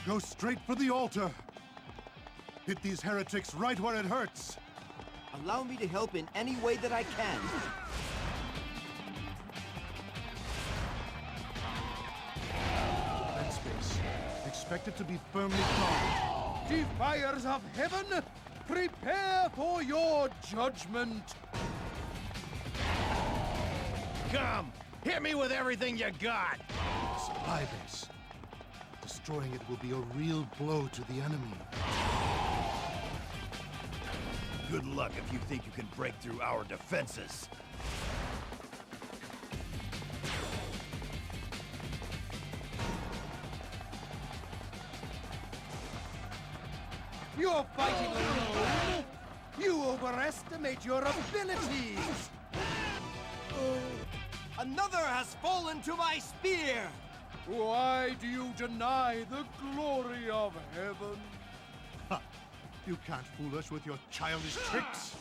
Go straight for the altar. Hit these heretics right where it hurts. Allow me to help in any way that I can. That space. Expect it to be firmly guarded. Defiers of heaven, prepare for your judgment. Come! Hit me with everything you got! Supply base. Destroying it will be a real blow to the enemy. Good luck if you think you can break through our defenses. You're fighting alone. You overestimate your abilities. Another has fallen to my spear! Why do you deny the glory of heaven? Ha! You can't fool us with your childish tricks!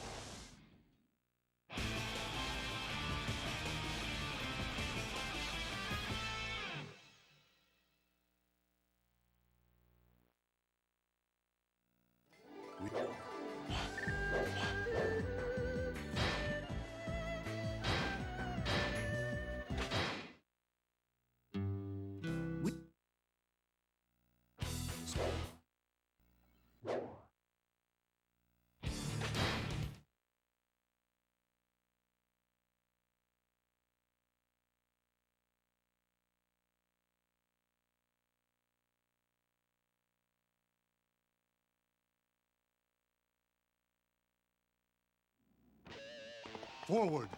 Forward!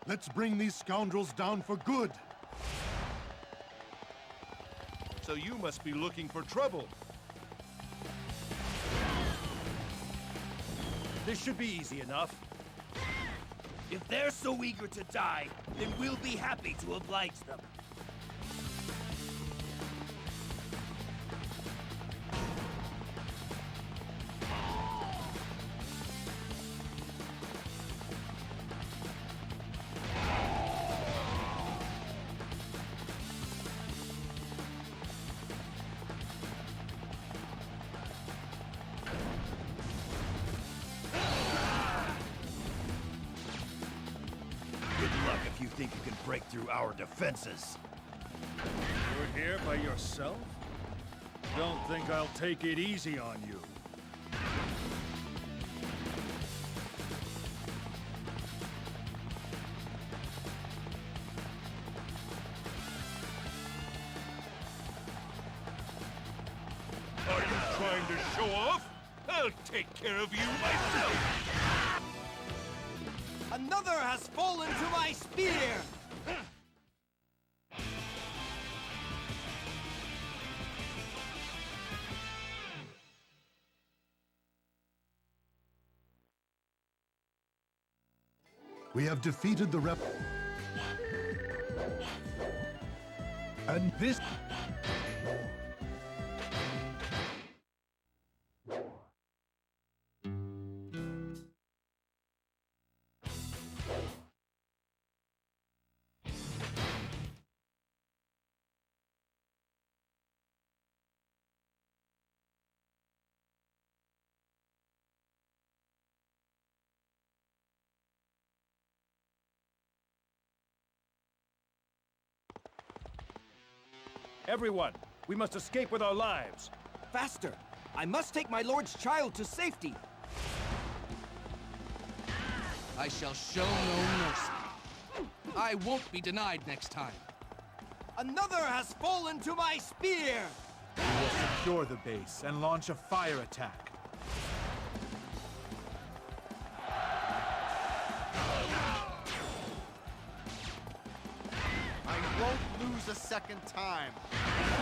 Let's bring these scoundrels down for good! So you must be looking for trouble. This should be easy enough. If they're so eager to die, then we'll be happy to oblige them. You think you can break through our defenses? You're here by yourself? Don't think I'll take it easy on you. Are you trying to show off? I'll take care of you myself! Another has fallen to my spear! We have defeated the And this... Everyone, we must escape with our lives. Faster! I must take my lord's child to safety! I shall show no mercy. I won't be denied next time. Another has fallen to my spear! We will secure the base and launch a fire attack. I won't lose a second time.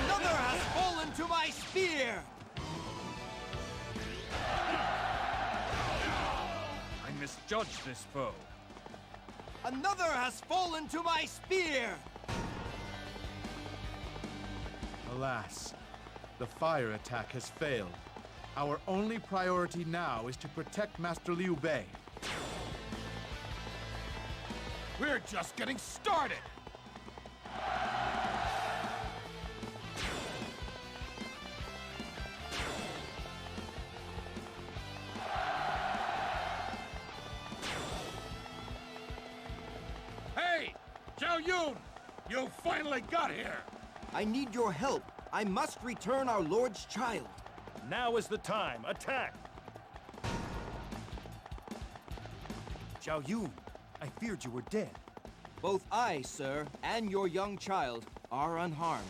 Another has fallen to my spear! I misjudged this foe. Another has fallen to my spear! Alas, the fire attack has failed. Our only priority now is to protect Master Liu Bei. We're just getting started! Yun! You finally got here! I need your help. I must return our Lord's child. Now is the time. Attack! Xiao Yun, I feared you were dead. Both I, sir, and your young child are unharmed.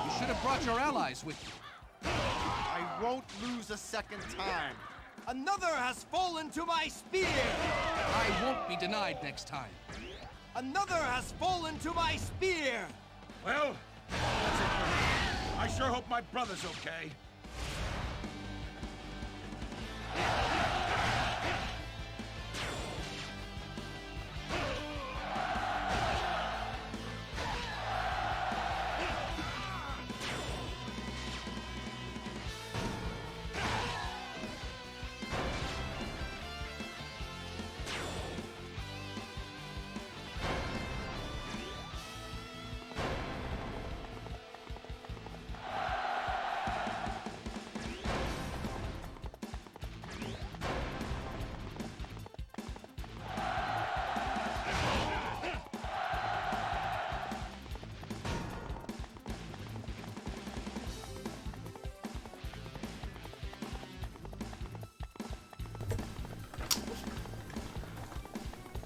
You should have brought your allies with you. I won't lose a second time. Another has fallen to my spear! I won't be denied next time. Another has fallen to my spear! Well, that's it for me. I sure hope my brother's okay.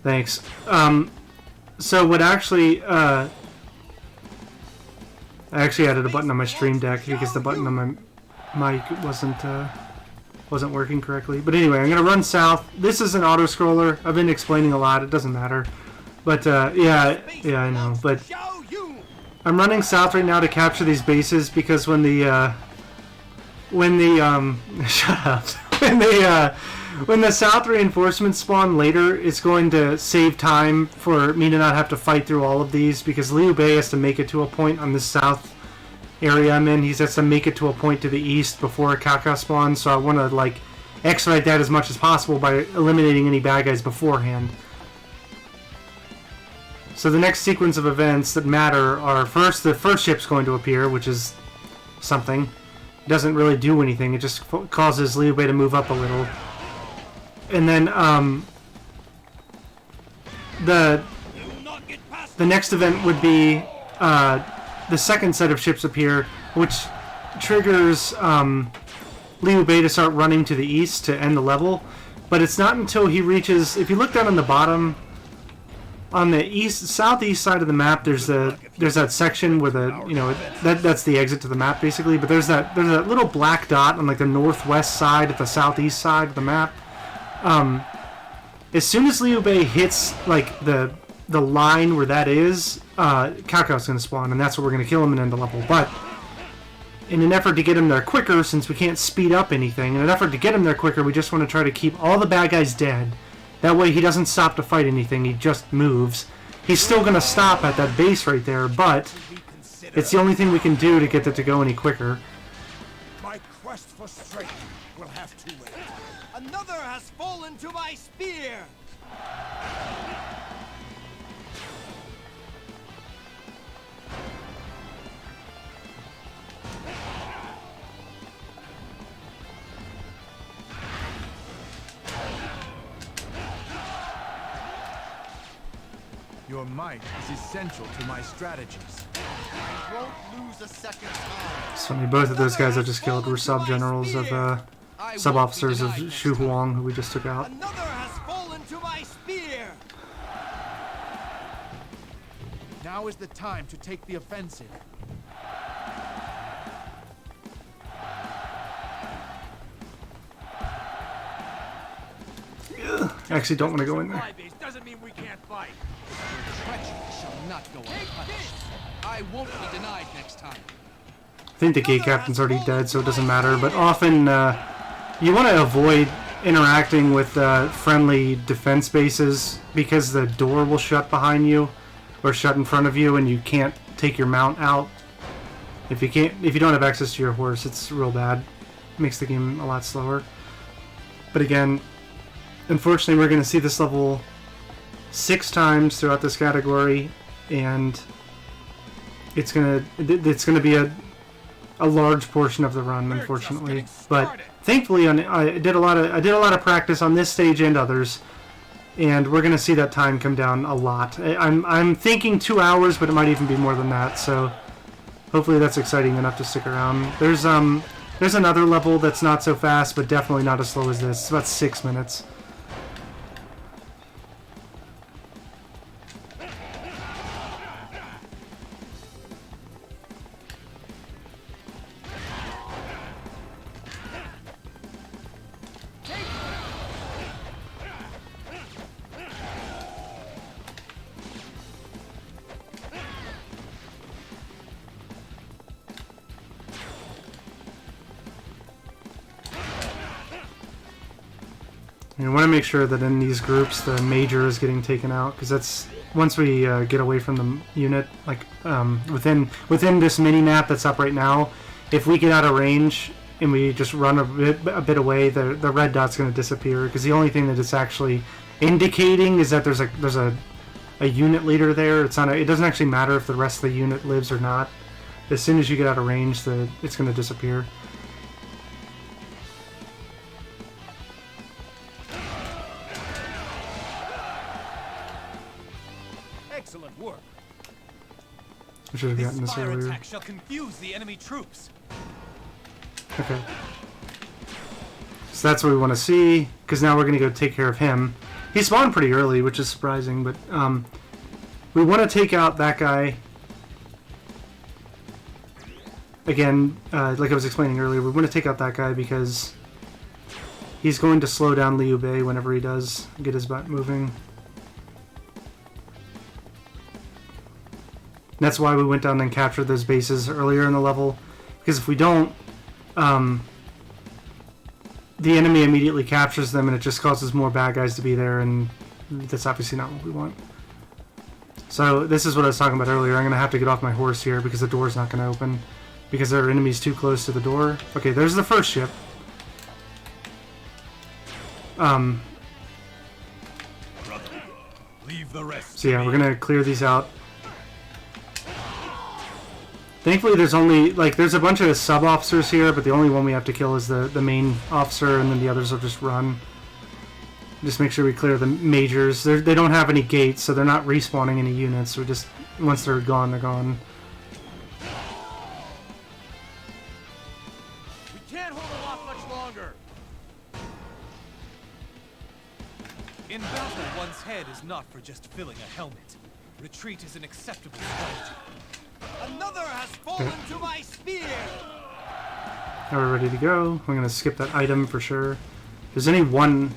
Thanks. So what actually, I actually added a button on my stream deck because the button on my mic wasn't working correctly. But anyway, I'm gonna run south. This is an auto scroller. I've been explaining a lot. It doesn't matter. But yeah, I know. But I'm running south right now to capture these bases because when the shut up. When the south reinforcements spawn later, it's going to save time for me to not have to fight through all of these because Liu Bei has to make it to a point on the south area I'm in. He has to make it to a point to the east before a Kaka spawns, so I want to like expedite that as much as possible by eliminating any bad guys beforehand. So the next sequence of events that matter are first, the first ship's going to appear, which is something. It doesn't really do anything, it just causes Liu Bei to move up a little. And then the next event would be the second set of ships appear, which triggers Liu Bei to start running to the east to end the level. But it's not until he reaches, if you look down on the bottom, on the southeast side of the map, there's that section where that's the exit to the map basically. But there's that little black dot on like the northwest side, at the southeast side of the map. As soon as Liu Bei hits like the line where that is, Kakao's going to spawn, and that's where we're going to kill him and end the level. But in an effort to get him there quicker, since we can't speed up anything, in an effort to get him there quicker, we just want to try to keep all the bad guys dead. That way he doesn't stop to fight anything, he just moves. He's still going to stop at that base right there, but it's the only thing we can do to get it to go any quicker. My quest for strength will have to wait. Another has fallen to my spear! Your might is essential to my strategies. I won't lose a second time. It's funny, both of those guys I just killed were sub-generals of, sub-officers of Shu Huang, who we just took out. Another has fallen to my spear! Now is the time to take the offensive. I actually don't want to go in there. Doesn't mean we can't fight. Treachery shall not go unpunished. I won't be denied next time. I think the gate captain's already dead, so it doesn't matter. But often, you want to avoid interacting with friendly defense bases because the door will shut behind you or shut in front of you, and you can't take your mount out. If you don't have access to your horse, it's real bad. It makes the game a lot slower. But again, unfortunately, we're going to see this level 6 times throughout this category, and it's gonna be a large portion of the run, unfortunately. But thankfully, I did a lot of practice on this stage and others, and we're gonna see that time come down a lot. I'm thinking 2 hours, but it might even be more than that. So hopefully that's exciting enough to stick around. There's another level that's not so fast, but definitely not as slow as this. It's about 6 minutes. You want to make sure that in these groups the major is getting taken out, because that's once we get away from the unit, like within this mini map that's up right now. If we get out of range and we just run a bit away, the red dot's going to disappear, because the only thing that it's actually indicating is that there's a unit leader there. It doesn't actually matter if the rest of the unit lives or not. As soon as you get out of range, it's going to disappear. Excellent work. I should have gotten this fire earlier. attack shall confuse the enemy troops. Okay. So that's what we want to see, because now we're going to go take care of him. He spawned pretty early, which is surprising, but we want to take out that guy. Again, like I was explaining earlier, we want to take out that guy because he's going to slow down Liu Bei whenever he does get his butt moving. And that's why we went down and captured those bases earlier in the level, because if we don't, the enemy immediately captures them and it just causes more bad guys to be there, and that's obviously not what we want. So this is what I was talking about earlier. I'm going to have to get off my horse here because the door's not going to open, because there are enemies too close to the door. Okay, there's the first ship. Leave the rest. So yeah, we're going to clear these out. Thankfully, there's a bunch of sub-officers here, but the only one we have to kill is the main officer, and then the others will just run. Just make sure we clear the majors. They don't have any gates, so they're not respawning any units. We just, once they're gone, they're gone. We can't hold them off much longer. In battle, one's head is not for just filling a helmet. Retreat is an acceptable strategy. Another has fallen to my spear. Now we're ready to go. I'm gonna skip that item for sure. If there's any one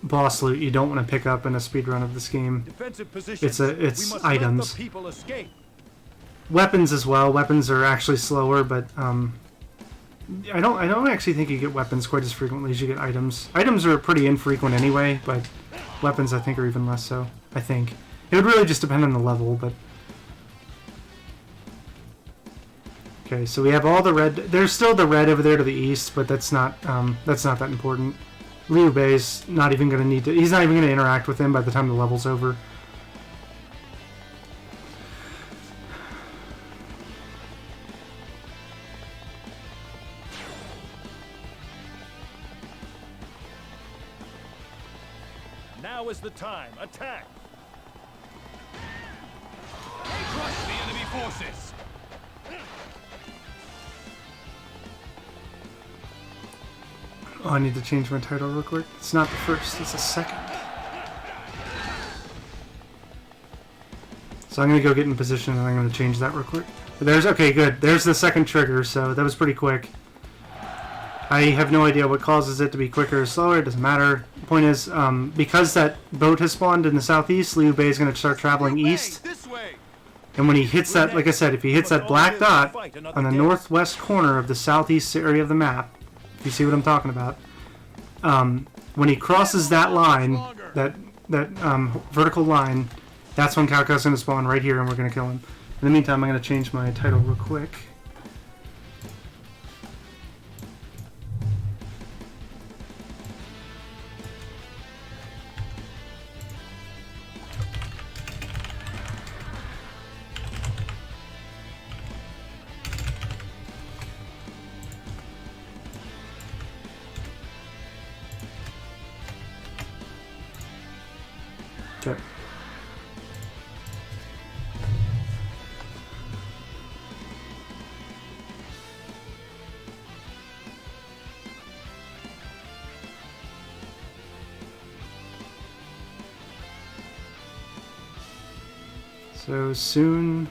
boss loot you don't want to pick up in a speedrun of this game, it's items. Weapons as well. Weapons are actually slower, but I don't actually think you get weapons quite as frequently as you get items. Items are pretty infrequent anyway, but weapons I think are even less so. I think it would really just depend on the level, but. Okay, so we have all the red. There's still the red over there to the east, but that's not that important. Liu Bei's not even going to need to. He's not even going to interact with him by the time the level's over. Now is the time. Attack! Crush the enemy forces. Oh, I need to change my title real quick. It's not the first, it's the second. So I'm going to go get in position and I'm going to change that real quick. Okay, good. There's the second trigger, so that was pretty quick. I have no idea what causes it to be quicker or slower, it doesn't matter. The point is, because that boat has spawned in the southeast, Liu Bei is going to start traveling east. And when he hits that, like I said, if he hits that black dot on the northwest corner of the southeast area of the map, you see what I'm talking about? When he crosses that line, that vertical line, that's when Cao Cao's going to spawn right here, and we're going to kill him. In the meantime, I'm going to change my title real quick. Okay. So soon.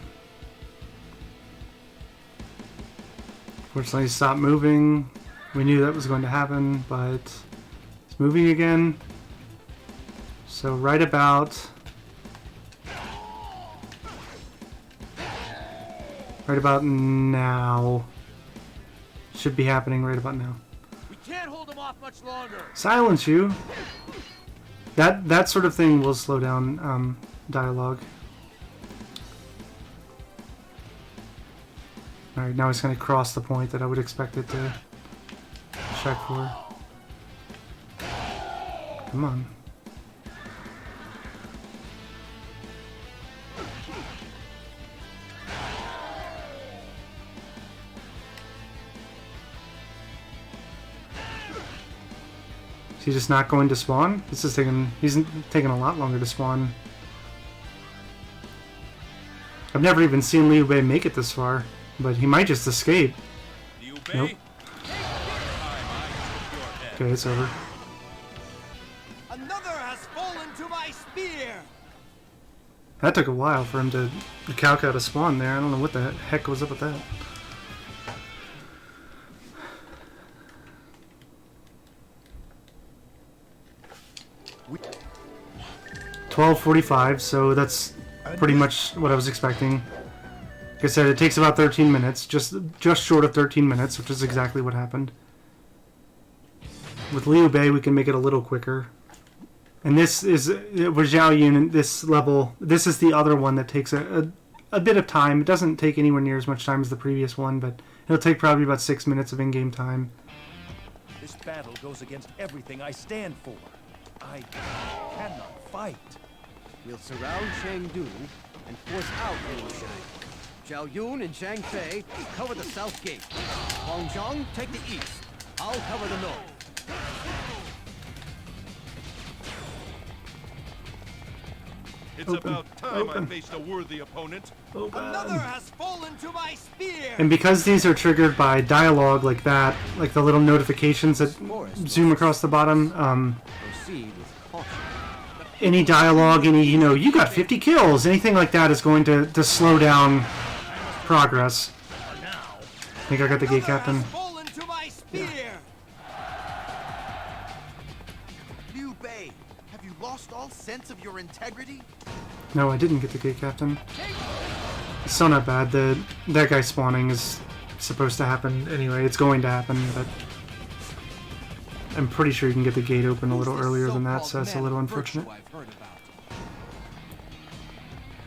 Fortunately, stopped moving. We knew that was going to happen, but it's moving again. So right about now. Should be happening right about now. We can't hold them off much longer. Silence you. That sort of thing will slow down dialogue. Alright, now it's going to cross the point that I would expect it to check for. Come on. Is he just not going to spawn? He's taking a lot longer to spawn. I've never even seen Liu Bei make it this far. But he might just escape. Nope. Okay, it's over. Another has fallen to my spear. That took a while for him to calc out a spawn there. I don't know what the heck was up with that. $12:45, so that's pretty much what I was expecting. Like I said, it takes about 13 minutes, just short of 13 minutes, which is exactly what happened. With Liu Bei, we can make it a little quicker. And this is, with Zhao Yun, this level, this is the other one that takes a bit of time. It doesn't take anywhere near as much time as the previous one, but it'll take probably about 6 minutes of in-game time. This battle goes against everything I stand for. I cannot fight. We'll surround Chengdu and force out Liu. Zhao Yun and Zhang Fei cover the south gate. Huang Zhang take the east. I'll cover the north. It's about time I faced a worthy opponent. Another has fallen to my spear. And because these are triggered by dialogue like that, like the little notifications that zoom across the bottom, Proceed with caution. any dialogue, any, you got 50 kills, anything like that is going to slow down progress. I think I got the gate captain. Liu Bei, have you lost all sense of your integrity? No, I didn't get the gate captain. It's still not bad. That guy spawning is supposed to happen anyway. It's going to happen, but I'm pretty sure you can get the gate open a little earlier than that, so that's a little unfortunate.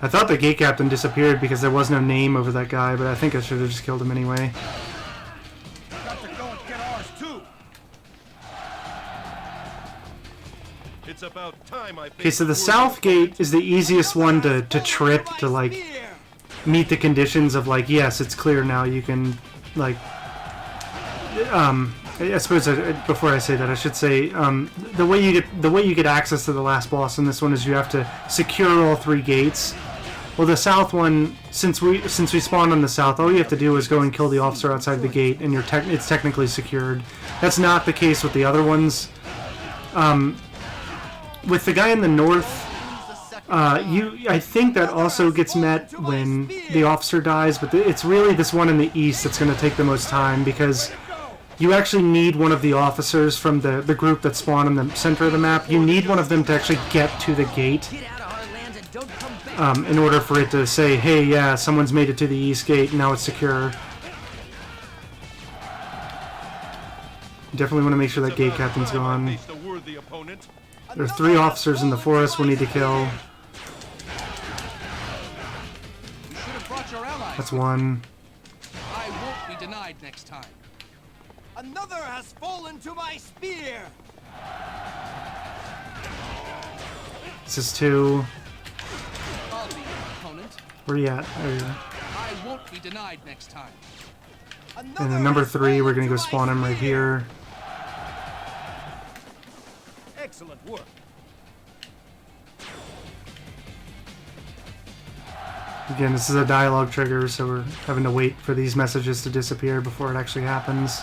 I thought the gate captain disappeared because there was no name over that guy, but I think I should have just killed him anyway. Got to go and get ours too. It's about time I Okay, so the south gate is the easiest one to trip, to like meet the conditions of like, yes, it's clear now, you can like I suppose before I say that, I should say the way you get access to the last boss in this one is you have to secure all 3 gates. Well, the south one, since we spawned on the south, all you have to do is go and kill the officer outside the gate, and it's technically secured. That's not the case with the other ones. With the guy in the north, I think that also gets met when the officer dies, but it's really this one in the east that's going to take the most time, because you actually need one of the officers from the group that spawned in the center of the map. You need one of them to actually get to the gate in order for it to say, hey, yeah, someone's made it to the east gate, now it's secure. You definitely want to make sure that gate captain's gone. There are 3 officers in the forest we need to kill. That's 1. I won't be denied next time. Another has fallen to my spear. This is 2. I'll be your opponent. Where are you at? There you go. I won't be denied next time. And then number 3, we're going to go spawn him right here. Excellent work. Again, this is a dialogue trigger, so we're having to wait for these messages to disappear before it actually happens.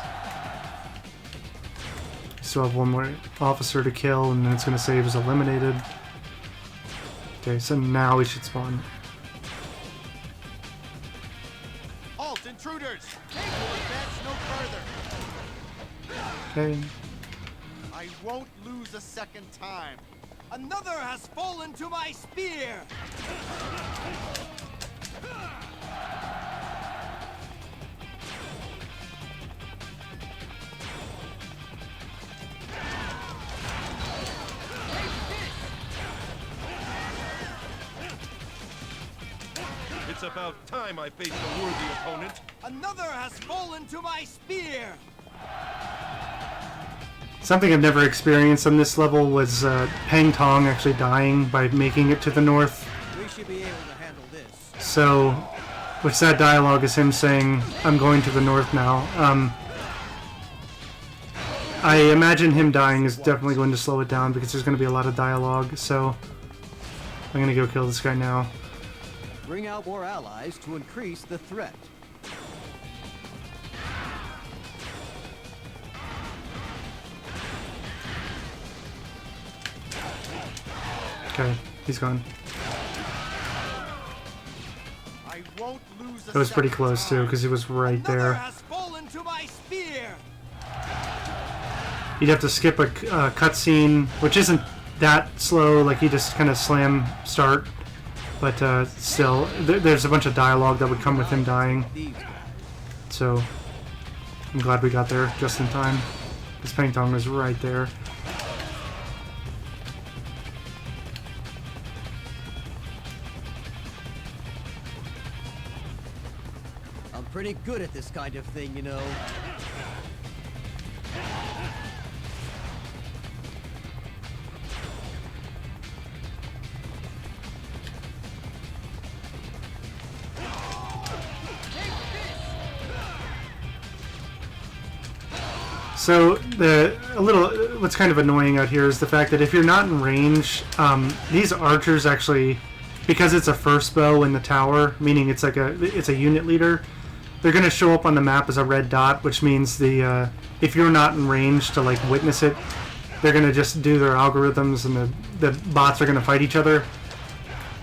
Still have one more officer to kill, and then it's going to say he was eliminated. Okay, so now we should spawn. Halt, intruders! They will advance no further. Okay. I won't lose a second time. Another has fallen to my spear! It's about time I faced a worthy opponent. Another has fallen to my spear! Something I've never experienced on this level was Peng Tong actually dying by making it to the north. We should be able to handle this. So, which that dialogue is him saying, I'm going to the north now. I imagine him dying is definitely going to slow it down because there's going to be a lot of dialogue, so I'm going to go kill this guy now. Bring out more allies to increase the threat. Okay, he's gone. I won't lose a That was pretty second close too, time. because he was right Another there. has fallen to my spear! You'd have to skip a cutscene, which isn't that slow, like you just kind of slam start, but still, there's a bunch of dialogue that would come with him dying. So, I'm glad we got there just in time. This Peng Tong was right there. I'm pretty good at this kind of thing, you know. So what's kind of annoying out here is the fact that if you're not in range, these archers actually, because it's a first bow in the tower, meaning it's a unit leader, they're going to show up on the map as a red dot, which means if you're not in range to like witness it, they're going to just do their algorithms and the bots are going to fight each other.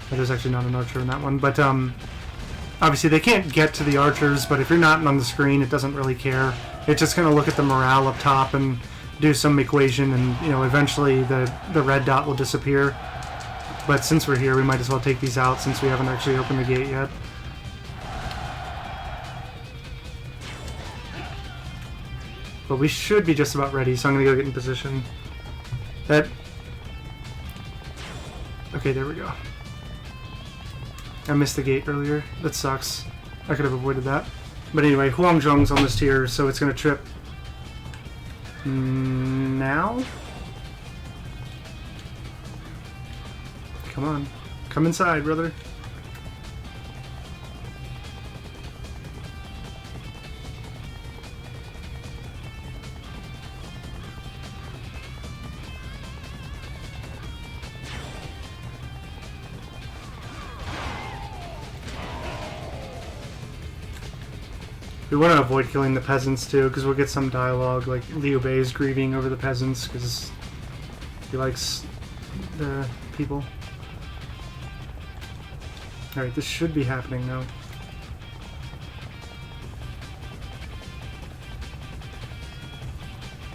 But there's actually not an archer in that one, but obviously they can't get to the archers, but if you're not on the screen, it doesn't really care. It's just going to look at the morale up top and do some equation, and eventually the red dot will disappear. But since we're here, we might as well take these out since we haven't actually opened the gate yet. But we should be just about ready, so I'm going to go get in position. Okay, there we go. I missed the gate earlier. That sucks. I could have avoided that. But anyway, Huangjong's almost here, so it's going to trip now? Come on. Come inside, brother. We want to avoid killing the peasants too, because we'll get some dialogue, like Liu Bei is grieving over the peasants because he likes the people. Alright, this should be happening now.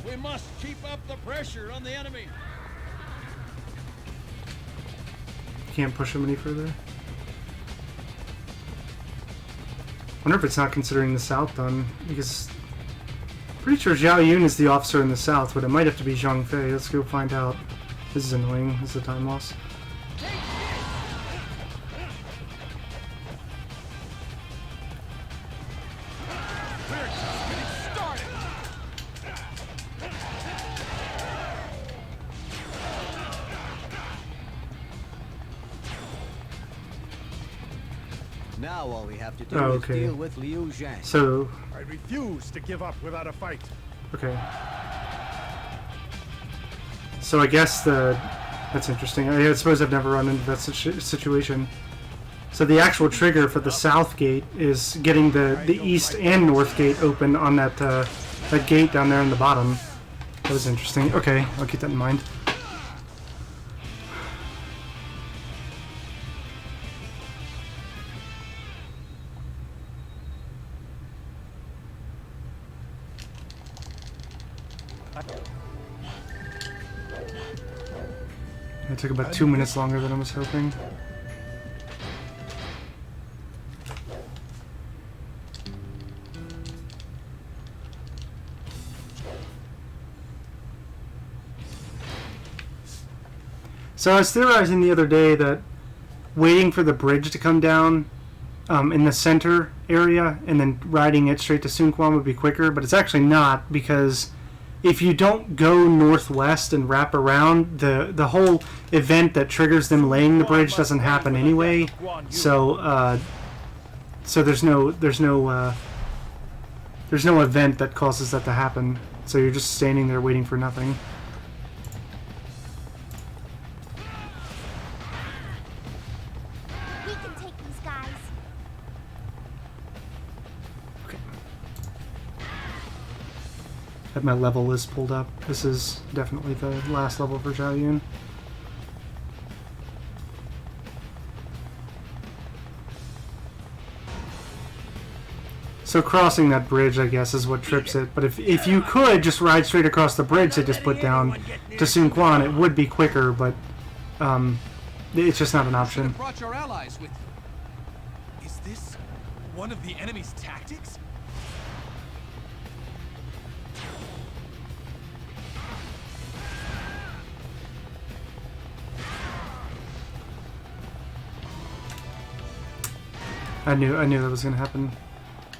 We must keep up the pressure on the enemy. Can't push him any further. Wonder if it's not considering the south done, because I'm pretty sure Zhao Yun is the officer in the south, but it might have to be Zhang Fei. Let's go find out. This is annoying. This is a time loss. Now all we have to do Oh, is okay. deal with Liu Zhang. So, I refuse to give up without a fight. okay. So I guess that's interesting. I suppose I've never run into that situation. So the actual trigger for the south gate is getting the east and north gate open on that that gate down there in the bottom. That was interesting. Okay, I'll keep that in mind. It took about 2 minutes longer than I was hoping. So I was theorizing the other day that waiting for the bridge to come down in the center area and then riding it straight to Sun Quan would be quicker, but it's actually not, because if you don't go northwest and wrap around, the whole event that triggers them laying the bridge doesn't happen anyway. So so there's no event that causes that to happen. So you're just standing there waiting for nothing. We can take these guys. Have my level list pulled up. This is definitely the last level for Zhao Yun. So crossing that bridge, I guess, is what trips it. But if you could just ride straight across the bridge they just put down to Sun Quan, it would be quicker, but it's just not an option. Brought your allies with you. Is this one of the enemy's tactics? I knew that was gonna happen.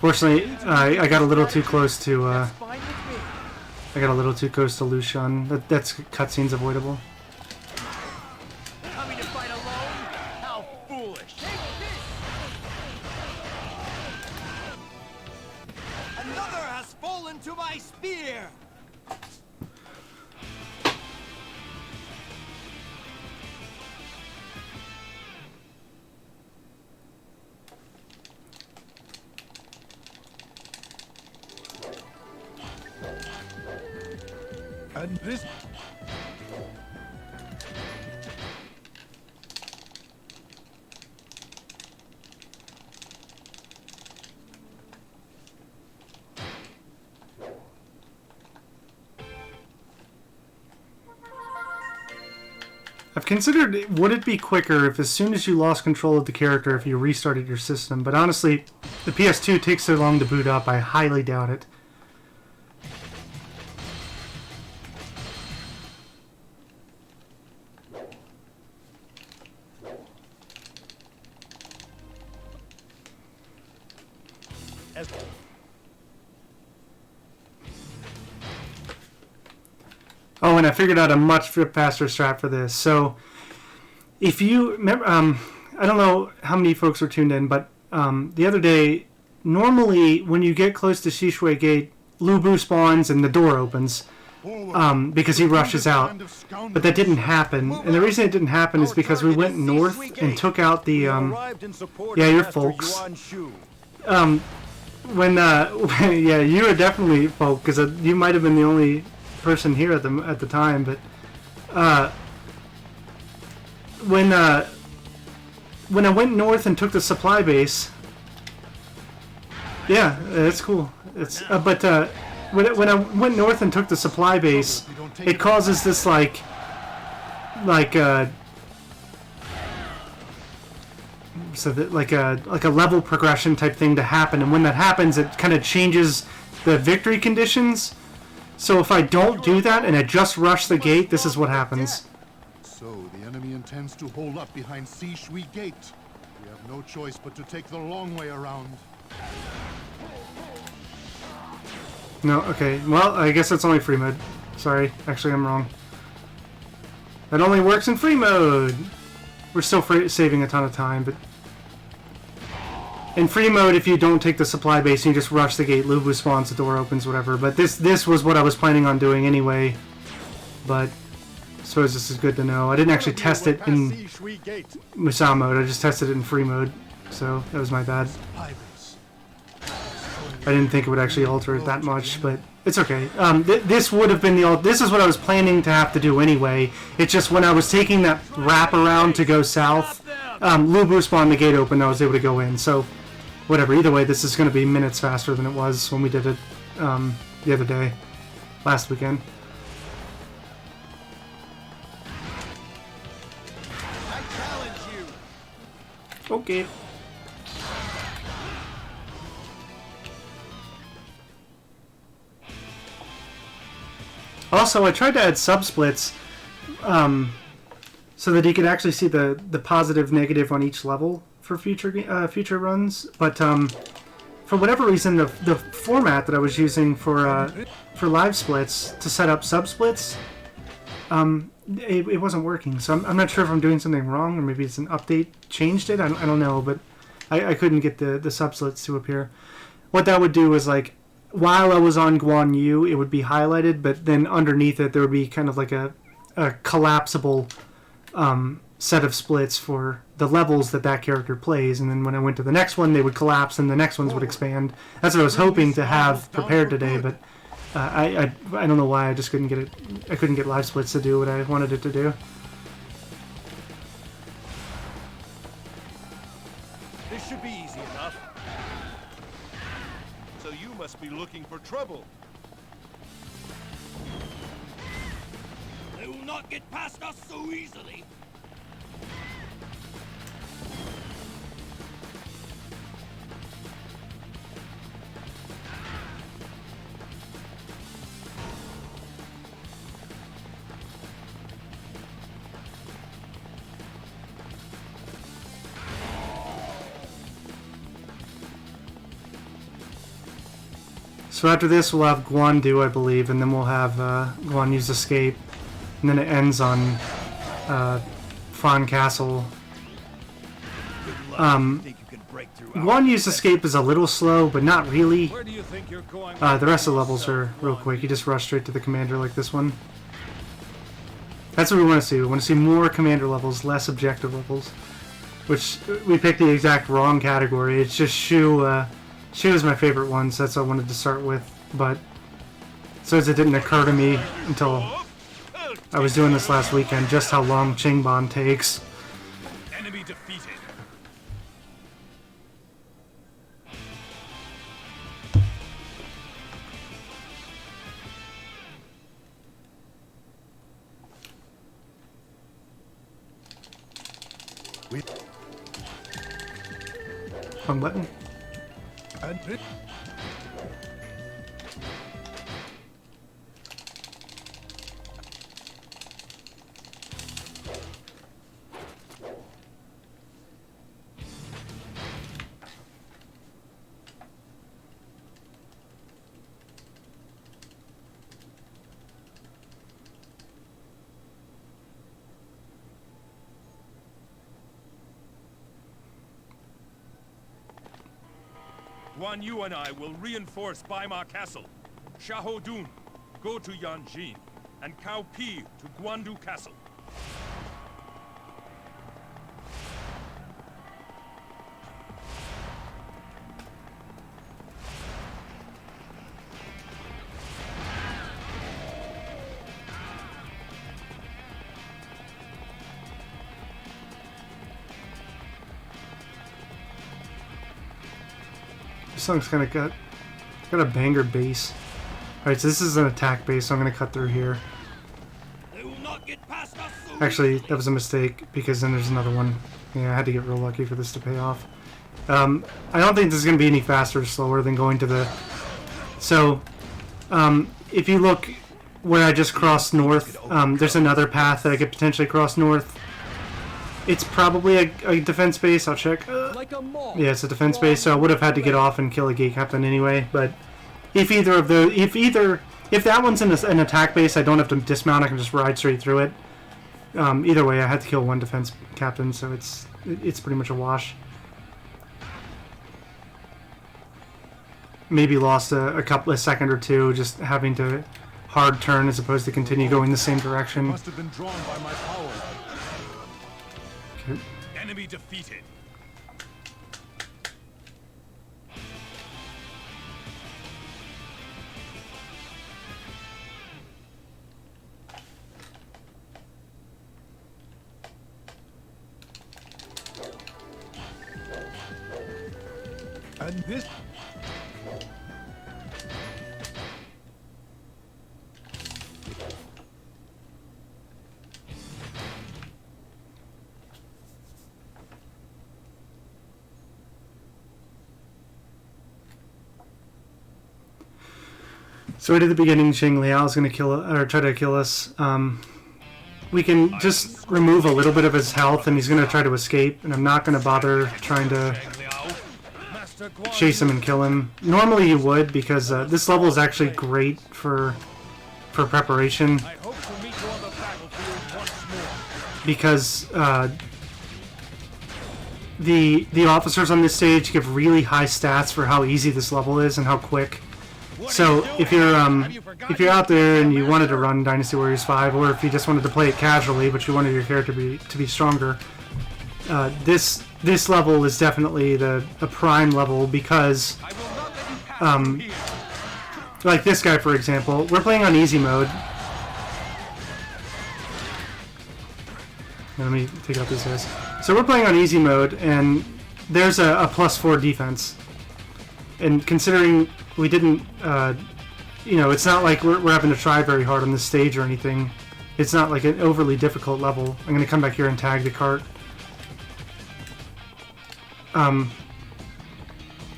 Fortunately, I got a little too close to Lucian. That's cutscene's avoidable. Coming to fight alone? How foolish! Another has fallen to my spear! And this... I've considered, would it be quicker if as soon as you lost control of the character if you restarted your system, but honestly, the PS2 takes so long to boot up, I highly doubt it. Oh, and I figured out a much faster strat for this. So, if you remember, I don't know how many folks were tuned in, but the other day, normally when you get close to Shishui Gate, Lu Bu spawns and the door opens because he rushes out. But that didn't happen, and the reason it didn't happen is because we went north and took out the yeah, your folks. Yeah, you were definitely folk, because you might have been the only person here at the time, but when I went north and took the supply base, yeah, that's cool. It's when I went north and took the supply base, it causes this like a level progression type thing to happen, and when that happens, it kind of changes the victory conditions. So if I don't do that and I just rush the gate, this is what happens. So the enemy intends to hold up behind Shishui Gate. We have no choice but to take the long way around. No, okay. Well, I guess that's only free mode. Sorry, actually I'm wrong. That only works in free mode. We're still saving a ton of time, but in free mode, if you don't take the supply base and you just rush the gate, Lu Bu spawns, the door opens, whatever. But this was what I was planning on doing anyway. But I suppose this is good to know. I didn't actually test it in MUSOU mode. I just tested it in free mode. so that was my bad. Pirates. I didn't think it would actually alter it that much, but it's okay. This would have been this is what I was planning to have to do anyway. It's just when I was taking that wrap around to go south, Lubu spawned the gate open, I was able to go in, so whatever. Either way, this is going to be minutes faster than it was when we did it the other day, last weekend. I challenge you. Okay. Also, I tried to add subsplits so that you could actually see the positive, negative on each level for future runs. But for whatever reason, the format that I was using for live splits to set up subsplits, it wasn't working. So I'm not sure if I'm doing something wrong, or maybe it's an update changed it. I don't know, but I couldn't get the subsplits to appear. What that would do is, like, while I was on Guan Yu, it would be highlighted, but then underneath it there would be kind of like a collapsible set of splits for the levels that character plays, and then when I went to the next one, they would collapse and the next ones would expand. That's what I was hoping to have prepared today, but I don't know why I just couldn't get it. I couldn't get live splits to do what I wanted it to do. This should be easy enough. So you must be looking for trouble. They will not get past us so easily. So after this, we'll have Guan do, I believe, and then we'll have Guan Yu's escape, and then it ends on Fan Castle. Guan Yu's escape is a little slow, but not really. Where do you think you're going? The rest of the levels are real quick. You just rush straight to the commander like this one. That's what we want to see. We want to see more commander levels, less objective levels. Which, we picked the exact wrong category. It's just Shu. Shu is my favorite one, so that's what I wanted to start with. But, so as it didn't occur to me until I was doing this last weekend, just how long Qingban takes. Enemy defeated. Wrong button. Guan Yu and I will reinforce Baima Castle. Xiahou Dun, go to Yanjin, and Cao Pi to Guandu Castle. This song's kind of got a banger bass. Alright, so this is an attack base, so I'm going to cut through here. They will not get past us so Actually, that was a mistake, because then there's another one. Yeah, I had to get real lucky for this to pay off. I don't think this is going to be any faster or slower than going to the... So, if you look where I just crossed north, there's another path that I could potentially cross north. It's probably a defense base, I'll check. Yeah, it's a defense base, so I would have had to get off and kill a gate captain anyway, but if either of the... If that one's in an attack base, I don't have to dismount, I can just ride straight through it. Either way, I had to kill one defense captain, so it's pretty much a wash. Maybe lost a second or two just having to hard turn as opposed to continue going the same direction. Must have been drawn by my power. Okay. Enemy defeated. This... So right at the beginning, Xing Liao is going to kill or try to kill us. We can just remove a little bit of his health, and he's going to try to escape. And I'm not going to bother trying to chase him and kill him. Normally you would, because this level is actually great for preparation. Because the officers on this stage give really high stats for how easy this level is and how quick. So if you're out there and you wanted to run Dynasty Warriors 5, or if you just wanted to play it casually but you wanted your character to be stronger, this level is definitely a prime level, because like this guy, for example, we're playing on easy mode. Let me take out these guys. So we're playing on easy mode, and there's a +4 defense. And considering we didn't, it's not like we're having to try very hard on this stage or anything. It's not like an overly difficult level. I'm going to come back here and tag the cart.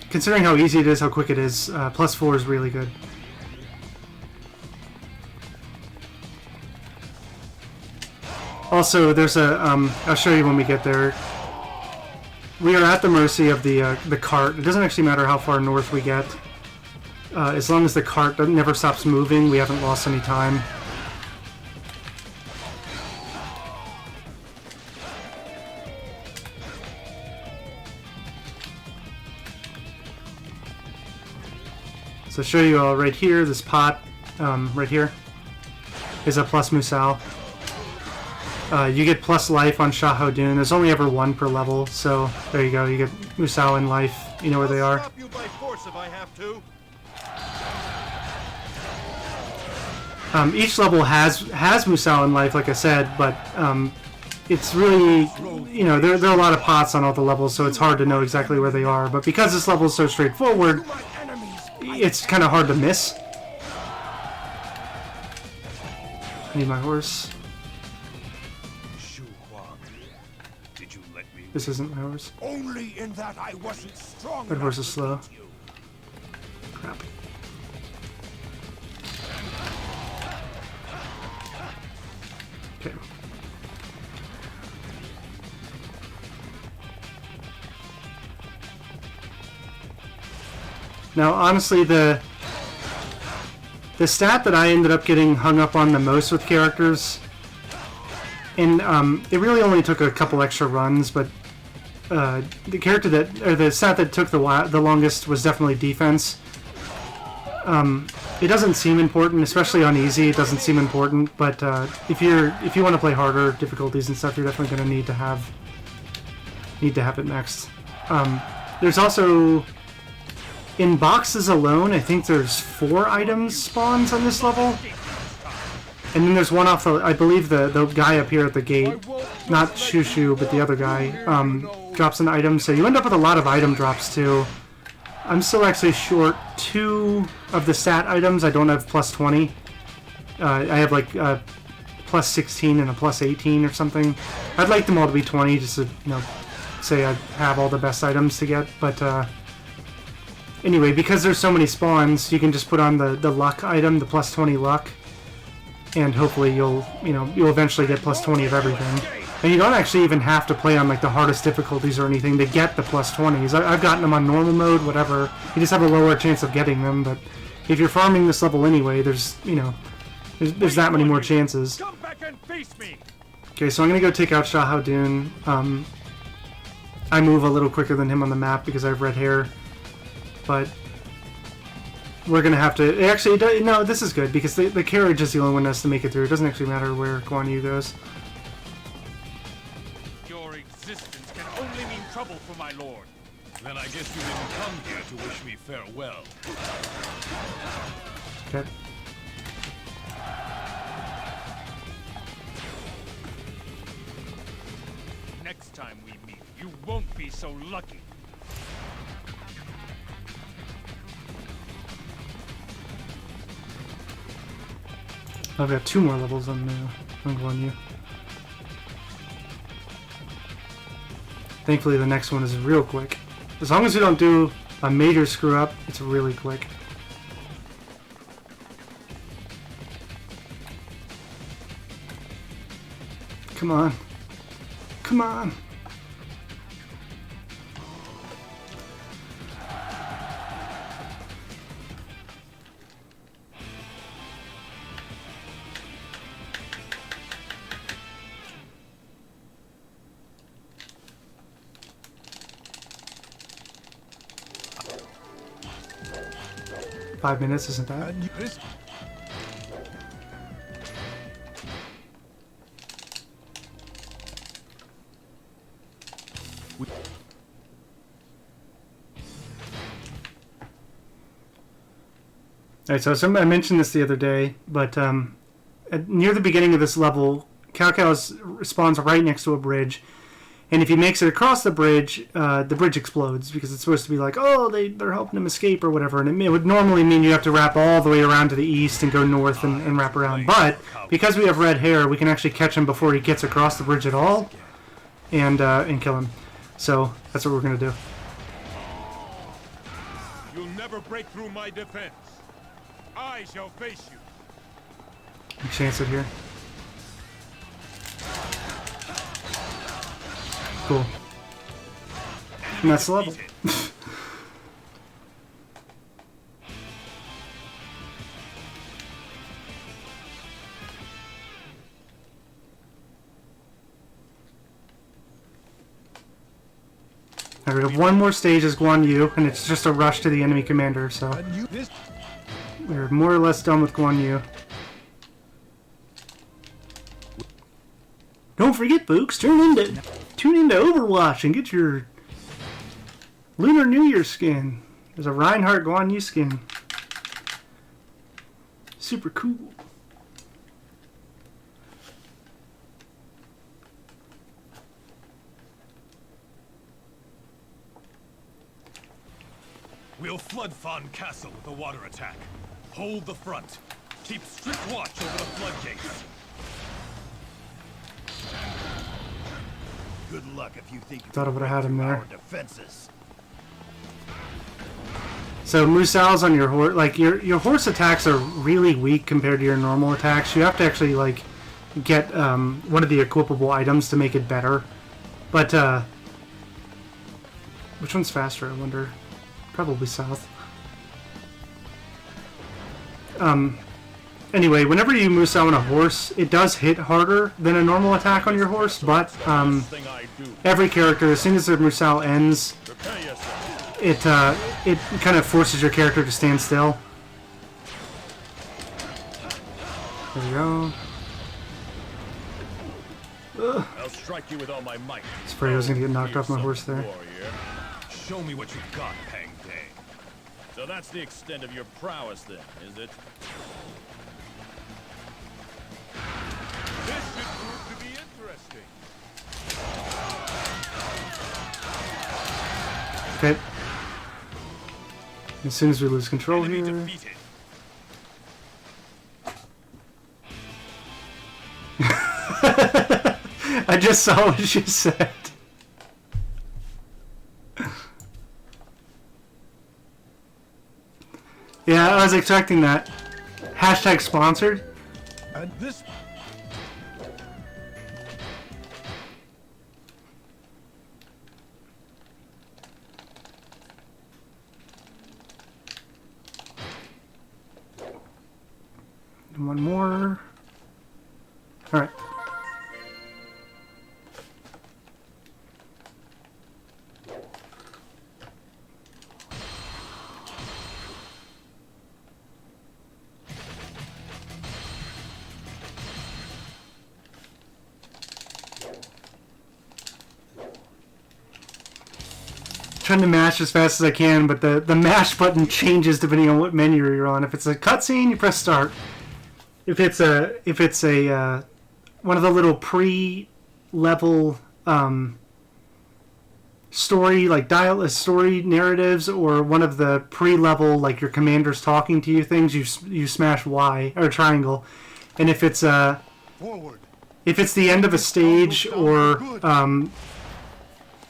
Considering how easy it is, how quick it is, +4 is really good. Also, there's I'll show you when we get there. We are at the mercy of the cart. It doesn't actually matter how far north we get. As long as the cart never stops moving, we haven't lost any time. So I'll show you all right here, this pot right here is a plus MUSOU. You get plus life on Xiahou Dun. There's only ever one per level, so there you go. You get MUSOU and life. You know where they are. Stop you by force if I have to. Each level has MUSOU and life, like I said, but it's really, there are a lot of pots on all the levels, so it's hard to know exactly where they are. But because this level is so straightforward, it's kind of hard to miss. I need my horse. This isn't my horse. Only in that I wasn't strong. That horse is slow. Crap. Okay. Now, honestly, the stat that I ended up getting hung up on the most with characters, and it really only took a couple extra runs, but the character the stat that took the longest was definitely defense. It doesn't seem important, especially on easy. It doesn't seem important, but if you want to play harder difficulties and stuff, you're definitely going to need to have it maxed. There's also, in boxes alone, I think there's 4 items spawns on this level. And then there's one off the, I believe the guy up here at the gate, not Shu, but the other guy, drops an item. So you end up with a lot of item drops too. I'm still actually short 2 of the stat items. I don't have plus 20. I have like plus 16 and a plus 18 or something. I'd like them all to be 20 just to, say I have all the best items to get. But anyway, because there's so many spawns, you can just put on the luck item, the plus 20 luck. And hopefully you'll eventually get plus 20 of everything. And you don't actually even have to play on like the hardest difficulties or anything to get the plus 20s. I've gotten them on normal mode, whatever. You just have a lower chance of getting them, but if you're farming this level anyway, there's that many more chances. Okay, so I'm gonna go take out Xiahou Dun. I move a little quicker than him on the map because I have red hair, but we're gonna have to. Actually, no, this is good because the carriage is the only one that has to make it through. It doesn't actually matter where Guan Yu goes. Your existence can only mean trouble for my lord. Then I guess you didn't come here to wish me farewell. Okay. Next time we meet, you won't be so lucky. I've got 2 more levels on Guan Yu. Thankfully, the next one is real quick. As long as we don't do a major screw up, it's really quick. Come on. Come on. Five minutes isn't that? Alright, so I mentioned this the other day, but near the beginning of this level, Cao Cao spawns right next to a bridge, and if he makes it across the bridge explodes, because it's supposed to be like, oh, they're helping him escape or whatever, and it would normally mean you have to wrap all the way around to the east and go north and wrap around, but because we have red hair, we can actually catch him before he gets across the bridge at all, and kill him. So, that's what we're going to do. You'll never break through my defense. I shall face you. You chance it here. Cool. And that's the level. Now we have one more stage as Guan Yu, and it's just a rush to the enemy commander, so we're more or less done with Guan Yu. Don't forget, folks, tune into Overwatch and get your Lunar New Year skin. There's a Reinhardt Guan Yu skin. Super cool. We'll flood Fan Castle with a water attack. Hold the front. Keep strict watch over the floodgates. Good luck if you think you Thought I would have had him there. defenses. So MUSOU's on your horse. Like your horse attacks are really weak compared to your normal attacks. You have to actually like get one of the equipable items to make it better. But which one's faster? I wonder. Probably south. Anyway, whenever you MUSOU on a horse, it does hit harder than a normal attack on your horse, but every character, as soon as their MUSOU ends, it kind of forces your character to stand still. There we go. I'll strike you with all my might. I was afraid I was going to get knocked off my horse there. Show me what you've got, Pang Day. So that's the extent of your prowess then, is it? This should prove to be interesting. Okay. As soon as we lose control Enemy here. defeated. I just saw what you said. Yeah, I was expecting that. Hashtag sponsored. And this And one more. Alright. Trying to mash as fast as I can, but the mash button changes depending on what menu you're on. If it's a cutscene, you press start. If it's a one of the little pre-level story story narratives, or one of the pre-level like your commander's talking to you things, you smash Y or triangle. and if it's Forward. if it's the end of a stage or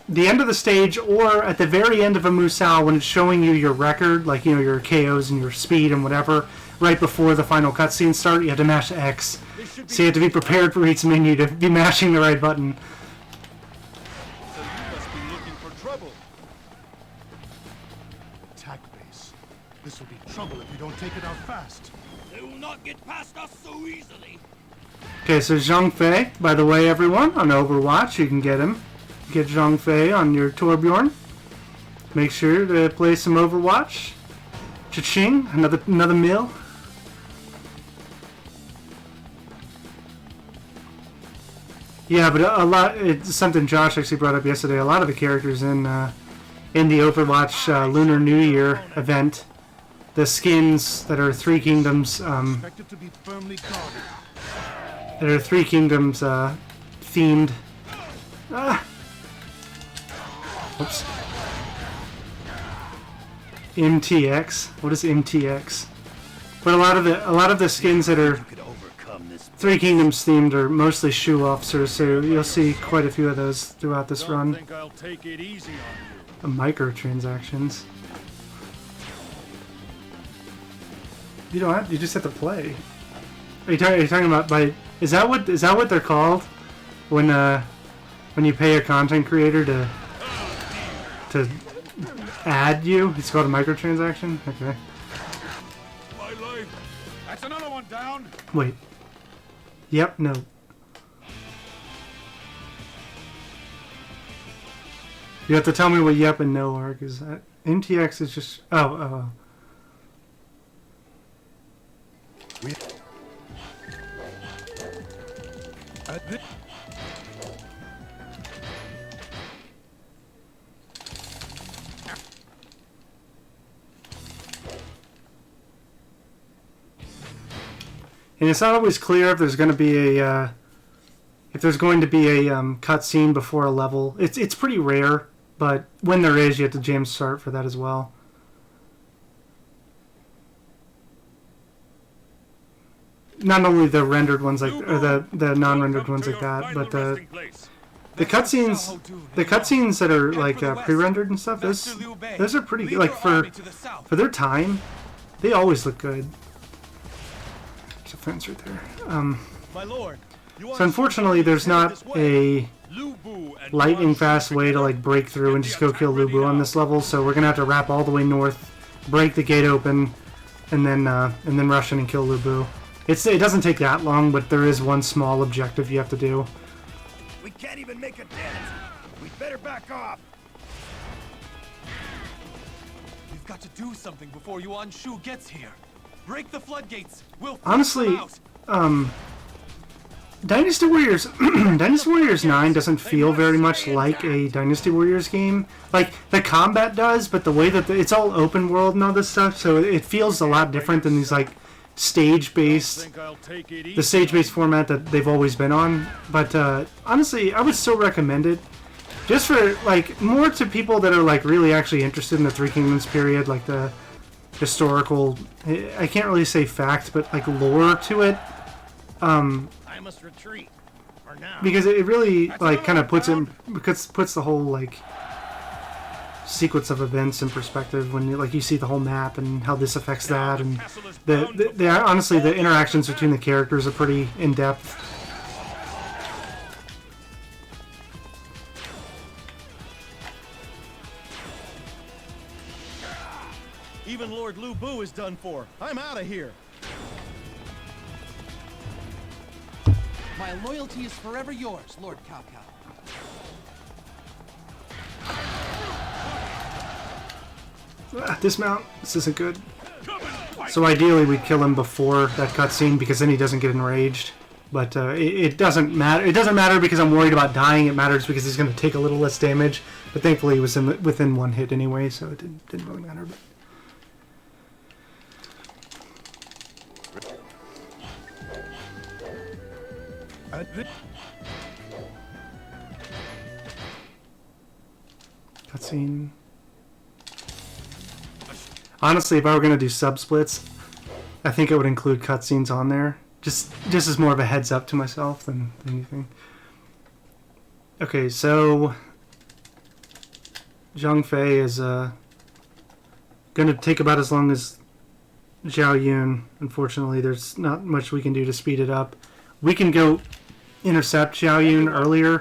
the end of the stage or at the very end of a MUSOU when it's showing you your record, like, you know, your KOs and your speed and whatever, right before the final cutscene start, you have to mash X. So you have to be prepared for each menu to be mashing the right button. So you must be looking for trouble. Attack base. This will be trouble if you don't take it out fast. They will not get past us so easily. Okay, so Zhang Fei, by the way, everyone, on Overwatch, you can get him. Get Zhang Fei on your Torbjorn. Make sure to play some Overwatch. Cha-ching, another meal. Yeah, but a lot. It's something Josh actually brought up yesterday. A lot of the characters in the Overwatch Lunar New Year event, the skins that are Three Kingdoms, Expected to be firmly guarded. that are Three Kingdoms themed. Oops. MTX. What is MTX? But a lot of the skins that are Three Kingdoms themed are mostly Shu officers, so you'll see quite a few of those throughout this run. Think I'll take it easy on you. Microtransactions. You don't have. You just have to play. Are you talking about by? Is that what they're called? When you pay a content creator to add you? It's called a microtransaction? Okay. My life. That's another one down. Wait. Yep, no. You have to tell me what yep and no are, because MTX is just... Oh. And it's not always clear if there's going to be a cutscene before a level. It's pretty rare, but when there is, you have to jam start for that as well. Not only the rendered ones or the non-rendered ones like that, but the cutscenes that are like pre-rendered and stuff. Those are pretty good. Like for their time, they always look good. There's a fence right there. So unfortunately, there's not a lightning fast way to like break through and just go kill Lu Bu on this level. So we're gonna have to wrap all the way north, break the gate open, and then rush in and kill Lu Bu. It doesn't take that long, but there is one small objective you have to do. We can't even make a dent. We'd better back off. We've got to do something before Yuan Shu gets here. Break the floodgates. We'll honestly, Dynasty Warriors Dynasty Warriors 9 doesn't feel very much like a Dynasty Warriors game. Like, the combat does, but the way that it's all open world and all this stuff, so it feels a lot different than these, like, stage-based format that they've always been on. But honestly, I would still recommend it. Just for, like, more to people that are, like, really actually interested in the Three Kingdoms period, like the historical, I can't really say fact, but like lore to it. I must retreat. For now. Because it really like kind of puts the whole like sequence of events in perspective when you see the whole map and how this affects that, and honestly the interactions between the characters are pretty in depth. Even Lord Lu Bu is done for. I'm out of here. My loyalty is forever yours, Lord Cao Cao. Dismount. This isn't good. So ideally we'd kill him before that cutscene because then he doesn't get enraged. But it doesn't matter. It doesn't matter because I'm worried about dying. It matters because he's going to take a little less damage. But thankfully he was within one hit anyway, so it didn't really matter. But cutscene. Honestly, if I were going to do sub-splits, I think I would include cutscenes on there. Just as more of a heads up to myself than anything. Okay, so Zhang Fei is going to take about as long as Zhao Yun. Unfortunately, there's not much we can do to speed it up. We can go intercept Zhao Yun earlier,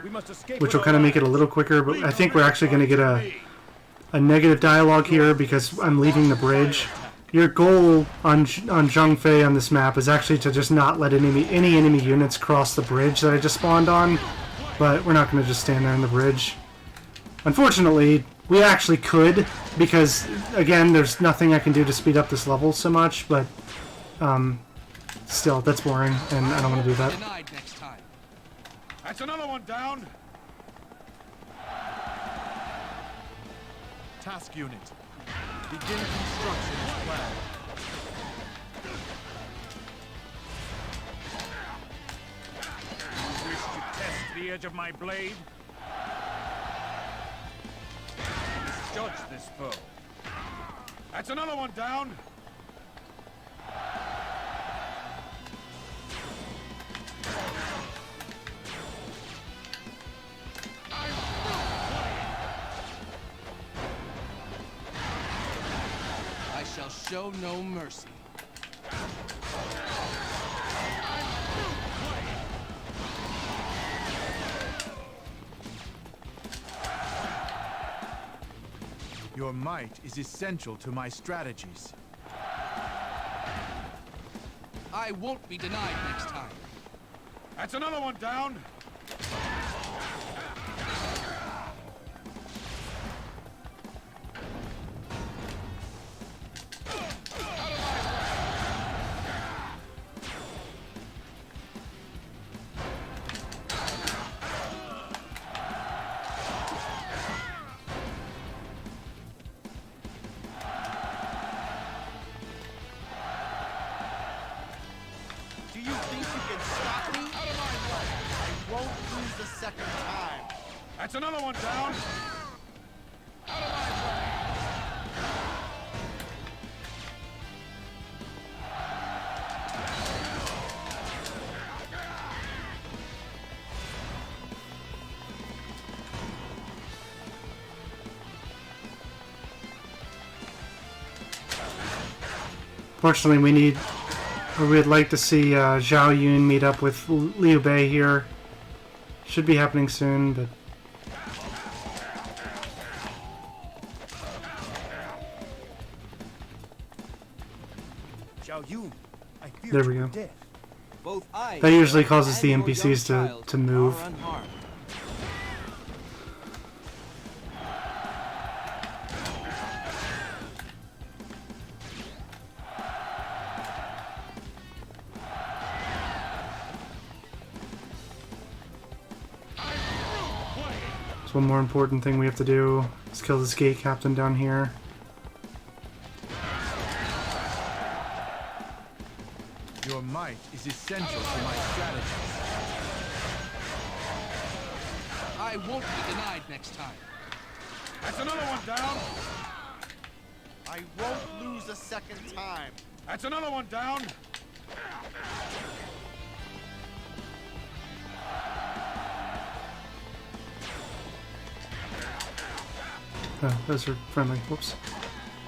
which will kind of make it a little quicker, but I think we're actually going to get a negative dialogue here because I'm leaving the bridge. Your goal on Zhang Fei on this map is actually to just not let any enemy units cross the bridge that I just spawned on, but we're not going to just stand there in the bridge. Unfortunately, we actually could, because, again, there's nothing I can do to speed up this level so much, but still, that's boring, and I don't want to do that. Denied next time. That's another one down. Task unit. Begin construction as planned. You wish to test the edge of my blade? Misjudge this foe. That's another one down. I shall show no mercy. Your might is essential to my strategies. I won't be denied next time. That's another one down. Do you think you can stop me? I won't lose the second time. That's another one down. Fortunately, we'd like to see Zhao Yun meet up with Liu Bei here. Should be happening soon, but Zhao Yun, I fear there we go. death. Both I That usually causes the and your NPCs young child to move. are unharmed. So one more important thing we have to do is kill this gate captain down here. Your might is essential to my strategies. I won't be denied next time. That's another one down. I won't lose a second time. That's another one down. Oh, those are friendly. Whoops.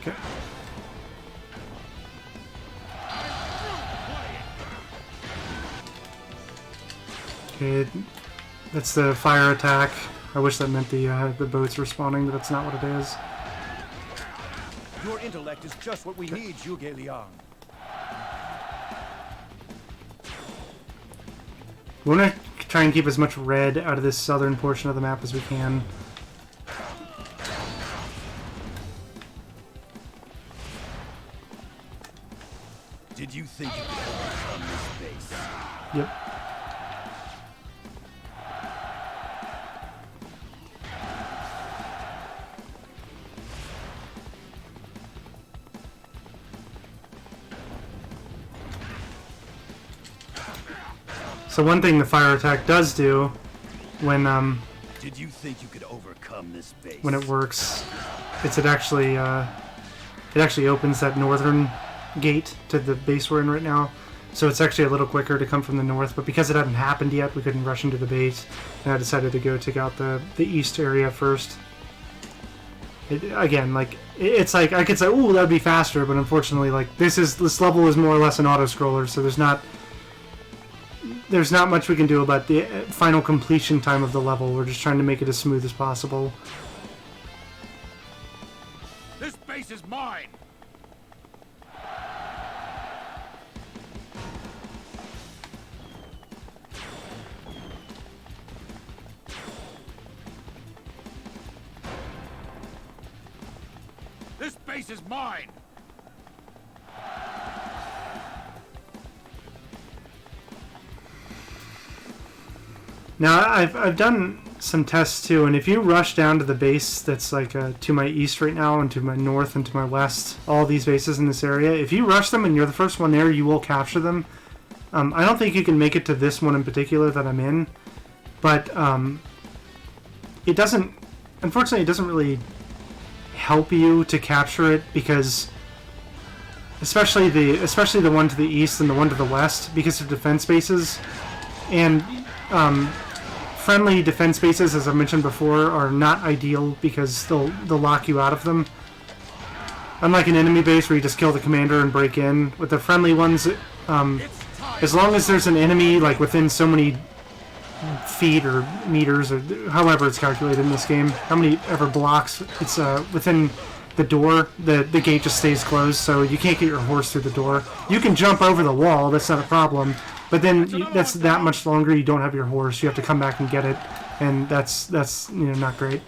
Okay. Okay, that's the fire attack. I wish that meant the boats were spawning, but that's not what it is. Your intellect is just what we need, Zhuge Liang. We're gonna try and keep as much red out of this southern portion of the map as we can. Did you think you could overcome this base? Yep. So one thing the fire attack does do when Did you think you could overcome this base? when it works, it actually opens that northern gate to the base we're in right now. So it's actually a little quicker to come from the north, but because it hadn't happened yet, we couldn't rush into the base, and I decided to go take out the east area first. Again, like, it's like, I could say, ooh, that'd be faster, but unfortunately, like, this level is more or less an auto-scroller, so there's not much we can do about the final completion time of the level. We're just trying to make it as smooth as possible. This base is mine! This base is mine! Now, I've done some tests too, and if you rush down to the base that's like to my east right now, and to my north and to my west, all these bases in this area, if you rush them and you're the first one there, you will capture them. I don't think you can make it to this one in particular that I'm in, but it doesn't, unfortunately, it doesn't really help you to capture it, because especially the one to the east and the one to the west, because of defense bases, and friendly defense bases, as I mentioned before, are not ideal because they'll lock you out of them. Unlike an enemy base where you just kill the commander and break in, with the friendly ones, as long as there's an enemy like within so many feet or meters or however it's calculated in this game, how many ever blocks it's within the door, the gate just stays closed, so you can't get your horse through the door. You can jump over the wall, that's not a problem. But then that's that much longer. You don't have your horse. You have to come back and get it, and that's not great.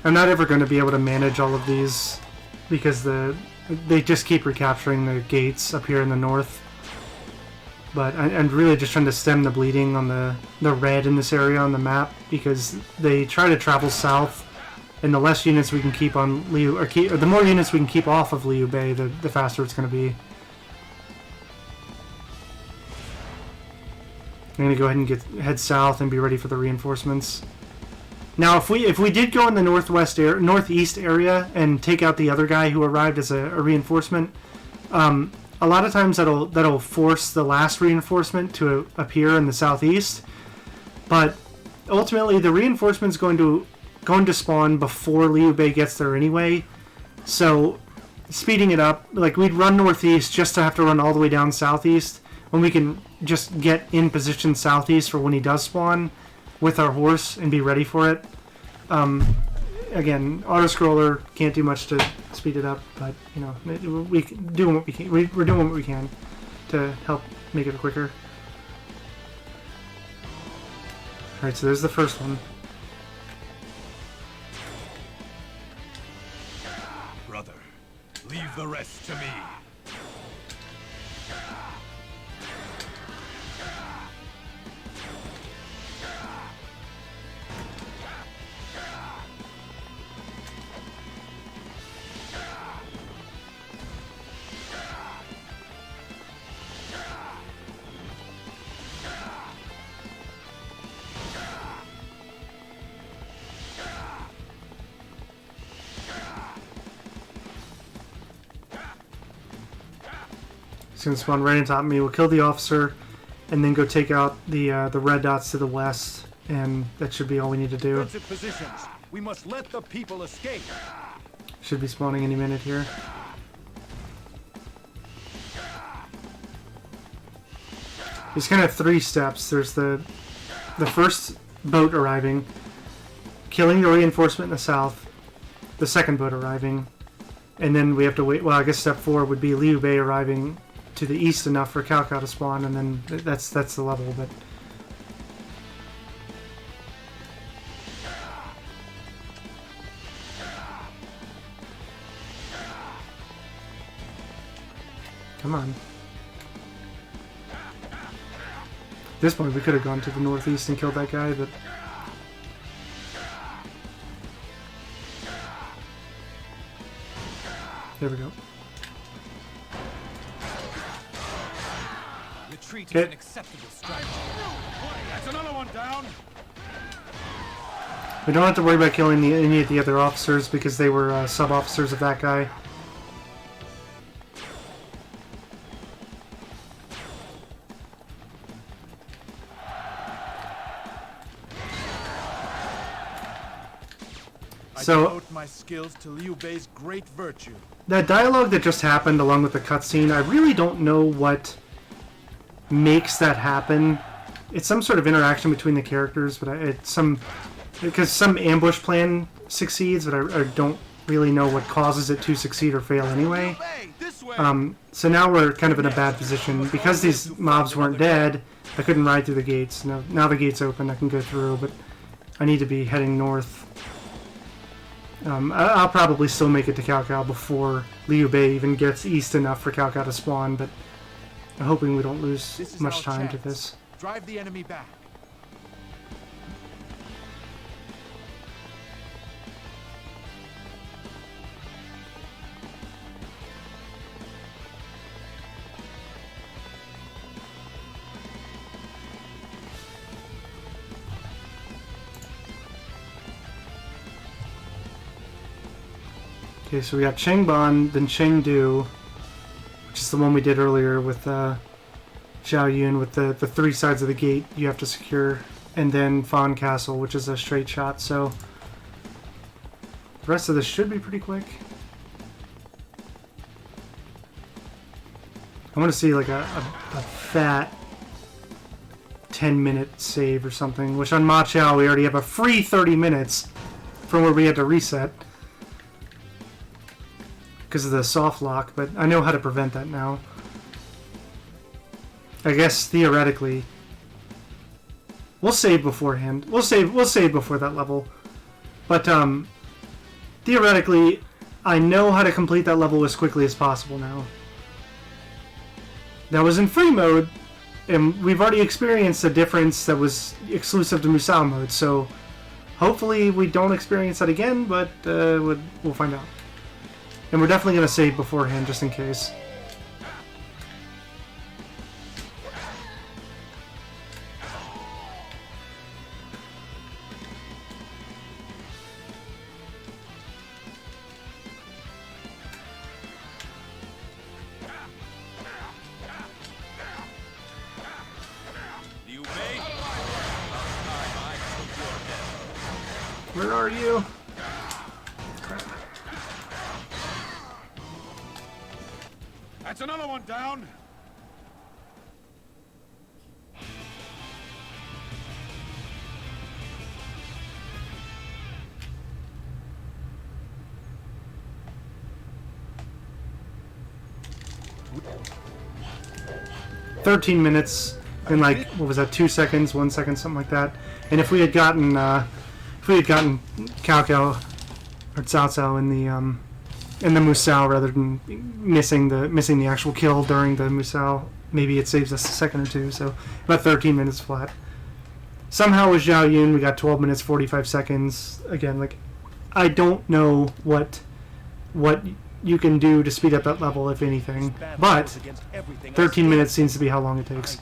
I'm not ever going to be able to manage all of these because they just keep recapturing the gates up here in the north. But I'm really just trying to stem the bleeding on the red in this area on the map, because they try to travel south, and the less units we can keep on Liu, or the more units we can keep off of Liu Bei, the faster it's going to be. I'm going to go ahead and head south and be ready for the reinforcements. Now, if we did go in the northeast area and take out the other guy who arrived as a reinforcement, a lot of times that'll force the last reinforcement to appear in the southeast. But ultimately, the reinforcement's going to spawn before Liu Bei gets there anyway. So, speeding it up, like we'd run northeast just to have to run all the way down southeast, when we can just get in position southeast for when he does spawn with our horse and be ready for it. Again, auto-scroller can't do much to speed it up, but we do what we can. We're doing what we can to help make it quicker. All right, so there's the first one. Brother, leave the rest to me. It's going to spawn right on top of me. We'll kill the officer, and then go take out the red dots to the west, and that should be all we need to do. Defensive positions. We must let the people escape. Should be spawning any minute here. There's kind of three steps. There's the first boat arriving, killing the reinforcement in the south, the second boat arriving, And then we have to wait. Well, I guess step 4 would be Liu Bei arriving to the east enough for Cao Cao to spawn, and then that's the level. But come on. At this point, we could have gone to the northeast and killed that guy, but there we go. Retreat is Okay. an acceptable strategy. That's another one down. We don't have to worry about killing any of the other officers because they were sub-officers of that guy. I So- devote my skills to Liu Bei's great virtue. That dialogue that just happened along with the cutscene, I really don't know what makes that happen. It's some sort of interaction between the characters, but because some ambush plan succeeds, but I don't really know what causes it to succeed or fail anyway. So now we're kind of in a bad position. Because these mobs weren't dead, I couldn't ride through the gates. Now the gate's open, I can go through, but I need to be heading north. I'll probably still make it to Cao Cao before Liu Bei even gets east enough for Cao Cao to spawn, but I'm hoping we don't lose This is much our time to chance. this. Drive the enemy back. Okay, so we got Chengban, then Chengdu, which is the one we did earlier with Zhao Yun with the 3 sides of the gate you have to secure, and then Fan Castle, which is a straight shot, so the rest of this should be pretty quick. I want to see like a fat 10-minute save or something, which on Ma Chao we already have a free 30 minutes from where we had to reset because of the soft lock, but I know how to prevent that now. I guess theoretically we'll save beforehand. We'll save before that level. But theoretically I know how to complete that level as quickly as possible now. That was in free mode, and we've already experienced a difference that was exclusive to MUSOU mode, so hopefully we don't experience that again, but we'll find out. And we're definitely going to save beforehand, just in case. Liu Bei? About time I took your head. Where are you? Crap. That's another one down. "13 minutes in like, what was that, 2 seconds, 1 second, something like that." And if we had gotten Cao Cao or Cao Cao in the MUSOU rather than missing the actual kill during the MUSOU, maybe it saves us a second or two. So about 13 minutes flat. Somehow with Zhao Yun we got 12 minutes 45 seconds. Again, like, I don't know what you can do to speed up that level, if anything, but 13 minutes seems to be how long it takes.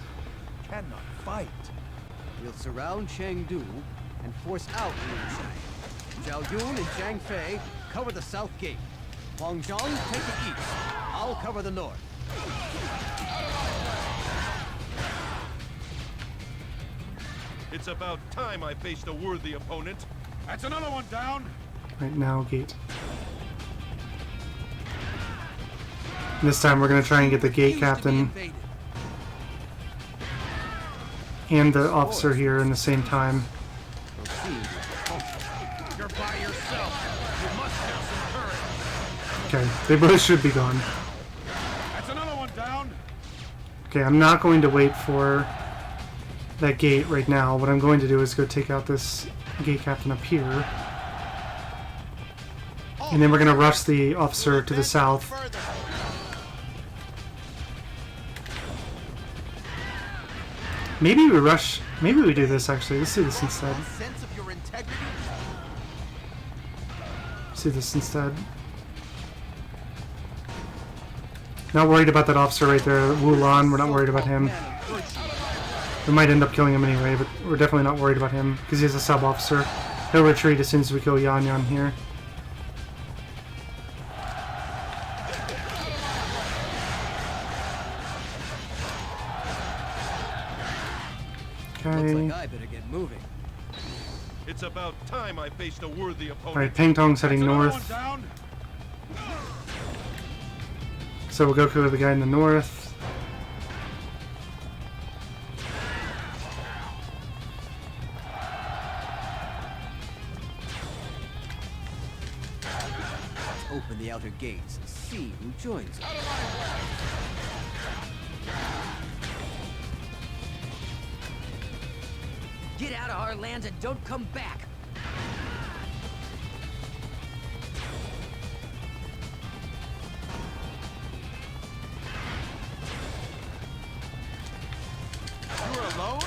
Cannot fight. We'll surround Chengdu and force out Liu Shan. Zhao Yun and Zhang Fei cover the south gate. Huang Zhang take the east. I'll cover the north. It's about time I faced a worthy opponent. That's another one down. Right now, gate. This time we're going to try and get the gate captain and the officer here in the same time. You're by yourself. You must have some courage. Okay, they both should be gone. That's another one down. Okay, I'm not going to wait for that gate right now. What I'm going to do is go take out this gate captain up here. And then we're going to rush the officer to the south. Maybe we rush... Maybe we do this, actually. Let's do this instead. Sense of your integrity. Let's do this instead. Not worried about that officer right there. Wulan, we're not worried about him. We might end up killing him anyway, but we're definitely not worried about him, because he's a sub-officer. He'll retreat as soon as we kill Yan Yan here. Looks Okay. like I better get moving. It's about time I faced a worthy opponent. Alright, Peng Tong's heading Another one north. down. So we'll go kill the guy in the north. Open the outer gates and see who joins us. Get out of our lands and don't come back. You're alone?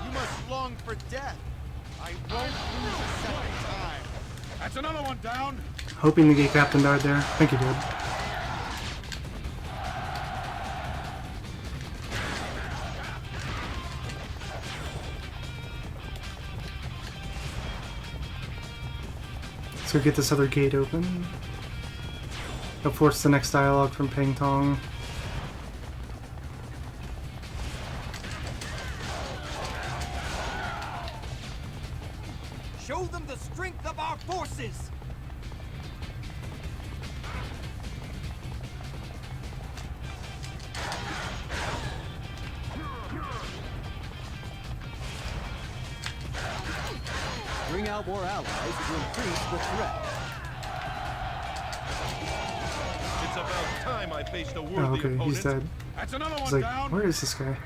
You must long for death. I won't lose a second time. That's another one down. Hoping the gate captain died there. I think he did. Let's go get this other gate open. Go force the next dialogue from Peng Tong. Show them the strength of our forces! Bring out more allies to increase the threat. It's about time I faced a worthy Oh, okay, opponent. he's dead. That's another He's one like, down. where is this guy?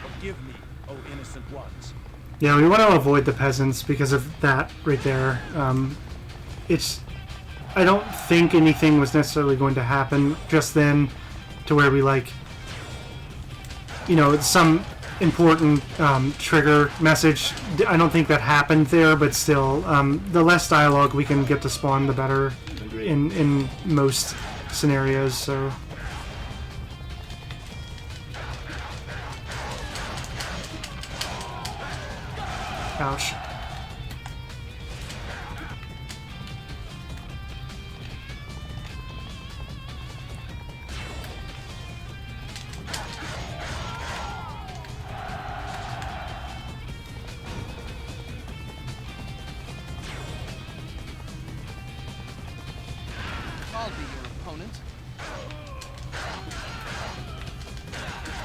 Forgive me, O innocent ones. Yeah, we want to avoid the peasants because of that right there. It's... I don't think anything was necessarily going to happen just then to where we, like... You know, some important trigger message. I don't think that happened there, but still, the less dialogue we can get to spawn, the better in most scenarios, so... Ouch. I'll be your opponent.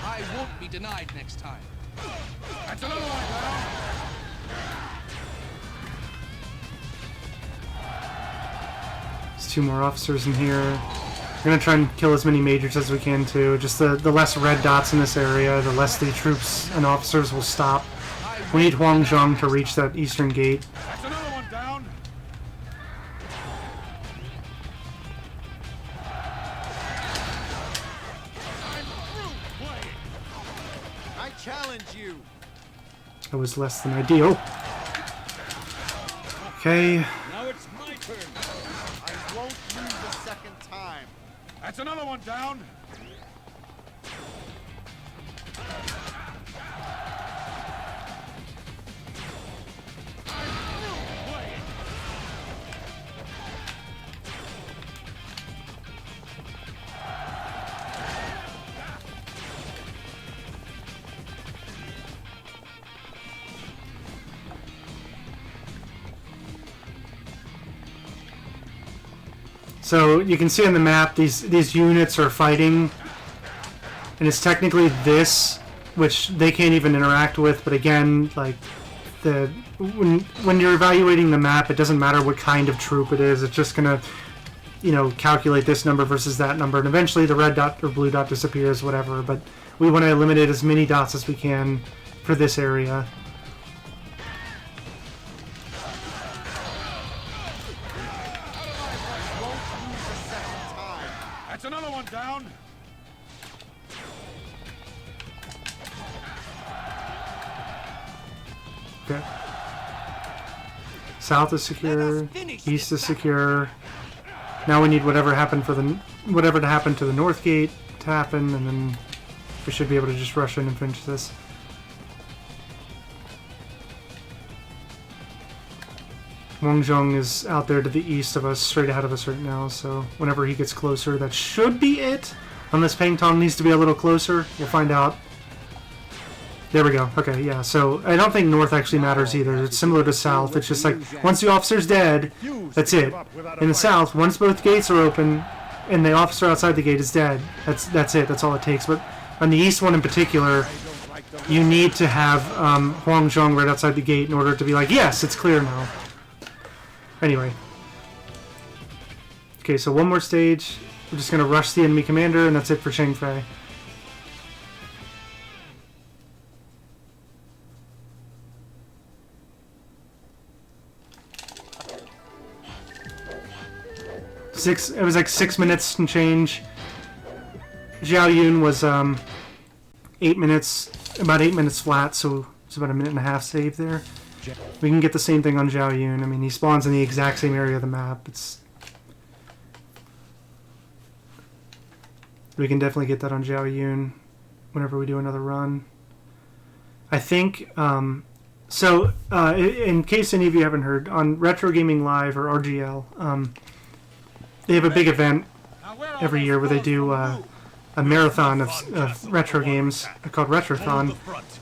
I won't be denied next time. That's another one down. There's two more officers in here. We're gonna try and kill as many majors as we can too. Just the less red dots in this area, the less the troops and officers will stop. We need Huangzhong to reach that eastern gate. That's another one down. I'm through playing. I challenge you. That was less than ideal. Okay. Now it's my turn. I won't lose a second time. That's another one down. I'm through playing. So you can see on the map these units are fighting, and it's technically this, which they can't even interact with. But again, like when you're evaluating the map, it doesn't matter what kind of troop it is. It's just gonna you know, calculate this number versus that number, and eventually the red dot or blue dot disappears, whatever. But we want to eliminate as many dots as we can for this area. That's another one down. Okay. South is secure. East is secure. Now we need whatever to happen to the north gate to happen, and then we should be able to just rush in and finish this. Wangzhong is out there to the east of us, straight ahead of us right now, so whenever he gets closer, that should be it. Unless Peng Tong needs to be a little closer, we'll find out. There we go. Okay, yeah, so I don't think north actually matters either. It's similar to south. It's just like, once the officer's dead, that's it. In the south, once both gates are open and the officer outside the gate is dead, that's it. That's all it takes. But on the east one in particular, you need to have Huangzhong right outside the gate in order to be like, yes, it's clear now. Anyway. Okay, so one more stage. We're just going to rush the enemy commander, and that's it for Cheng Fei. It was like 6 minutes and change. Zhao Yun was 8 minutes, about 8 minutes flat, so it's about a minute and a half save there. We can get the same thing on Zhao Yun. I mean, he spawns in the exact same area of the map. We can definitely get that on Zhao Yun whenever we do another run. I think, in case any of you haven't heard, on Retro Gaming Live or RGL, they have a big event every year where they do a marathon of retro games called Retrothon,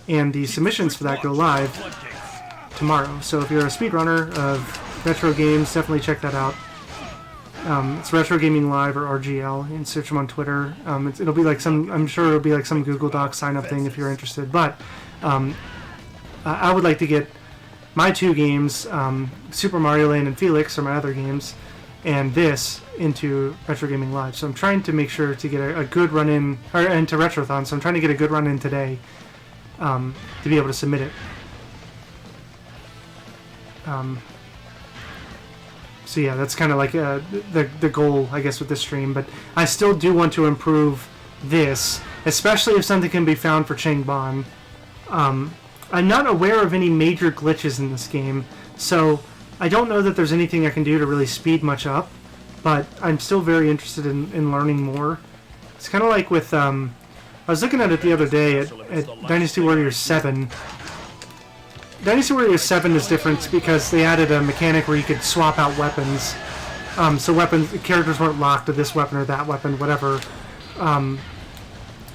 and the submissions for that go live tomorrow. So if you're a speedrunner of retro games, definitely check that out. It's Retro Gaming Live or RGL, and search them on Twitter. It'll be like I'm sure it'll be like some Google Docs sign up thing if you're interested. But I would like to get my two games, Super Mario Land and Felix, are my other games, and this into Retro Gaming Live. So I'm trying to make sure to get a good run in, or into Retrothon. So I'm trying to get a good run in today to be able to submit it. So yeah, that's kind of like the goal, I guess, with this stream. But I still do want to improve this, especially if something can be found for Changban. I'm not aware of any major glitches in this game, so I don't know that there's anything I can do to really speed much up, but I'm still very interested in learning more. It's kind of like with, I was looking at it the other day at Dynasty Warriors 7. Dynasty Warriors 7 is different because they added a mechanic where you could swap out weapons. So characters weren't locked to this weapon or that weapon, whatever. And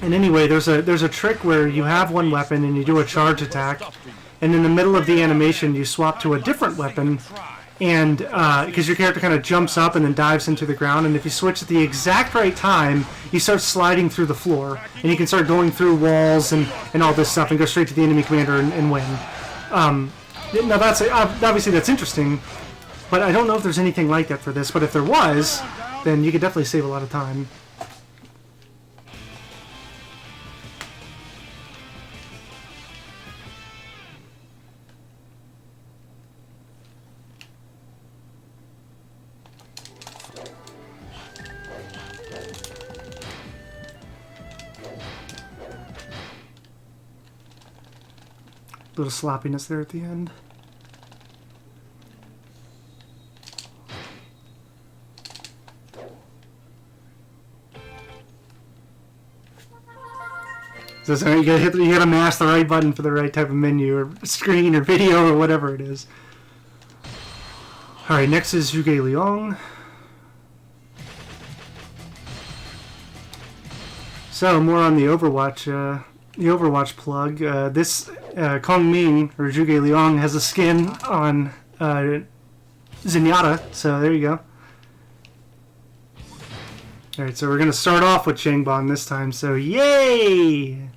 anyway, there's a trick where you have one weapon and you do a charge attack, and in the middle of the animation you swap to a different weapon, and because your character kind of jumps up and then dives into the ground, and if you switch at the exact right time, you start sliding through the floor, and you can start going through walls and all this stuff and go straight to the enemy commander and win. Now that's obviously that's interesting, but I don't know if there's anything like that for this. But if there was, then you could definitely save a lot of time. A little sloppiness there at the end. So you gotta mash the right button for the right type of menu or screen or video or whatever it is. All right, next is Zhuge Liang. So more on the Overwatch plug. This Kong Ming, or Zhuge Liang, has a skin on Zenyatta, so there you go. Alright, so we're going to start off with Changban this time, so yay!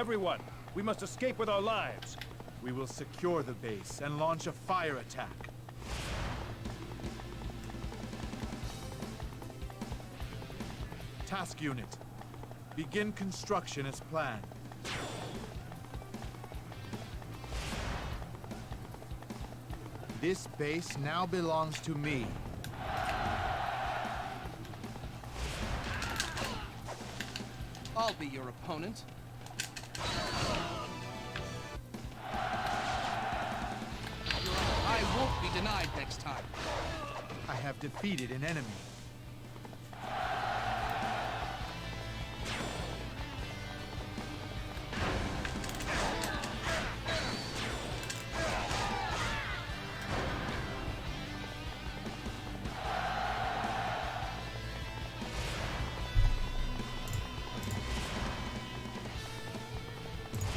Everyone, we must escape with our lives. We will secure the base and launch a fire attack. Task unit, begin construction as planned. This base now belongs to me. I'll be your opponent. I won't be denied next time. I have defeated an enemy.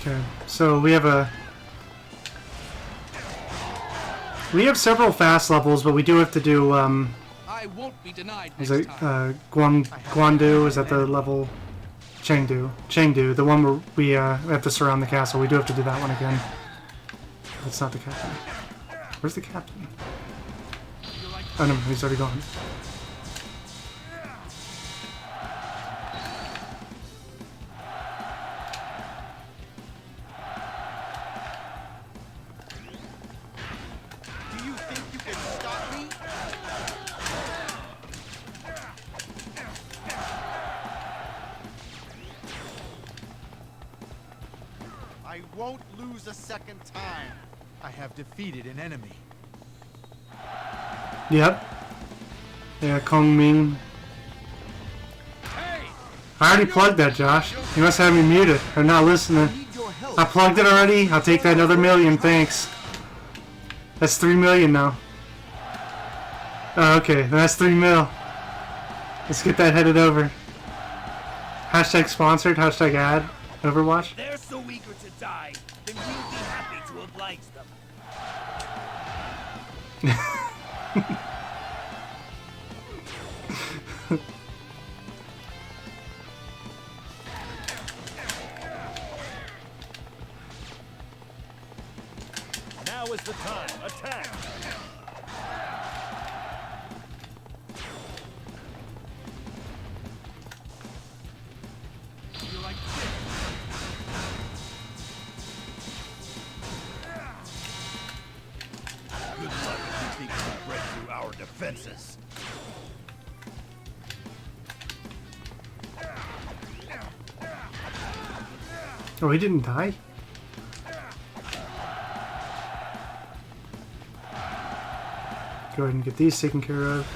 Okay, so we have several fast levels, but we do have to do I won't be denied is next it time. Guandu? Is that the level? Chengdu, the one where we have to surround the castle. We do have to do that one again. That's not the captain. Where's the captain? Oh no, he's already gone. Do you think you can stop me? I won't lose a second time. I have defeated an enemy. Yep. Yeah, Kong Ming. I already plugged that, Josh. You must have me muted or not listening. I plugged it already. I'll take that another million, thanks. That's 3 million now. Oh, okay, that's 3 mil. Let's get that headed over. Hashtag sponsored, hashtag ad, Overwatch. They're so eager to die, then we'll be happy to oblige them. Now is the time. Attack! Good luck if you think you'll break through our defenses. Oh, he didn't die? Go ahead and get these taken care of.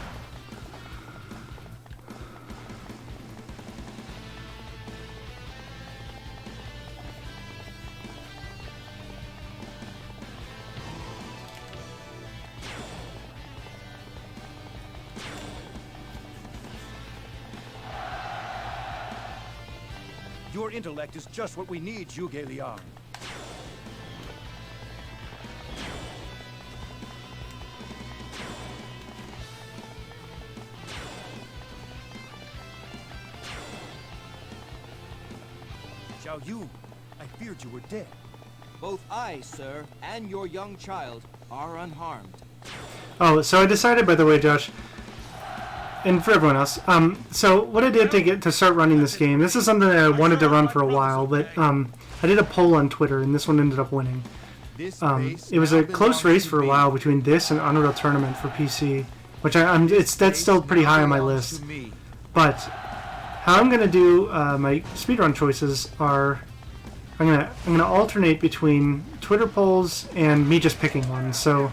Your intellect is just what we need, Zhuge Liang. Xiao Yu, I feared you were dead. Both I, sir, and your young child are unharmed. Oh, so I decided, by the way, Josh, and for everyone else, so what I did to start running this game, this is something that I wanted to run for a while, but I did a poll on Twitter, and this one ended up winning. It was a close race for a while between this and Unreal Tournament for PC, which that's still pretty high on my list. But how I'm gonna do my speedrun choices are I'm gonna alternate between Twitter polls and me just picking one. So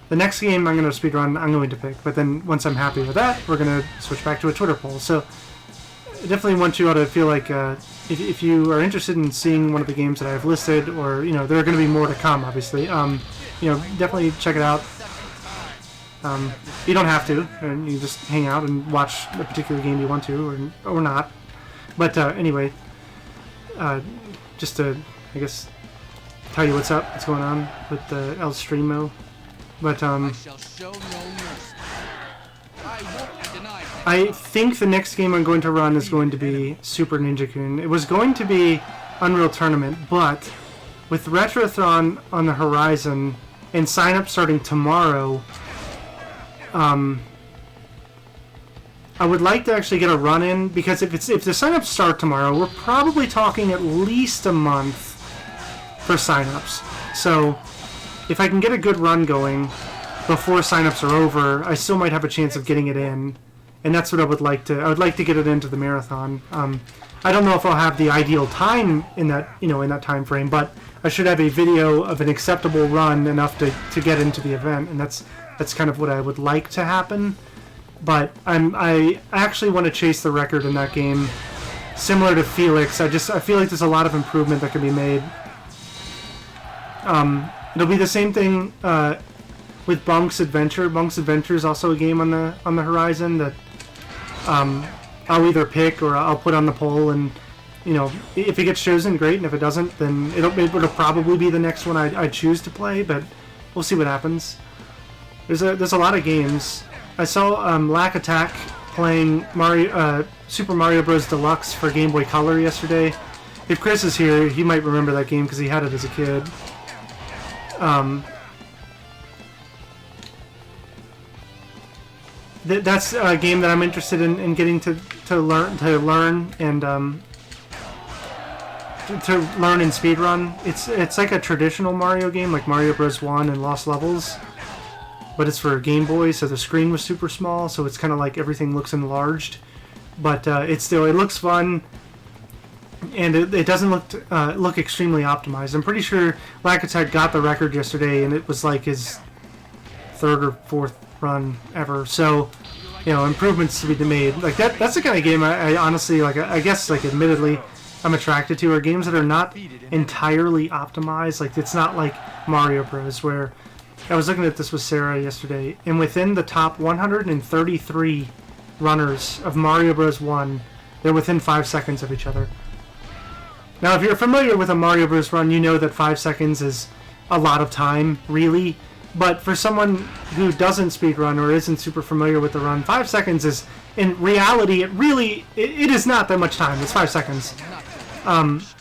the next game I'm gonna speedrun, I'm going to pick, but then once I'm happy with that, we're gonna switch back to a Twitter poll. So I definitely want you all to feel like if you are interested in seeing one of the games that I've listed, or there are going to be more to come, obviously. Definitely check it out. You don't have to, and you just hang out and watch a particular game you want to, or not. But anyway, just to, I guess, tell you what's going on with El Streamo. But I shall show no mercy. I won't be denied. I think the next game I'm going to run is going to be Super Ninja Kun. It was going to be Unreal Tournament, but with Retrothon on the horizon and sign-up starting tomorrow, I would like to actually get a run in, because if the sign-ups start tomorrow, we're probably talking at least a month for sign-ups. So if I can get a good run going before sign-ups are over, I still might have a chance of getting it in, and that's what I would like to. I would like to get it into the marathon. I don't know if I'll have the ideal time in that in that time frame, but I should have a video of an acceptable run enough to get into the event, and that's kind of what I would like to happen. But I actually want to chase the record in that game, similar to Felix. I feel like there's a lot of improvement that can be made. It'll be the same thing with Bonk's Adventure. Bonk's Adventure is also a game on the horizon that I'll either pick or I'll put on the poll, and if it gets chosen, great, and if it doesn't, then it'll probably be the next one I choose to play. But we'll see what happens. There's a lot of games. I saw Lack Attack playing Super Mario Bros. Deluxe for Game Boy Color yesterday. If Chris is here, he might remember that game because he had it as a kid. That's a game that I'm interested in getting to learn and to learn in speedrun. It's like a traditional Mario game, like Mario Bros. 1 and Lost Levels, but it's for Game Boy, so the screen was super small, so it's kind of like everything looks enlarged. But it looks fun, and it doesn't look extremely optimized. I'm pretty sure Lack Attack got the record yesterday, and it was like his third or fourth run ever. So, improvements to be made. Like that's the kind of game I honestly like. I guess like admittedly, I'm attracted to are games that are not entirely optimized. Like it's not like Mario Bros. Where I was looking at this with Sarah yesterday, and within the top 133 runners of Mario Bros. 1, they're within 5 seconds of each other. Now, if you're familiar with a Mario Bros. Run, you know that 5 seconds is a lot of time, really. But for someone who doesn't speedrun or isn't super familiar with the run, 5 seconds is, in reality, it is not that much time. It's 5 seconds.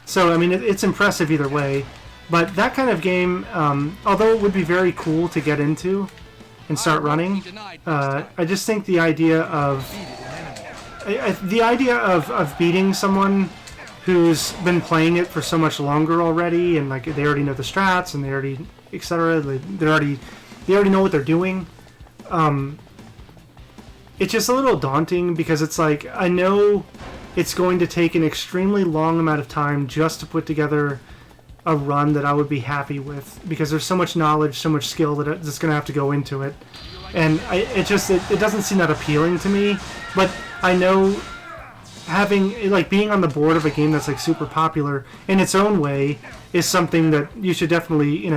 So, I mean, it's impressive either way. But that kind of game, although it would be very cool to get into and start running, I just think the idea of beating someone who's been playing it for so much longer already, and like they already know the strats and they already etc. They already know what they're doing. It's just a little daunting because it's like I know it's going to take an extremely long amount of time just to put together a run that I would be happy with, because there's so much knowledge, so much skill that's going to have to go into it, and it doesn't seem that appealing to me. But I know having being on the board of a game that's like super popular in its own way is something that you should definitely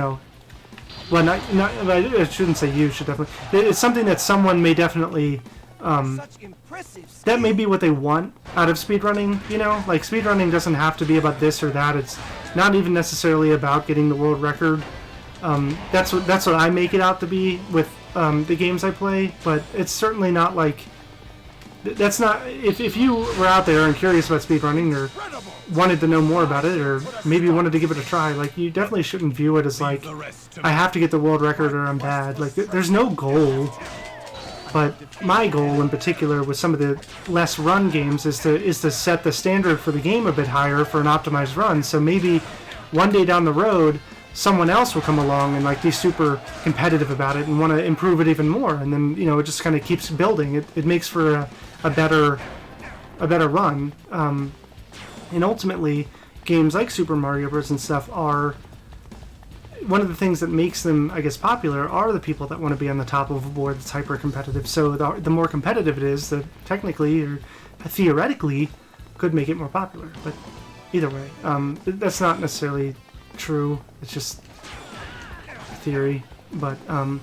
well, not I shouldn't say you should definitely. It's something that someone may definitely that may be what they want out of speedrunning. Like speedrunning doesn't have to be about this or that. It's not even necessarily about getting the world record. That's what I make it out to be with the games I play. But it's certainly not like that's not. If you were out there and curious about speedrunning or wanted to know more about it, or maybe wanted to give it a try, like you definitely shouldn't view it as like I have to get the world record or I'm bad. Like there's no goal. But my goal in particular with some of the less run games is to set the standard for the game a bit higher for an optimized run. So maybe one day down the road, someone else will come along and like be super competitive about it and want to improve it even more. And then it just kind of keeps building. It makes for a better run. And ultimately, games like Super Mario Bros. And stuff are one of the things that makes them, I guess, popular are the people that want to be on the top of a board that's hyper competitive. So the more competitive it is, the technically or theoretically could make it more popular. But either way, that's not necessarily true. It's just theory. But I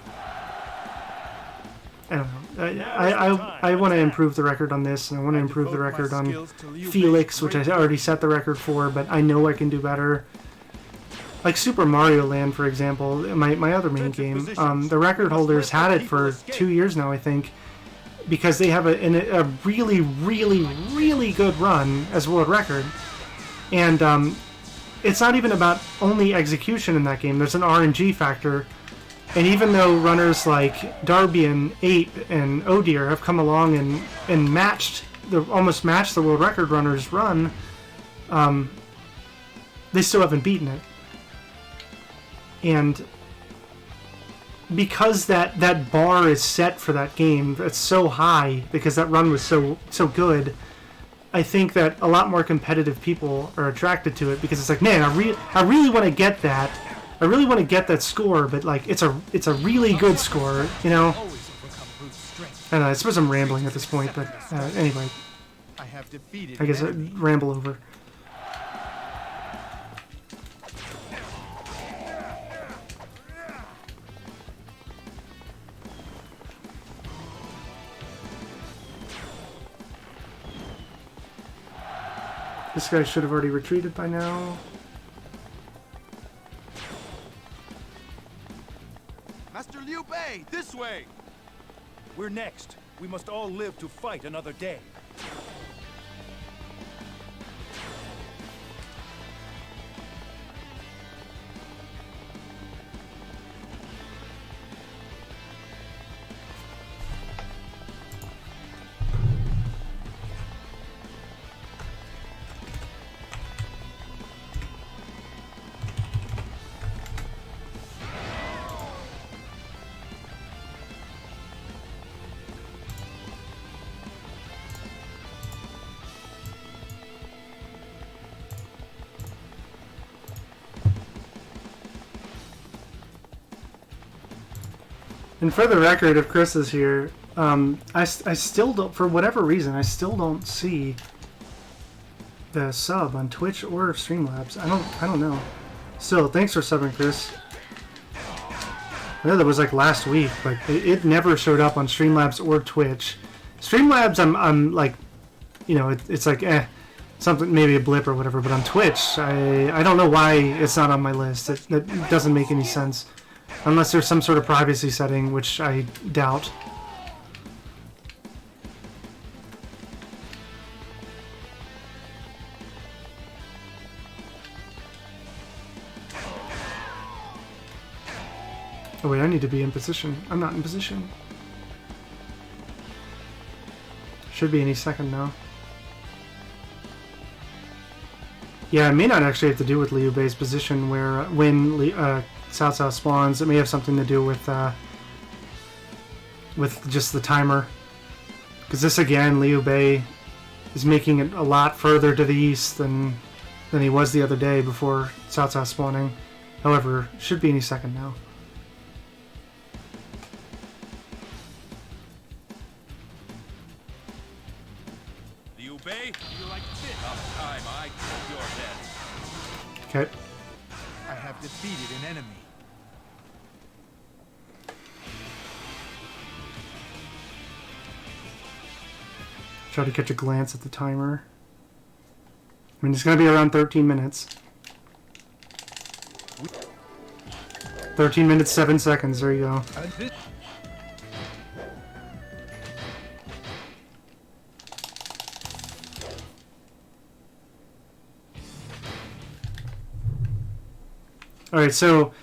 don't know. I want to improve the record on this, and I want to improve the record on Felix, which I already set the record for, but I know I can do better. Like Super Mario Land, for example, my other main game, the record holders had it for 2 years now, I think, because they have a really, really, really good run as world record. And it's not even about only execution in that game. There's an RNG factor. And even though runners like Darby and Ape and Odeer have come along and almost matched the world record runner's run, they still haven't beaten it. And because that bar is set for that game, it's so high because that run was so good, I think that a lot more competitive people are attracted to it because it's like, man, I really want to get that. I really want to get that score, but like it's a really good score, you know. I don't know, I suppose I'm rambling at this point, but anyway, I guess I ramble over. This guy should have already retreated by now. Master Liu Bei, this way! We're next. We must all live to fight another day. And for the record, if Chris is here, I still don't, for whatever reason, I still don't see the sub on Twitch or Streamlabs. I don't know. Still, thanks for subbing, Chris. I know that was like last week, but it never showed up on Streamlabs or Twitch. Streamlabs, I'm like, you know, it's like something, maybe a blip or whatever. But on Twitch, I don't know why it's not on my list. It doesn't make any sense. Unless there's some sort of privacy setting, which I doubt. Oh wait, I need to be in position. I'm not in position. Should be any second now. Yeah, it may not actually have to do with Liu Bei's position, where when Cao Cao spawns, it may have something to do with just the timer. Because this again, Liu Bei is making it a lot further to the east than he was the other day before Cao Cao spawning. However, should be any second now. Liu Bei, you like this? About time I took your head. Okay. I have defeated an enemy. Try to catch a glance at the timer. I mean, it's going to be around 13 minutes. 13 minutes, 7 seconds. There you go. Alright, so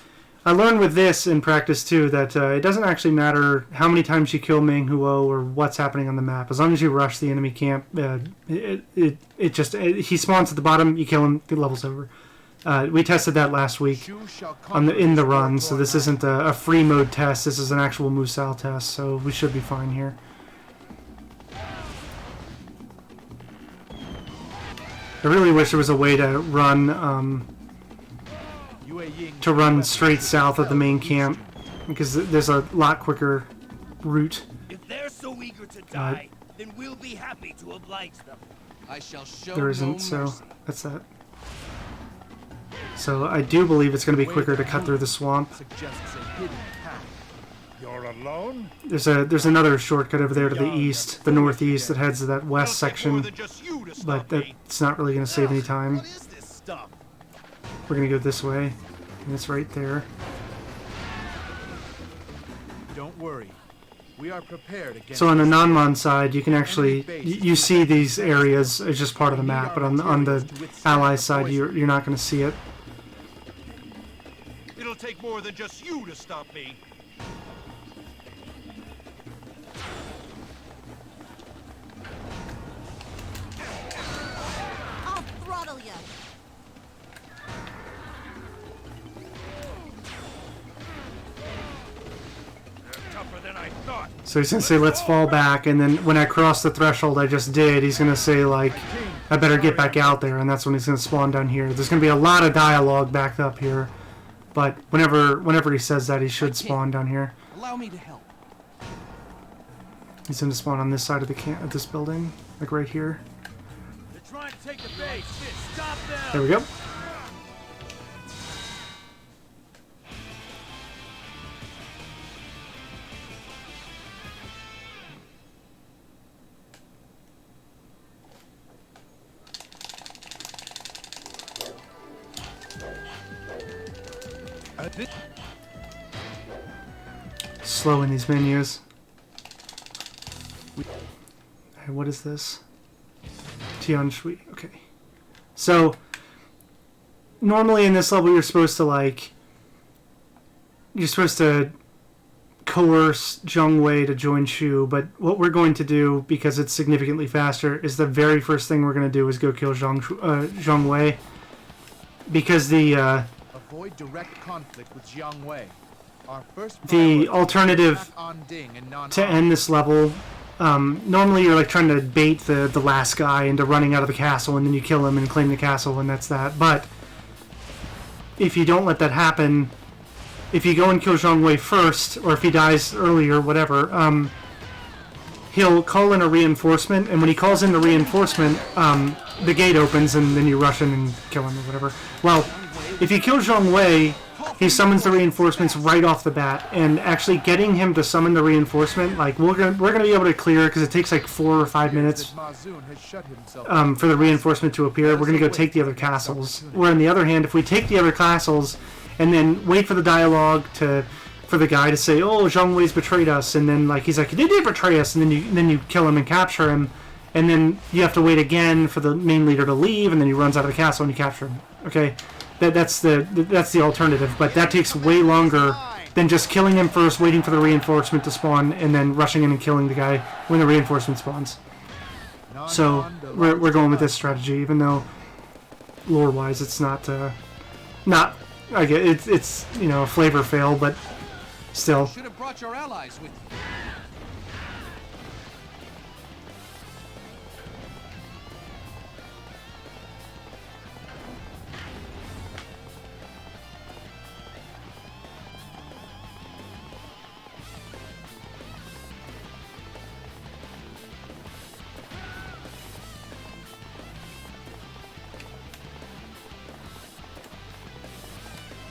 I learned with this in practice too that it doesn't actually matter how many times you kill Meng Huo or what's happening on the map. As long as you rush the enemy camp, he spawns at the bottom, you kill him, the level's over. We tested that last week in the run, so this isn't a free mode test. This is an actual MUSOU test, so we should be fine here. I really wish there was a way to run straight south of the main camp, because there's a lot quicker route. If they're so eager to die, then we'll be happy to oblige them. I shall show There isn't, no so mercy. that's that. So I do believe it's going to be quicker to cut through the swamp. You're alone? There's another shortcut over there to the east, the northeast, that heads to that west section, but that's not really going to save any time. What is this stuff? We're going to go this way, and it's right there. Don't worry. We are prepared against. So on the non-mon side, you can actually you see these areas as just part of the map, but on the ally side, you're not going to see it. take more than just you to stop me. I'll throttle you. Tougher than I thought. So he's gonna say, let's fall back, and then when I cross the threshold I just did, he's gonna say, like, I better get back out there, and that's when he's gonna spawn down here. There's gonna be a lot of dialogue backed up here, but whenever he says that, he should spawn down here. Allow me to help. He's gonna spawn on this side of the this building, like right here. They're trying to take the base. Stop them. There we go. Slow in these menus. Hey, what is this? Tian Shui. Okay. So normally in this level you're supposed to coerce Zheng Wei to join Shu, but what we're going to do, because it's significantly faster, is the very first thing we're going to do is go kill Zheng Wei, because the Avoid direct conflict with Jiang Wei. Our first the alternative to end this level, normally you're like trying to bait the last guy into running out of the castle, and then you kill him and claim the castle, and that's that. But if you don't let that happen, if you go and kill Zheng Wei first, or if he dies earlier, whatever, he'll call in a reinforcement, and when he calls in the reinforcement, the gate opens, and then you rush in and kill him or whatever. Well, if you kill Zheng Wei, he summons the reinforcements right off the bat, and actually getting him to summon the reinforcement, like, we're gonna be able to clear, because it takes like 4 or 5 minutes for the reinforcement to appear. We're gonna go take the other castles. Where on the other hand, if we take the other castles and then wait for the dialogue for the guy to say, "Oh, Zheng Wei's betrayed us," and then like he's like, "He did betray us," and then you kill him and capture him, and then you have to wait again for the main leader to leave, and then he runs out of the castle and you capture him. Okay. That's the alternative, but that takes way longer than just killing him first, waiting for the reinforcement to spawn, and then rushing in and killing the guy when the reinforcement spawns. So we're going with this strategy, even though lore-wise it's not I get it's you know, a flavor fail, but still. Should have brought your allies with you.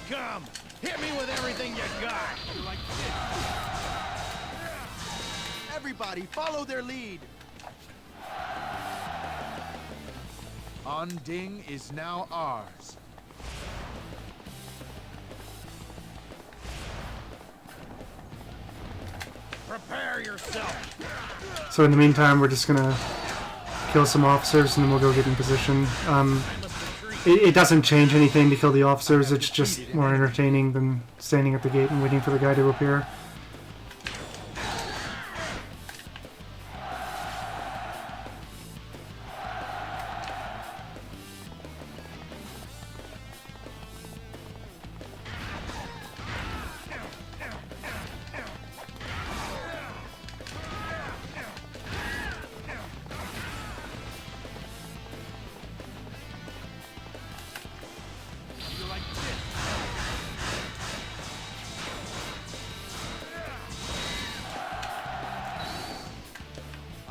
Come, hit me with everything you got. Everybody, follow their lead. Onding is now ours. Prepare yourself. So in the meantime, we're just gonna kill some officers, and then we'll go get in position. It doesn't change anything to kill the officers, it's just more entertaining than standing at the gate and waiting for the guy to appear.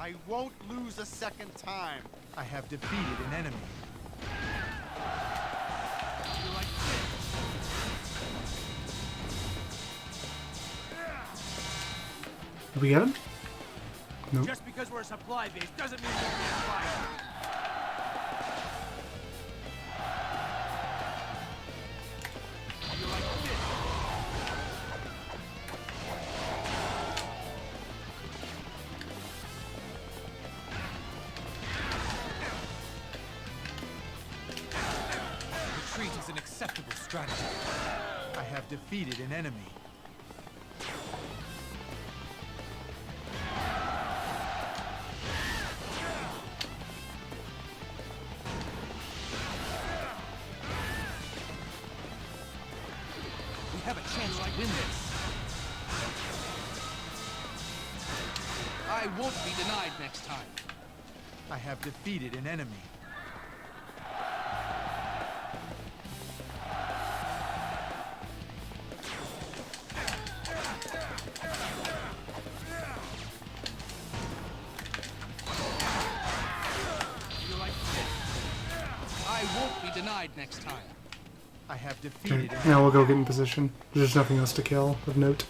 I won't lose a second time. I have defeated an enemy. Did we get him? Nope. Just because we're a supply base doesn't mean we can't fight. Retreat is an acceptable strategy. I have defeated an enemy. We have a chance to win this. I won't be denied next time. I have defeated an enemy. I won't be denied next time. I have defeated Okay, now we'll go get in position. There's nothing else to kill of note.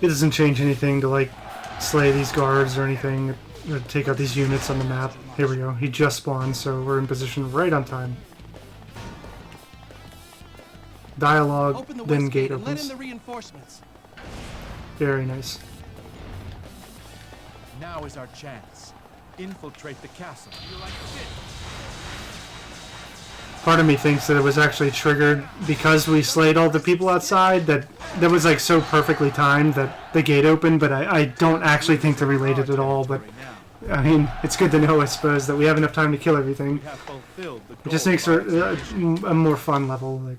It doesn't change anything to like slay these guards or anything, or take out these units on the map. Here we go. He just spawned, so we're in position right on time. Dialogue, Open the then west gate and let in opens. the reinforcements. Very nice. Now is our chance. Infiltrate the castle. Part of me thinks that it was actually triggered because we slayed all the people outside, that was like so perfectly timed that the gate opened, but I don't actually think they're related at all. But I mean, it's good to know, I suppose, that we have enough time to kill everything. We have fulfilled the It just goal makes of it a more fun level. Like,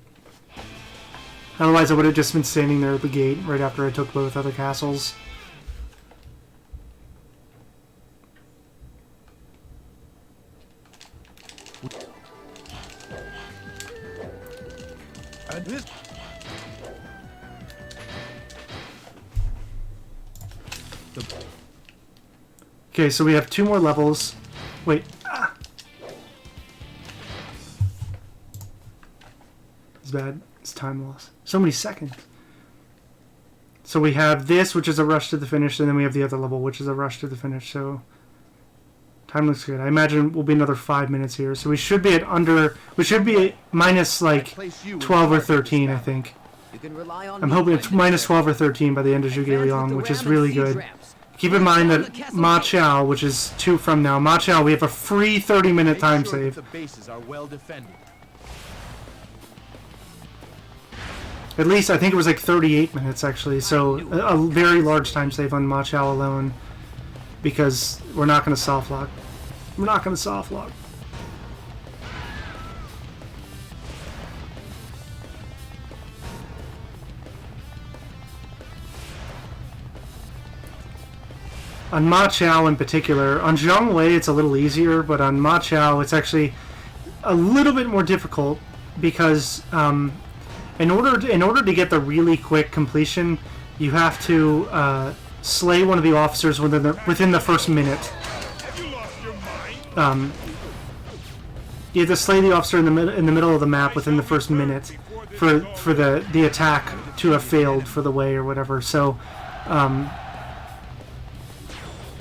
otherwise, I would have just been standing there at the gate right after I took both other castles. And this Okay, so we have 2 more levels. Wait. It's bad. It's time loss. So many seconds. So we have this, which is a rush to the finish, and then we have the other level, which is a rush to the finish. So time looks good. I imagine we'll be another 5 minutes here. So we should be at under... We should be at minus, like, 12 or 13, I think. You can rely on I'm hoping it's minus 12 or 13 by the end of Zhuge Liang, which is really good. Keep in mind that Ma Chao, which is 2 from now, Ma Chao, we have a free 30-minute time save. the bases are well defended. At least, I think it was like 38 minutes, actually. So, a very large time save on Ma Chao alone. Because we're not going to soft lock. We're not going to soft lock. On Ma Chao in particular, on Zhongwei it's a little easier, but on Ma Chao it's actually a little bit more difficult because in order to get the really quick completion, you have to slay one of the officers within the first minute. You have to slay the officer in the middle of the map within the first minute for the attack to have failed for the way or whatever. So.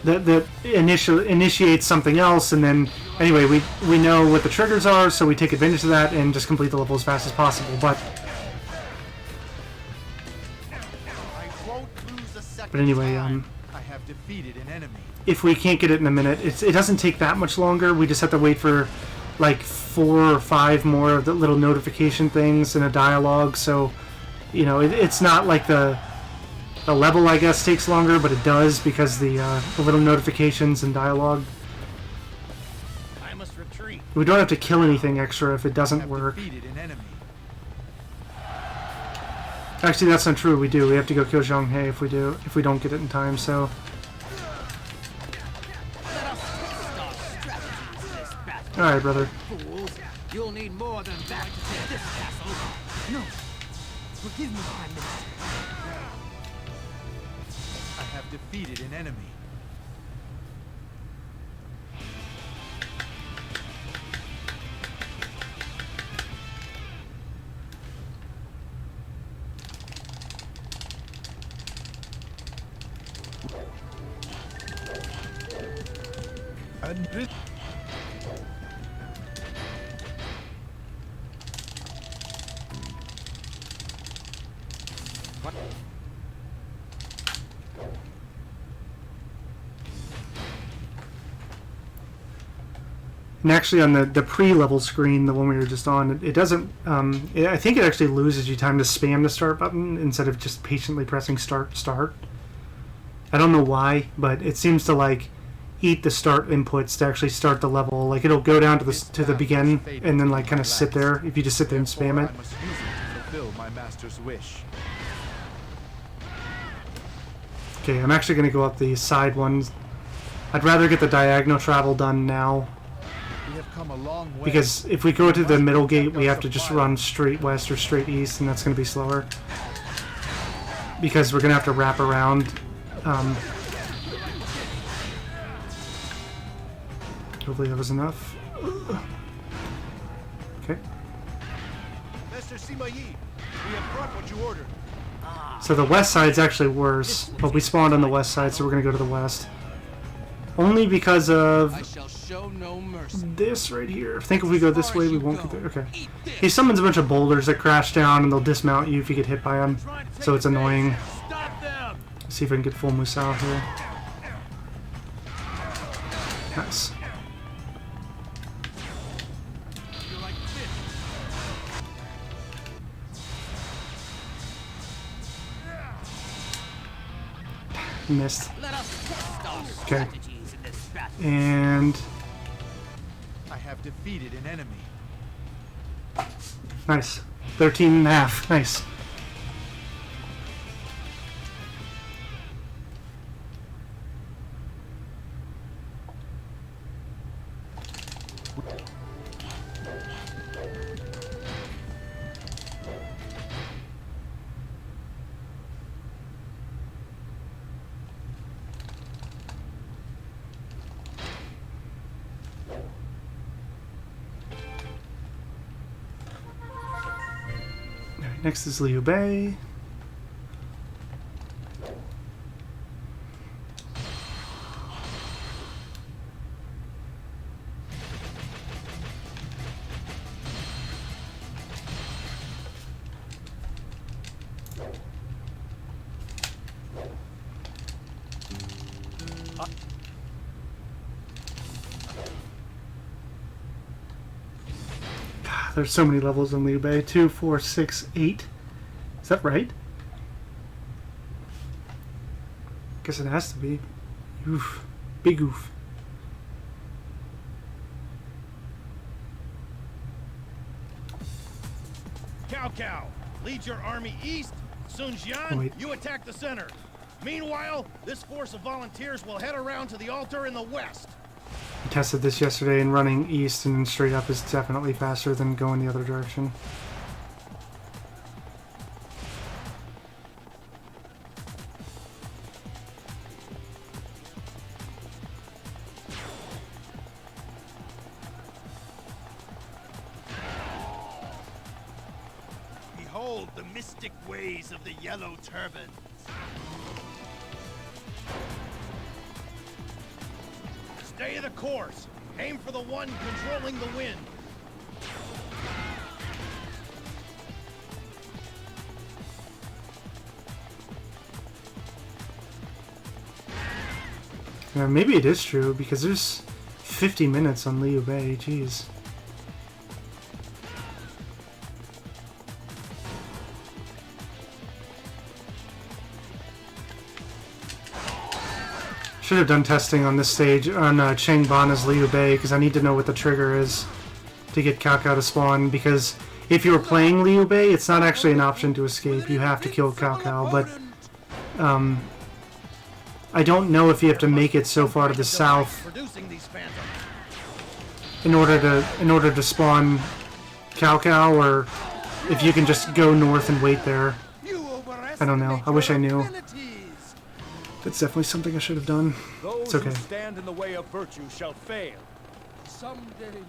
That initiates something else, and then anyway we know what the triggers are, so we take advantage of that and just complete the level as fast as possible. But anyway, I have defeated an enemy. if we can't get it in a minute, it doesn't take that much longer. We just have to wait for like 4 or 5 more of the little notification things and a dialogue. So you know, it's not like the level, I guess, takes longer, but it does because the little notifications and dialogue. I must retreat. We don't have to kill anything extra if it doesn't work. Defeated an enemy. Actually, that's not true. We do. We have to go kill Zhang He if we don't get it in time. So. All right, brother. Fools, you'll need more than that to take this castle. No, forgive me, Prime Minister. I have defeated an enemy. And actually on the pre-level screen, the one we were just on, it doesn't, I think it actually loses you time to spam the start button instead of just patiently pressing start. I don't know why, but it seems to like eat the start inputs to actually start the level. Like it'll go down to the begin and then like kind of sit there if you just sit there and spam it. I must use it to fulfill my master's wish. Okay, I'm actually going to go up the side ones. I'd rather get the diagonal travel done now. We have come a long way. Because if we go to the middle gate, we have to just run straight west or straight east, and that's going to be slower. Because we're going to have to wrap around. Hopefully that was enough. Okay. Master Sima Yi, we have brought what you ordered. So the west side's actually worse, but we spawned on the west side, so we're going to go to the west. Only because of I shall show no mercy. this right here. I think if we go this way, we won't get there. Okay. He summons a bunch of boulders that crash down, and they'll dismount you if you get hit by them. So it's annoying. Let's see if I can get full MUSOU here. Nice. Missed. Okay. And I have defeated an enemy. nice. 13.5. Nice. Next is Liu Bei. There's so many levels in Liu Bei. 2, 4, 6, 8. Is that right? Guess it has to be. Oof. Big oof. Cao Cao, lead your army east. Sun Jian, Oh, wait. you attack the center. Meanwhile, this force of volunteers will head around to the altar in the west. I tested this yesterday, and running east and straight up is definitely faster than going the other direction. Behold the mystic ways of the Yellow Turbans. Stay the course. Aim for the one controlling the wind. Yeah, maybe it is true, because there's 50 minutes on Liu Bei. Jeez. Should have done testing on this stage on Cheng Ban as Liu Bei, because I need to know what the trigger is to get Cao Cao to spawn, because if you're playing Liu Bei, it's not actually an option to escape. You have to kill Cao Cao, but I don't know if you have to make it so far to the south in order to spawn Cao Cao, or if you can just go north and wait there. I don't know. I wish I knew. That's definitely something I should have done. It's okay. Those who stand in the way of virtue shall fail. Someday,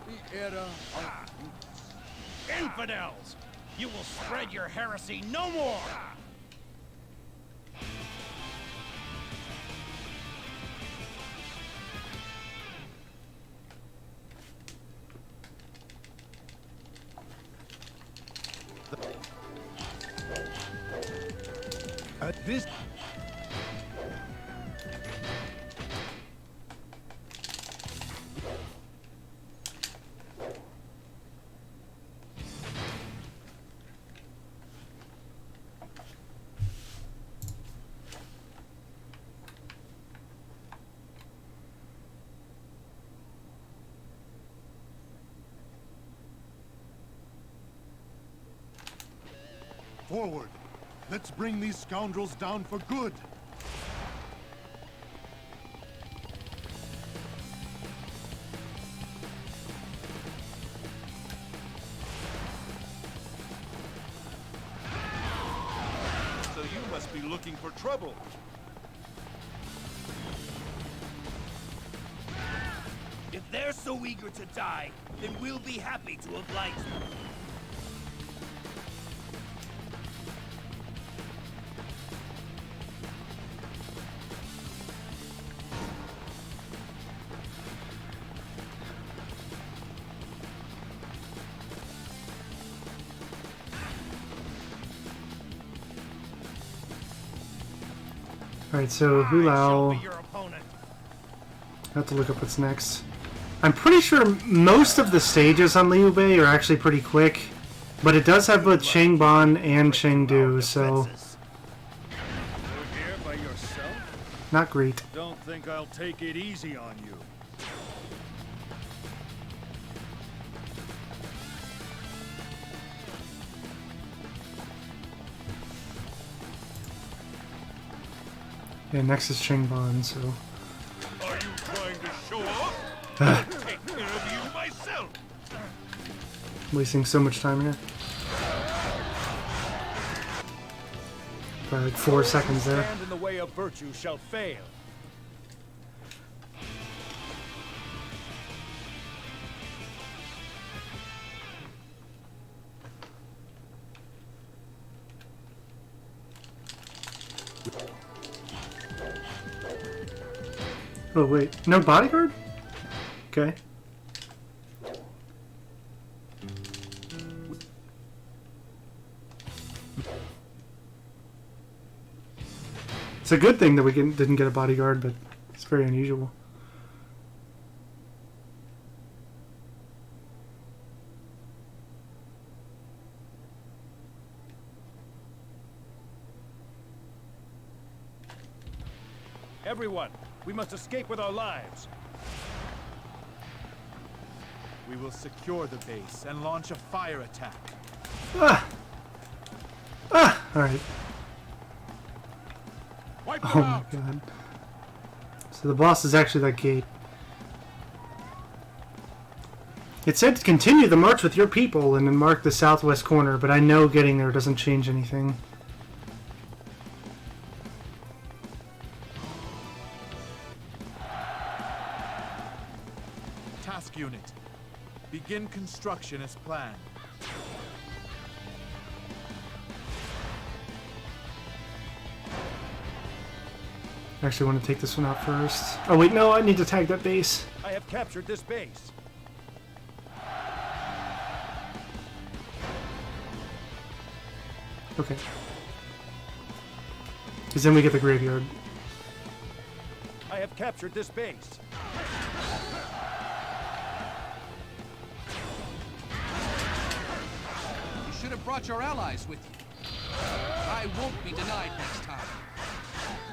the era of Infidels! You will spread your heresy no more! this. forward. Let's bring these scoundrels down for good. So you must be looking for trouble. If they're so eager to die, then we'll be happy to oblige them. Alright, so Hulao. I have to look up what's next. I'm pretty sure most of the stages on Liu Bei are actually pretty quick, but it does have both Changban and Chengdu, so You're here by yourself? not great. Don't think I'll take it easy on you. Yeah, next is Changban, so... Are you trying to show off? I'll take care of you myself. wasting so much time here. Probably like 4 seconds there. Stand in the way of virtue shall fail. Oh wait, no bodyguard? Okay. It's a good thing that we didn't get a bodyguard, but it's very unusual. Everyone, we must escape with our lives. We will secure the base and launch a fire attack. Ah! Ah! Alright. Wipe Oh them my out. god. So the boss is actually that gate. It said to continue the march with your people and then mark the southwest corner, but I know getting there doesn't change anything. Task unit. Begin construction as planned. I actually want to take this one out first. Oh wait, no, I need to tag that base. I have captured this base. Okay. Because then we get the graveyard. I have captured this base. You should have brought your allies with you. I won't be denied next time.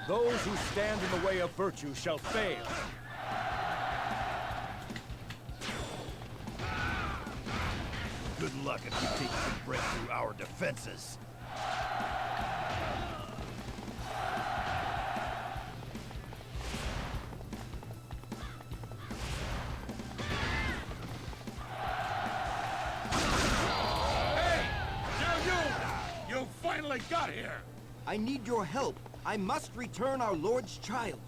Those who stand in the way of virtue shall fail. Good luck if you think you can break through our defenses. You finally got here! I need your help. I must return our Lord's child.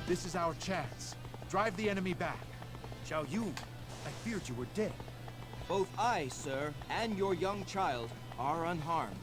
This is our chance. Drive the enemy back. Xiao Yun, I feared you were dead. Both I, sir, and your young child are unharmed.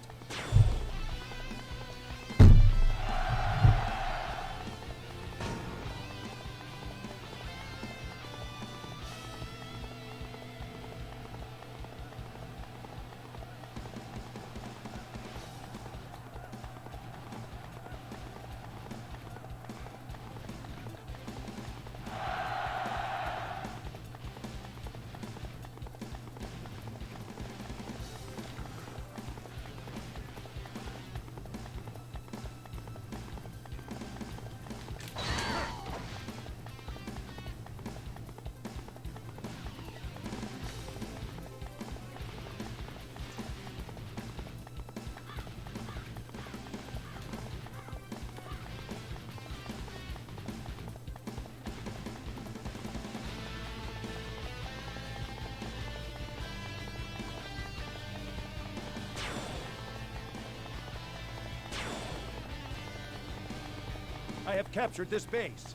I have captured this base.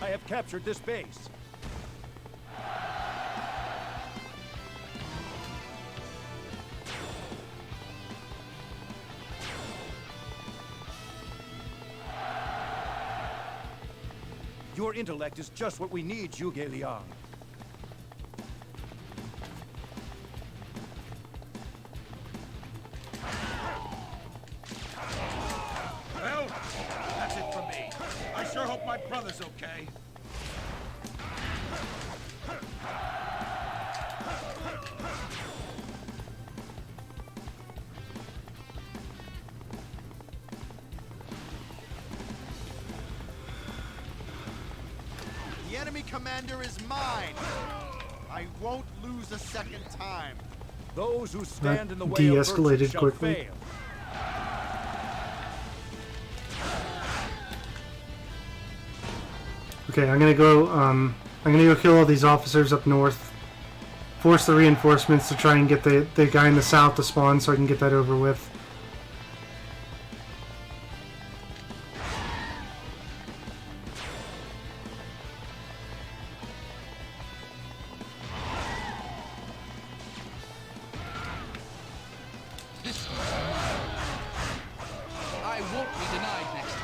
I have captured this base. Your intellect is just what we need, Zhuge Liang. Well, that's it from me. I sure hope my brother's okay. The enemy commander is mine. I won't lose a second time. Those who stand in the way de-escalated of virtue shall quickly. fail. Okay, I'm gonna go kill all these officers up north. Force the reinforcements to try and get the guy in the south to spawn so I can get that over with. I won't be denied next time.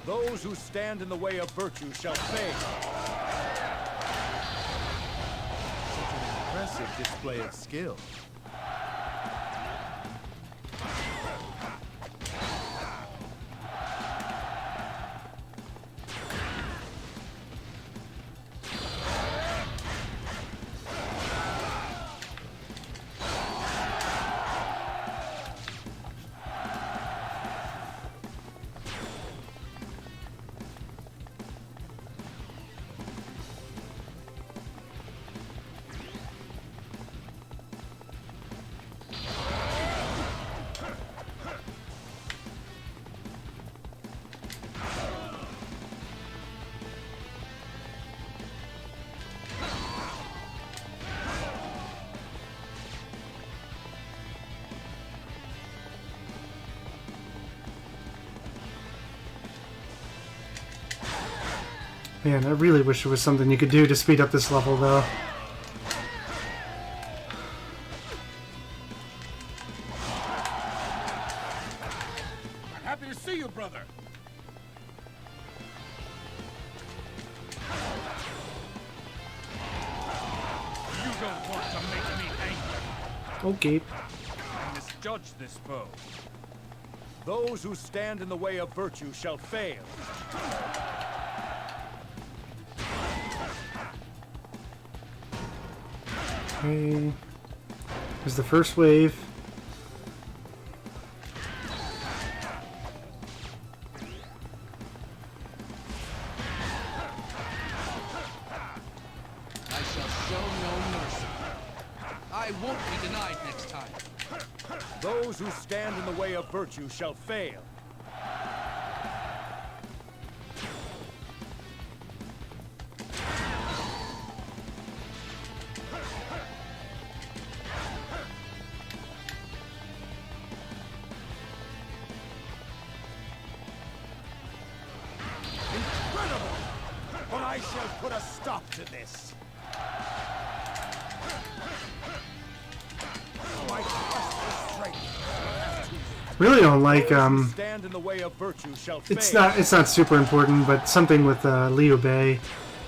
Those who stand in the way of virtue shall fail. Impressive display of skill. Man, I really wish there was something you could do to speed up this level, though. I'm happy to see you, brother. You don't want to make me angry. Okay. I misjudge this foe. Those who stand in the way of virtue shall fail. Okay. Here's the first wave. I shall show no mercy. I won't be denied next time. Those who stand in the way of virtue shall fail. Incredible! But I shall put a stop to this. My quest for strength. Really don't like Those who stand in the way of virtue shall it's fail. not super important, but something with Liu Bei.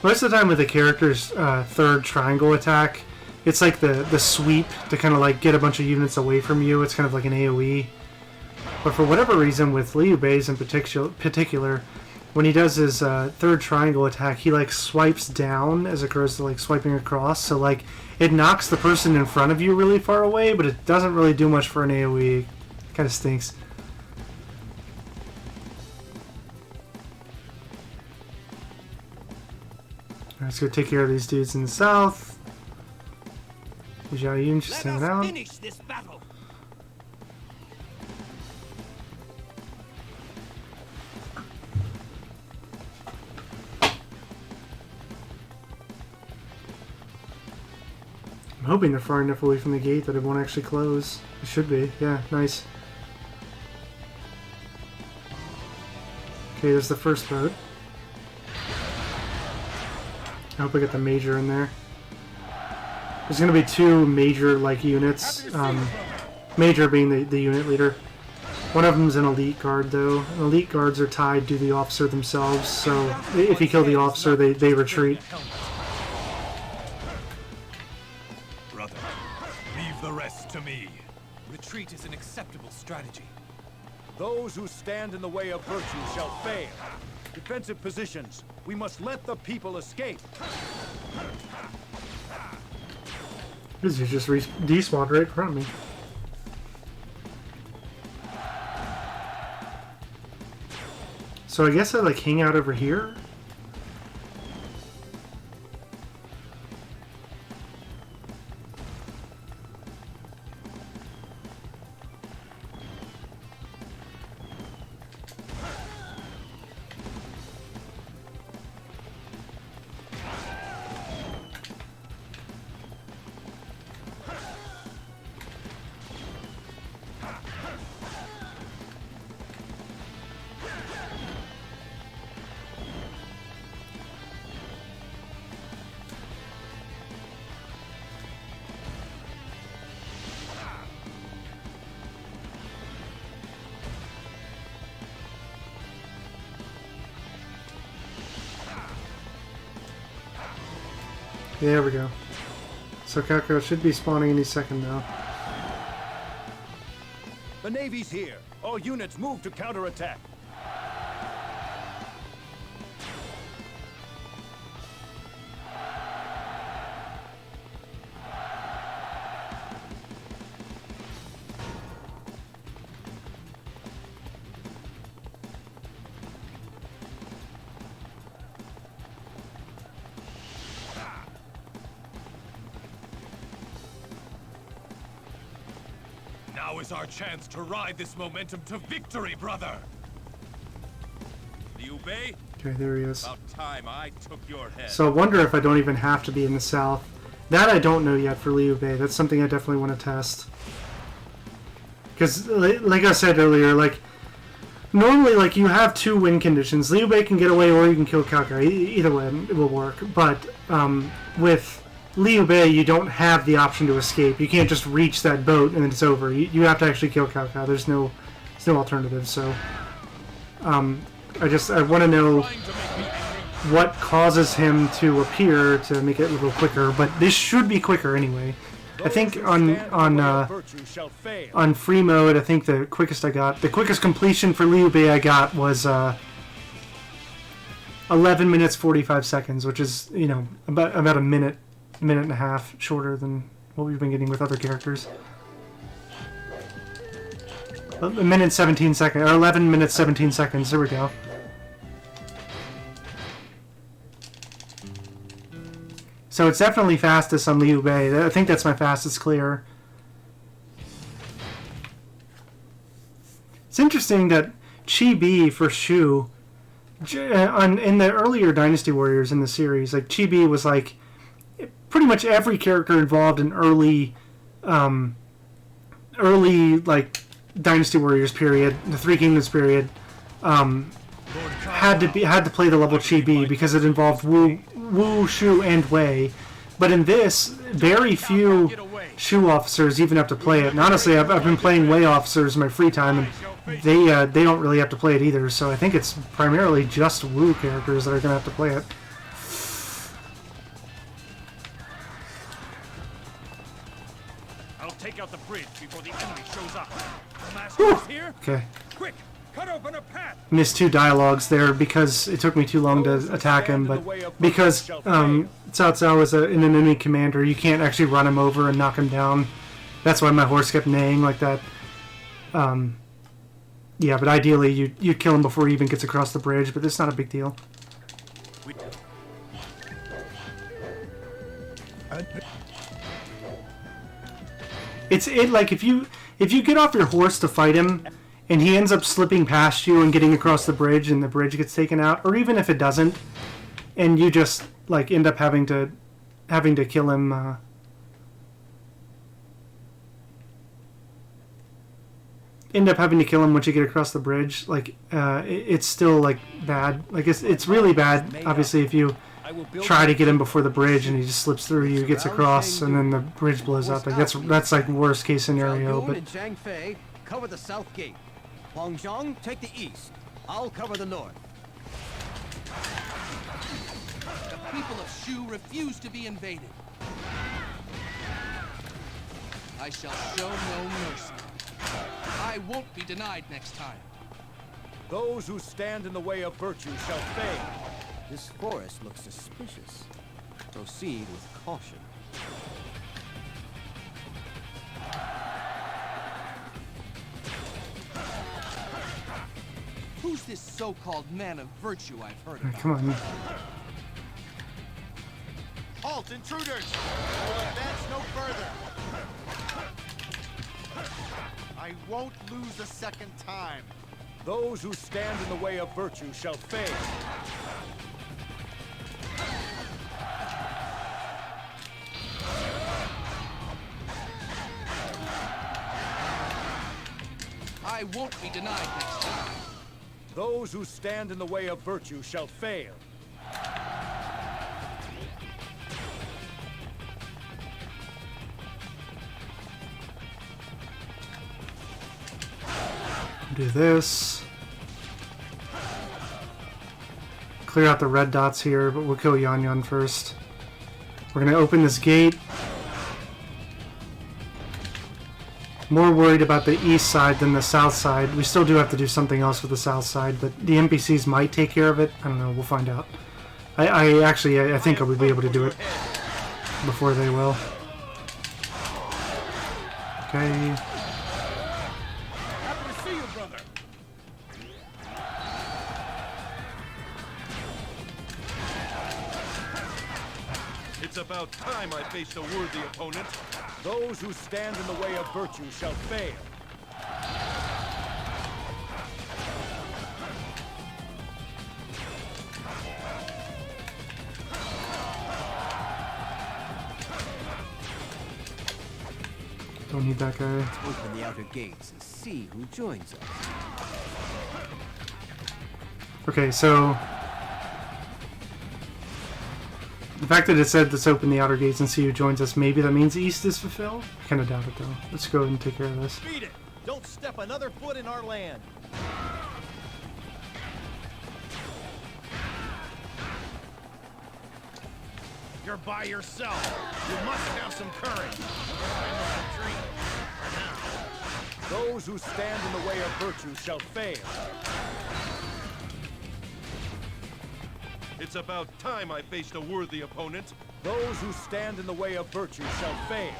Most of the time with the character's third triangle attack, it's like the sweep to kind of like get a bunch of units away from you. It's kind of like an AoE. But for whatever reason, with Liu Bei's in particular, when he does his third triangle attack, he like swipes down as opposed to like swiping across. So like it knocks the person in front of you really far away, but it doesn't really do much for an AoE. Kind of stinks. Alright, let's go take care of these dudes in the south. Zhao Yun just hanging out. Finish this battle. hoping they're far enough away from the gate that it won't actually close. It should be. Yeah, nice. Okay, there's the first boat. I hope I get the major in there. There's going to be 2 major-like units. Major being the unit leader. One of them's an elite guard, though. And elite guards are tied to the officer themselves, so if you kill the officer, they retreat. Brother, leave the rest to me. Retreat is an acceptable strategy. Those who stand in the way of virtue shall fail. Defensive positions. We must let the people escape. This is just despawned right in front of me. So I guess I like hang out over here? There we go. So Kako should be spawning any second now. The Navy's here. All units move to counterattack. Now is our chance to ride this momentum to victory, brother! Liu Bei? Okay, there he is. About time I took your head. So I wonder if I don't even have to be in the south. That I don't know yet for Liu Bei. That's something I definitely want to test. Because, like I said earlier, like, normally, like, you have 2 win conditions. Liu Bei can get away or you can kill Cao Cao. Either way, it will work. But, with Liu Bei, you don't have the option to escape. You can't just reach that boat and then it's over. You have to actually kill Cao Cao. There's no alternative. So, I want to know what causes him to appear to make it a little quicker. But this should be quicker anyway. I think on free mode, I think the quickest completion for Liu Bei I got was 11 minutes 45 seconds, which is, you know, about a minute and a half shorter than what we've been getting with other characters. A minute 17 seconds, or 11 minutes 17 seconds. There we go. So it's definitely fastest on Liu Bei. I think that's my fastest clear. It's interesting that Chi-Bi for Shu, in the earlier Dynasty Warriors in the series, like Chi-Bi was like pretty much every character involved in early like Dynasty Warriors period, the Three Kingdoms period, had to play the level Chi-Bi because it involved Wu, Shu, and Wei. But in this, very few Shu officers even have to play it. And honestly, I've been playing Wei officers in my free time, and they don't really have to play it either. So I think it's primarily just Wu characters that are going to have to play it. I'll take out the bridge before the enemy shows up. The master is here. Okay. Quick, cut open a path. Missed 2 dialogues there because it took me too long to attack him, but because Cao Cao is an enemy commander, you can't actually run him over and knock him down. That's why my horse kept neighing like that. Yeah, but ideally you kill him before he even gets across the bridge, but it's not a big deal. Like if you get off your horse to fight him and he ends up slipping past you and getting across the bridge and the bridge gets taken out, or even if it doesn't, and you just like end up having to kill him end up having to kill him once you get across the bridge. Like, it's still like bad. Like it's really bad. Obviously, if you try to get him before the bridge and he just slips through you, gets across, and then the bridge blows up. Like that's like worst case scenario. But and Zhang Fei cover the south gate. Huang Zhang take the east. I'll cover the north. The people of Shu refuse to be invaded. I shall show no mercy. I won't be denied next time. Those who stand in the way of virtue shall fail. This forest looks suspicious. Proceed with caution. Who's this so-called man of virtue I've heard about? Come on. Halt, intruders! We'll advance no further. I won't lose a second time. Those who stand in the way of virtue shall fail. I won't be denied next time. Those who stand in the way of virtue shall fail. Do this. Clear out the red dots here, but we'll kill Yan Yan first. We're gonna open this gate. More worried about the east side than the south side. We still do have to do something else with the south side, but the NPCs might take care of it. I don't know, we'll find out. I think I would be able to do it before they will. Okay. Happy to see you, brother. It's about time I faced a worthy opponent. Those who stand in the way of virtue shall fail. Don't need that guy. Open the outer gates and see who joins us. Okay, so the fact that it said let's open the outer gates and see who joins us, maybe that means east is fulfilled? I kind of doubt it though. Let's go ahead and take care of this. Beat it! Don't step another foot in our land. You're by yourself. You must have some courage. I must retreat. For now. Those who stand in the way of virtue shall fail. It's about time I faced a worthy opponent. Those who stand in the way of virtue shall fail.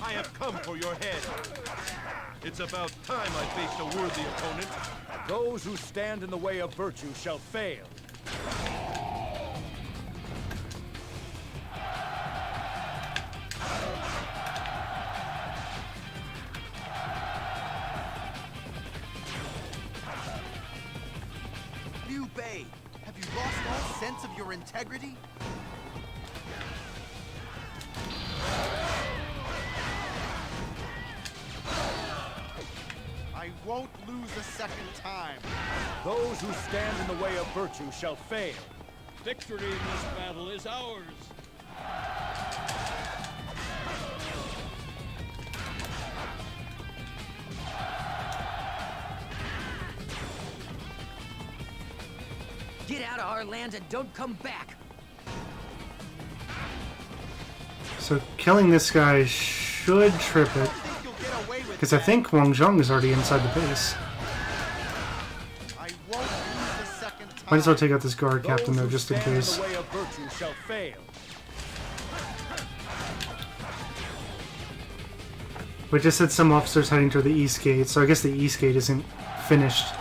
I have come for your head. It's about time I faced a worthy opponent. Those who stand in the way of virtue shall fail. Liu Bei, have you lost all sense of your integrity? I won't lose a second time. Those who stand in the way of virtue shall fail. Victory in this battle is ours. Get out of our land and don't come back. So killing this guy should trip it. Because I think Wang Zhong is already inside the base. I won't lose a second time. Might as well take out this guard captain though, just in case. Those who stand in the way of virtue shall fail. We just had some officers heading toward the east gate, so I guess the east gate isn't finished.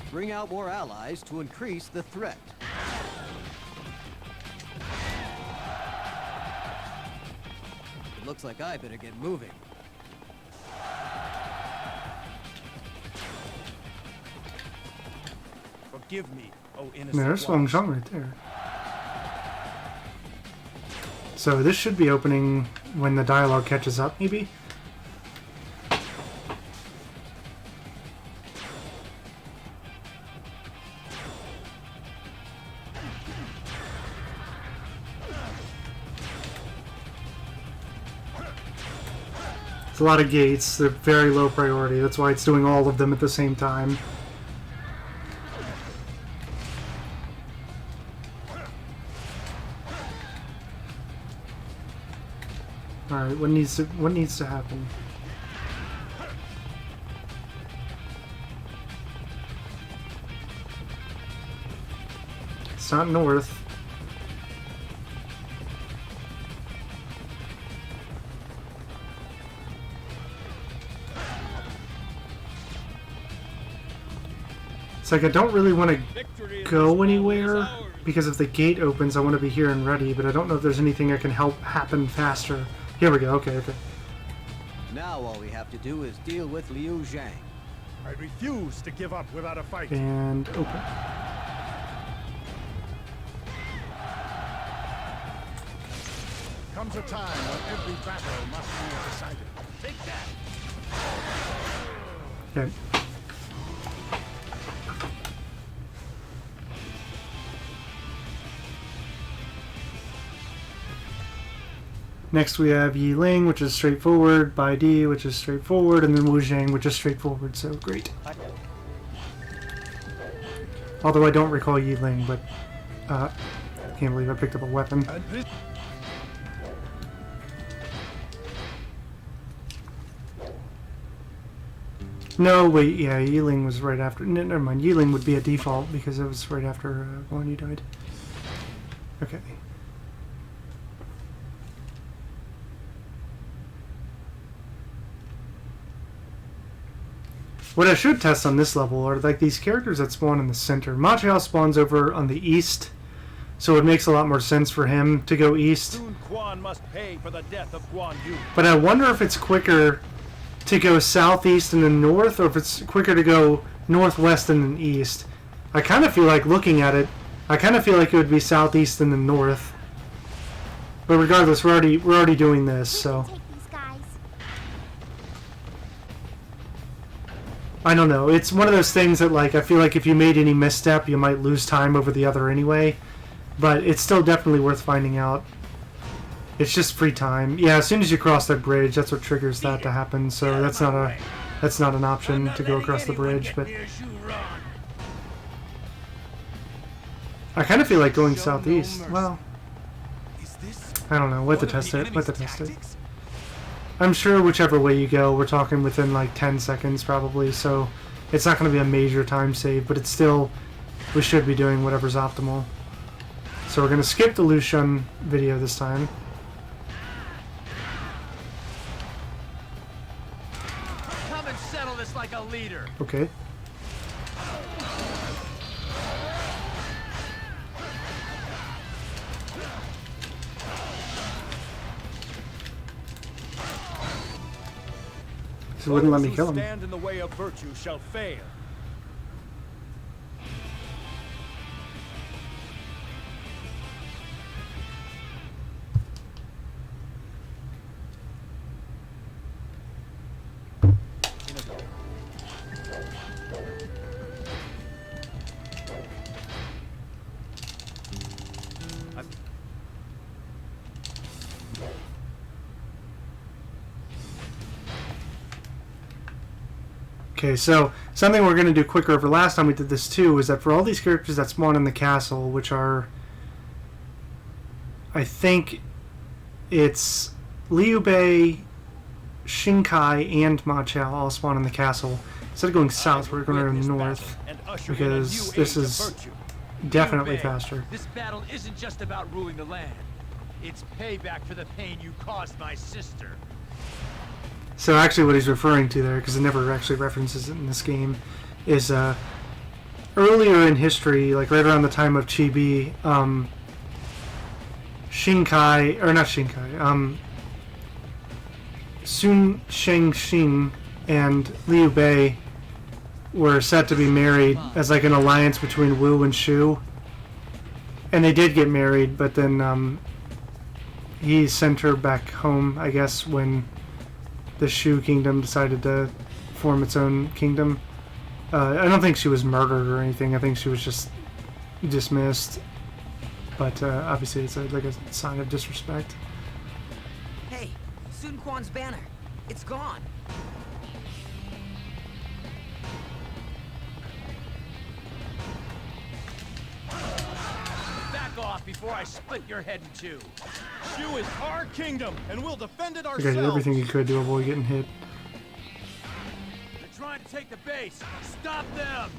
Bring out more allies to increase the threat. It looks like I better get moving. From Forgive me, O innocent There's ones. Wang Zhang right there. So this should be opening when the dialogue catches up, maybe? It's a lot of gates. They're very low priority. That's why it's doing all of them at the same time. Alright, what needs to happen? It's not north. It's like I don't really want to go anywhere because if the gate opens I want to be here and ready, but I don't know if there's anything that can help happen faster. Here we go, okay. Now all we have to do is deal with Liu Zhang. I refuse to give up without a fight. And open. Comes a time when every battle must be decided. Take that. Okay. Next we have Yi Ling, which is straightforward, Bai Di, which is straightforward, and then Wu Zhang, which is straightforward, so great. Although I don't recall Yi Ling, but can't believe I picked up a weapon. No, wait, yeah, Yi Ling was right after. Never mind, Yi Ling would be a default because it was right after Guan Yu died. Okay. What I should test on this level are like these characters that spawn in the center. Ma Chao spawns over on the east, so it makes a lot more sense for him to go east. Soon Guan must pay for the death of Guan Yu. But I wonder if it's quicker to go southeast and then north, or if it's quicker to go northwest and then east. I kind of feel like looking at it, I kind of feel like it would be southeast and then north. But regardless, we're already doing this, so. I don't know. It's one of those things that, like, I feel like if you made any misstep, you might lose time over the other anyway. But it's still definitely worth finding out. It's just free time. Yeah, as soon as you cross that bridge, that's what triggers that to happen. So that's not an option to go across the bridge. But I kind of feel like going southeast. Well, I don't know. What to test it. What to test it. I'm sure whichever way you go, we're talking within like 10 seconds probably, so it's not going to be a major time save, but it's still, we should be doing whatever's optimal. So we're going to skip the Liu Shun video this time. Come and settle this like a leader. Okay. He wouldn't let me kill him. Those who stand in the way of virtue shall fail. Okay, so something we're going to do quicker over last time we did this too is that for all these characters that spawn in the castle, which are, I think it's Liu Bei, Shinkai, and Ma Chao all spawn in the castle. Instead of going south, we're going to go north because this is definitely faster. This battle isn't just about ruling the land. It's payback for the pain you caused my sister. So actually what he's referring to there, because it never actually references it in this game, is earlier in history, like right around the time of Chibi, Shinkai, or not Shinkai, Sun Shengxing and Liu Bei were set to be married as like an alliance between Wu and Shu. And they did get married, but then he sent her back home, I guess, when the Shu kingdom decided to form its own kingdom. I don't think she was murdered or anything. I think she was just dismissed. But obviously it's like a sign of disrespect. Hey, Sun Quan's banner. It's gone. Back off before I split your head in two. Shu is our kingdom, and we'll defend it The ourselves. guy did everything he could to avoid getting hit. They're trying to take the base. Stop them!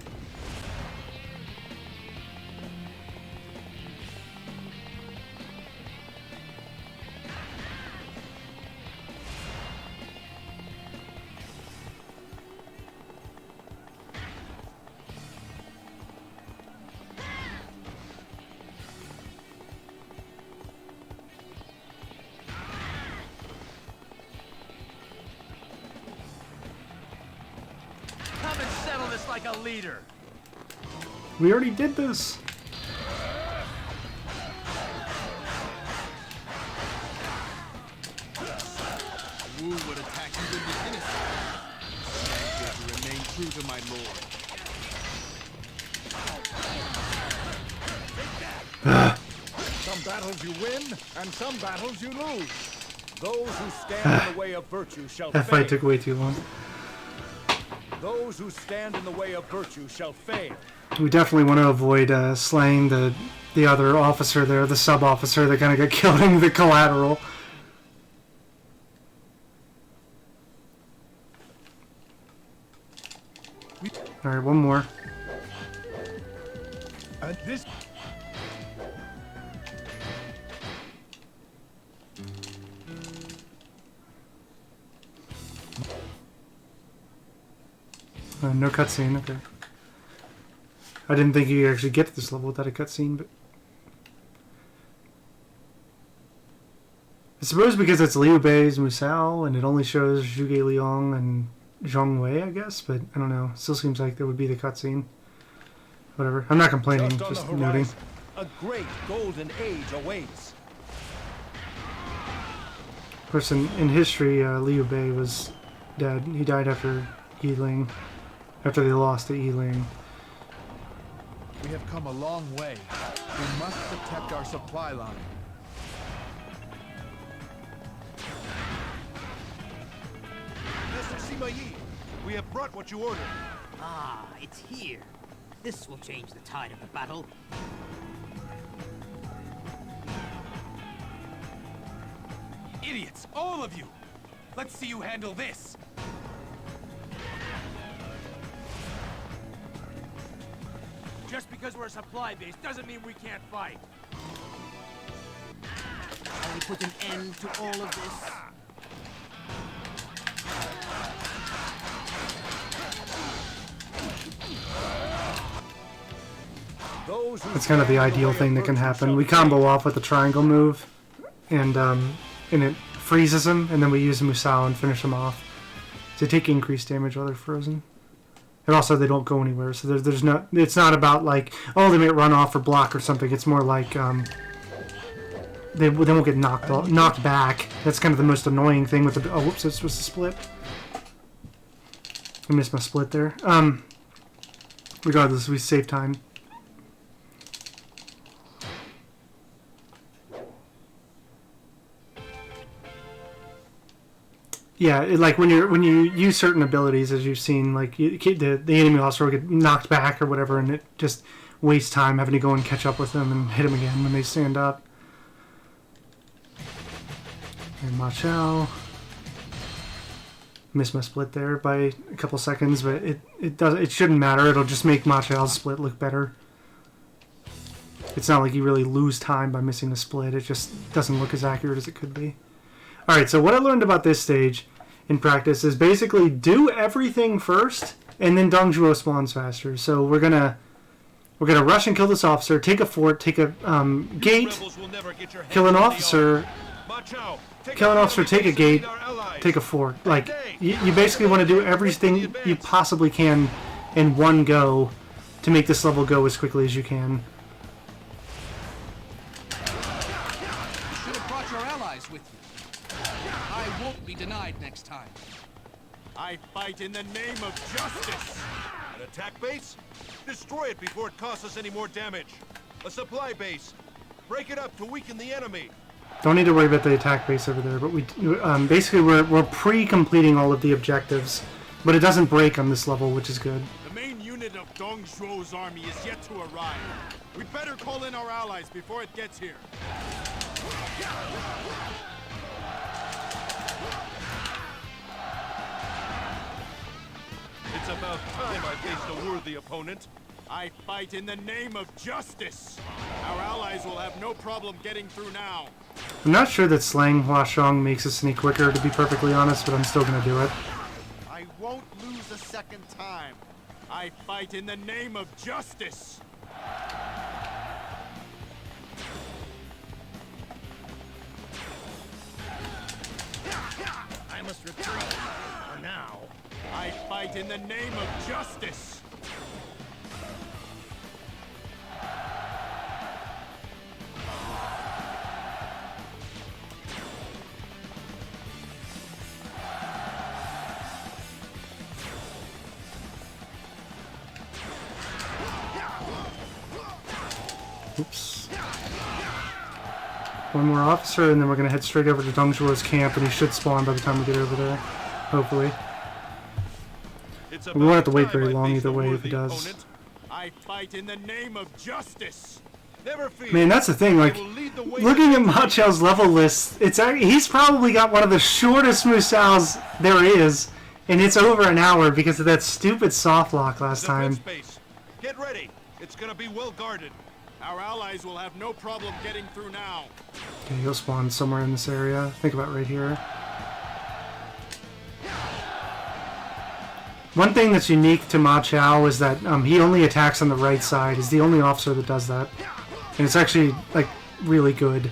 Come and settle this like a leader. We already did this. Wu would attack even the innocent. Shang to remain true to my lord. Some battles you win, and some battles you lose. Those who stand in the way of virtue shall That fail. fight took way too long. Those who stand in the way of virtue shall fail. We definitely want to avoid slaying the other officer there, the sub-officer that kind of got killed in the collateral. Alright, one more. This No cutscene, okay. I didn't think you could actually get to this level without a cutscene, but... I suppose because it's Liu Bei's MUSOU, and it only shows Zhuge Liang and Zhong Wei, I guess, but I don't know. Still seems like there would be the cutscene. Whatever. I'm not complaining, just on just the noting. horizon, a great golden age awaits. Of course, in history, Liu Bei was dead. He died after Yiling, after they lost to Yiling. We have come a long way. We must protect our supply line. Mr. Sima Yi, we have brought what you ordered. Ah, it's here. This will change the tide of the battle. Idiots, all of you! Let's see you handle this! Just because we're a supply base doesn't mean we can't fight. Shall we put an end to all of this? That's kind of the ideal thing that can happen. We combo off with the triangle move, and it freezes them, and then we use MUSOU and finish them off. So they take increased damage while they're frozen. And also they don't go anywhere, so there's no... It's not about like, oh, they may run off or block or something. It's more like they won't get knocked back. That's kind of the most annoying thing with the... Oh, whoops, it's supposed to split. I missed my split there. Regardless, we save time. Yeah, like when you use certain abilities, as you've seen, like the enemy officer will get knocked back or whatever, and it just wastes time having to go and catch up with them and hit them again when they stand up. And Machao. Missed my split there by a couple seconds, but it shouldn't matter. It'll just make Machao's split look better. It's not like you really lose time by missing a split. It just doesn't look as accurate as it could be. Alright, so what I learned about this stage in practice is basically do everything first, and then Dongzhuo spawns faster. So we're gonna rush and kill this officer, take a fort, take a gate, kill an officer, take a gate, take a fort. Like, you basically want to do everything you possibly can in one go to make this level go as quickly as you can. You should have brought your allies with you. I won't be denied next time. I fight in the name of justice! An attack base? Destroy it before it costs us any more damage. A supply base. Break it up to weaken the enemy. Don't need to worry about the attack base over there, but we basically we're pre-completing all of the objectives, but it doesn't break on this level, which is good. The main unit of Dong Zhuo's army is yet to arrive. We'd better call in our allies before it gets here. It's about time I faced a worthy opponent. I fight in the name of justice. Our allies will have no problem getting through now. I'm not sure that slaying Huashong makes us any quicker, to be perfectly honest, but I'm still gonna do it. I won't lose a second time. I fight in the name of justice. I must retreat. For now. I fight in the name of justice. Oops. One more officer, and then we're going to head straight over to Dong Zhuo's camp, and he should spawn by the time we get over there. Hopefully. We won't have to wait very long either way if he does. I fight in the name of justice. Never fear. Man, that's the thing, like, looking at Ma Chao's level list, he's probably got one of the shortest MUSOUs there is, and it's over an hour because of that stupid soft lock last time. Get ready. It's going to be well guarded. Our allies will have no problem getting through now. Okay, he'll spawn somewhere in this area. Think about right here. One thing that's unique to Ma Chao is that he only attacks on the right side. He's the only officer that does that. And it's actually, like, really good.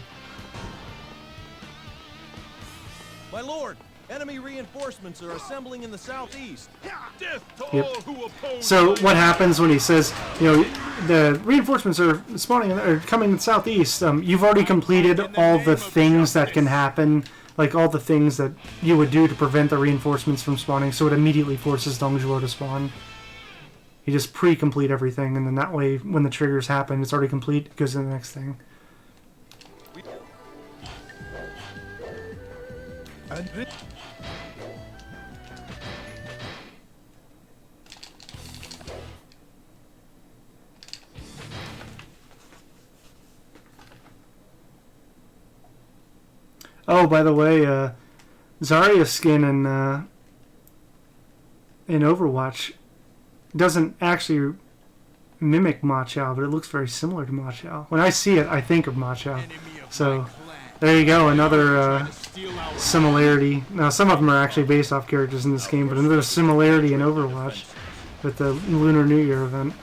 My lord, enemy reinforcements are assembling in the southeast. Death to Yep. all who oppose. So what happens when he says, you know, the reinforcements are spawning or coming in the southeast? You've already completed all the things that can happen, like all the things that you would do to prevent the reinforcements from spawning. So it immediately forces Dong Zhuo to spawn. You just pre-complete everything, and then that way, when the triggers happen, it's already complete. It goes to the next thing. Oh, by the way, Zarya's skin in Overwatch doesn't actually mimic Ma Chao, but it looks very similar to Ma Chao. When I see it, I think of Ma Chao. So, there you go, another similarity. Now, some of them are actually based off characters in this game, but another similarity in Overwatch with the Lunar New Year event.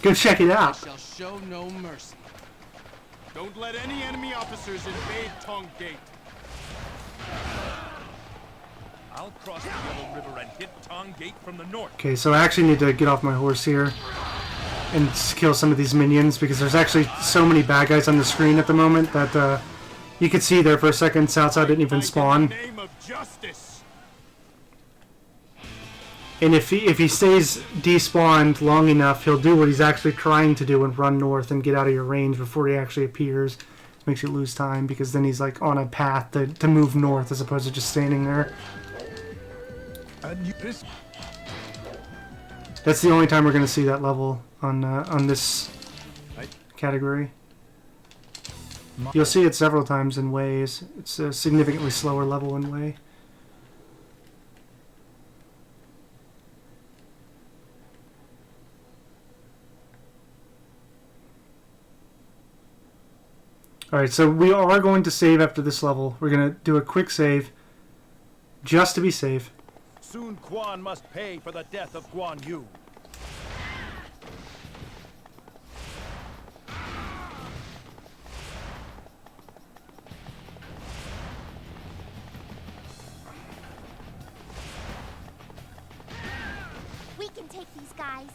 Go check it out. I shall show no mercy. Don't let any enemy officers invade Tong Gate. I'll cross the Yellow River and hit Tong Gate from the north. Okay, so I actually need to get off my horse here and kill some of these minions because there's actually so many bad guys on the screen at the moment that you could see there for a second Cao Cao didn't even spawn. In the name of justice. And if he stays despawned long enough, he'll do what he's actually trying to do and run north and get out of your range before he actually appears. Makes you lose time because then he's like on a path to move north as opposed to just standing there. That's the only time we're going to see that level on this category. You'll see it several times in Ways. It's a significantly slower level in Way. Alright, so we are going to save after this level. We're going to do a quick save just to be safe. Soon Guan must pay for the death of Guan Yu. We can take these guys.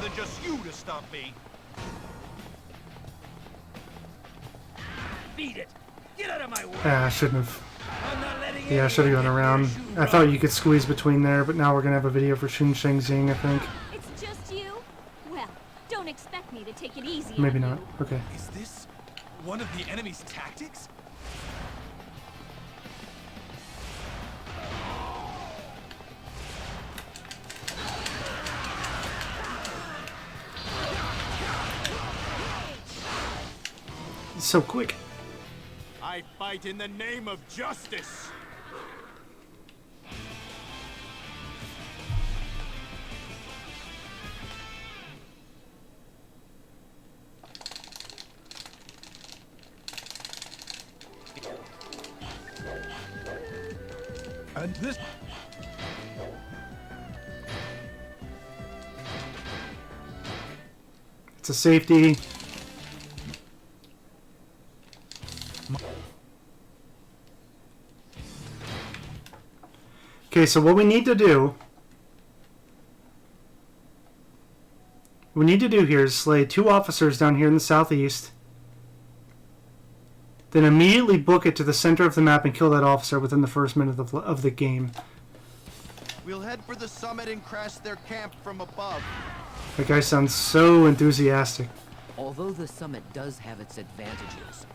than just you to stop me. Beat it! Get out of my way! I shouldn't have. I'm not letting Yeah, I should have gone around. I thought you could squeeze between there, but now we're gonna have a video for Shun Shengxing, I think. It's just you? Well, don't expect me to take it easy. Maybe on not. you. Okay. Is this one of the enemy's tactics? It's so quick. I fight in the name of justice. And this... It's a safety. Okay, so what we need to do here is slay 2 officers down here in the southeast, then immediately book it to the center of the map and kill that officer within the first minute of the game. We'll head for the summit and crash their camp from above. That guy sounds so enthusiastic. Although the summit does have its advantages,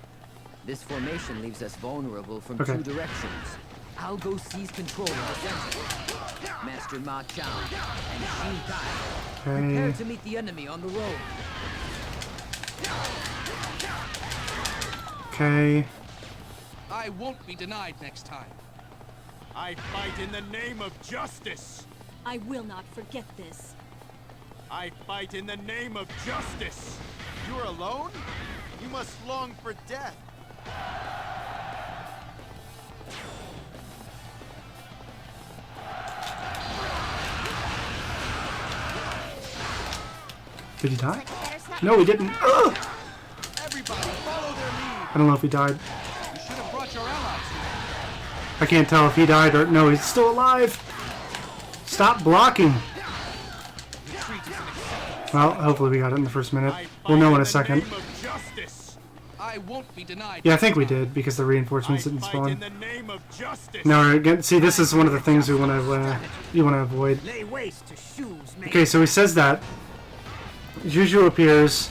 this formation leaves us vulnerable from Okay. 2 directions. I'll go seize control of the center. Master Ma Chao and Xi Kai prepare to meet the enemy on the road. Okay. I won't be denied next time. I fight in the name of justice. I will not forget this. I fight in the name of justice. You're alone? You must long for death. Did he die? No, he didn't. Ugh! Everybody follow their lead. I don't know if he died. You should have brought your allies here. I can't tell if he died or... No, he's still alive! Stop blocking! Well, hopefully we got it in the first minute. We'll know in a second. I won't be denied. Yeah, I think we did, because the reinforcements didn't spawn. the name of justice. No, again, see, this is one of the things we want to you want to avoid. Lay waste to Shu's man. Okay, so he says that. Juju appears.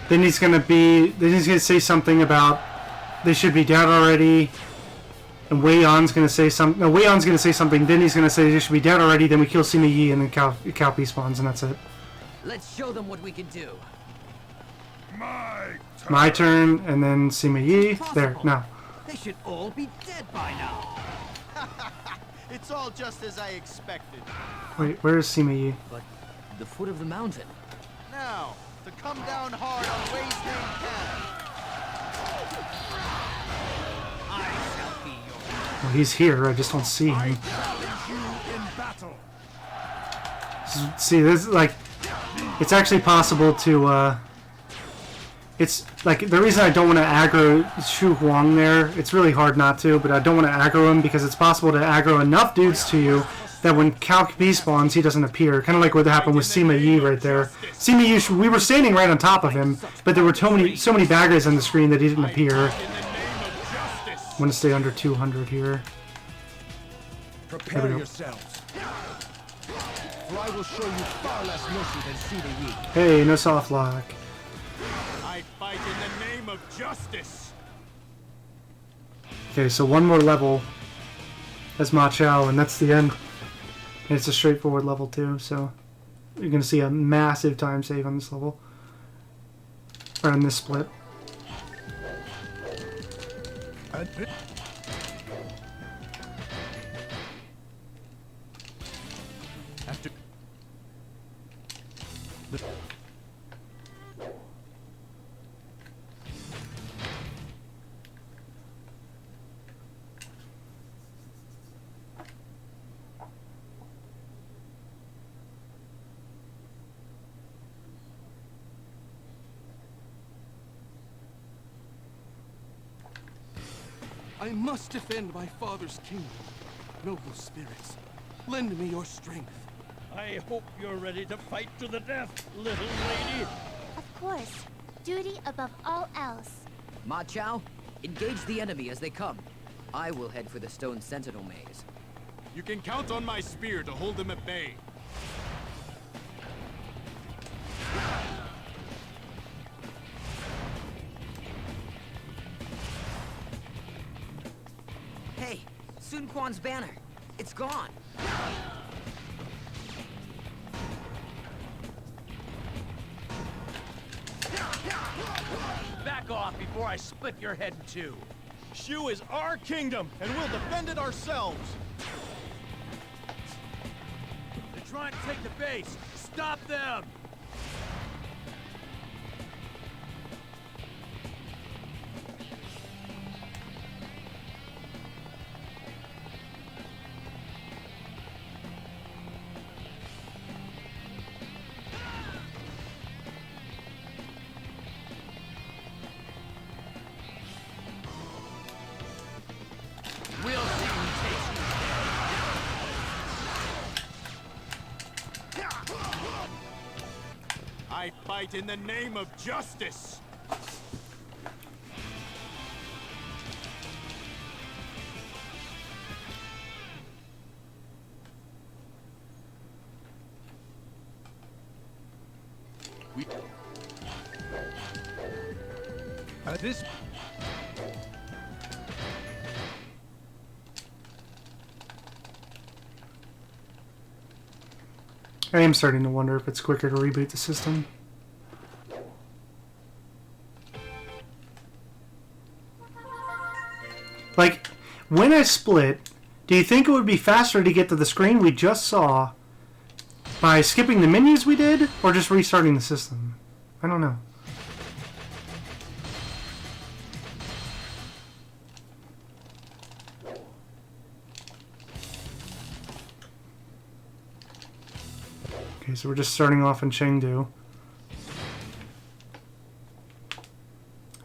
Then he's gonna say something about they should be dead already. And Wei Yan's gonna say something. No, Wei Yan's gonna say something. Then he's gonna say they should be dead already. Then we kill Sima Yi, and then Cao Pi spawns, and that's it. Let's show them what we can do. My turn, and then Sima Yi. There, now. They should all be dead by now. It's all just as I expected. Wait, where is Sima Yi? But the foot of the mountain. Now, to come down hard on Wei's main path. I shall be your... Well, he's here. I just don't see him. See, this is like, it's actually possible to. It's like the reason I don't want to aggro Shu Huang there. It's really hard not to, but I don't want to aggro him because it's possible to aggro enough dudes to you that when Cao Pi spawns, he doesn't appear. Kind of like what happened with Sima Yi right there. Sima Yi, we were standing right on top of him, but there were so many bad guys on the screen that he didn't appear. I'm gonna stay under 200 here. Prepare yourselves. For I will show you far less mercy than Sima Yi. Hey, no soft lock. I fight in the name of justice. Okay, so one more level as Ma Chao, and that's the end. And it's a straightforward level too, so you're gonna see a massive time save on this level. Or on this split. After I must defend my father's kingdom. Noble spirits, lend me your strength. I hope you're ready to fight to the death, little lady. Of course. Duty above all else. Ma Chao, engage the enemy as they come. I will head for the stone sentinel maze. You can count on my spear to hold them at bay. Hey, Sun Quan's banner. It's gone. Back off before I split your head in two. Shu is our kingdom, and we'll defend it ourselves. They're trying to take the base. Stop them! I fight in the name of justice! This... I am starting to wonder if it's quicker to reboot the system. Like, when I split, do you think it would be faster to get to the screen we just saw by skipping the menus we did, or just restarting the system? I don't know. Okay, so we're just starting off in Chengdu.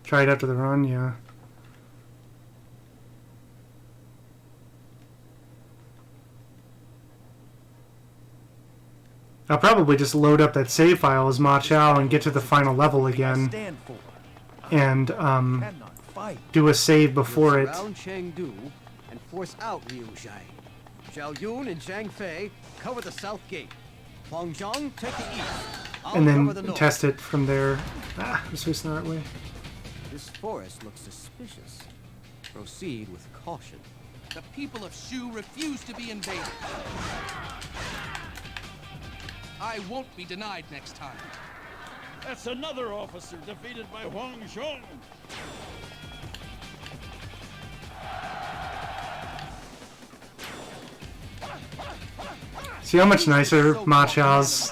Try it after the run, yeah. I'll probably just load up that save file as Ma Chao and get to the final level again, and do a save before it. Surround Chengdu and force out Liu Zhai. Zhao Yun and Zhang Fei cover the south gate. Huang Zhang take the east. I'll And cover the then north. test it from there. Ah, this was not the right way. This forest looks suspicious. Proceed with caution. The people of Shu refuse to be invaded. I won't be denied next time. That's another officer defeated by Huang Zhong. See how much nicer Ma Chao's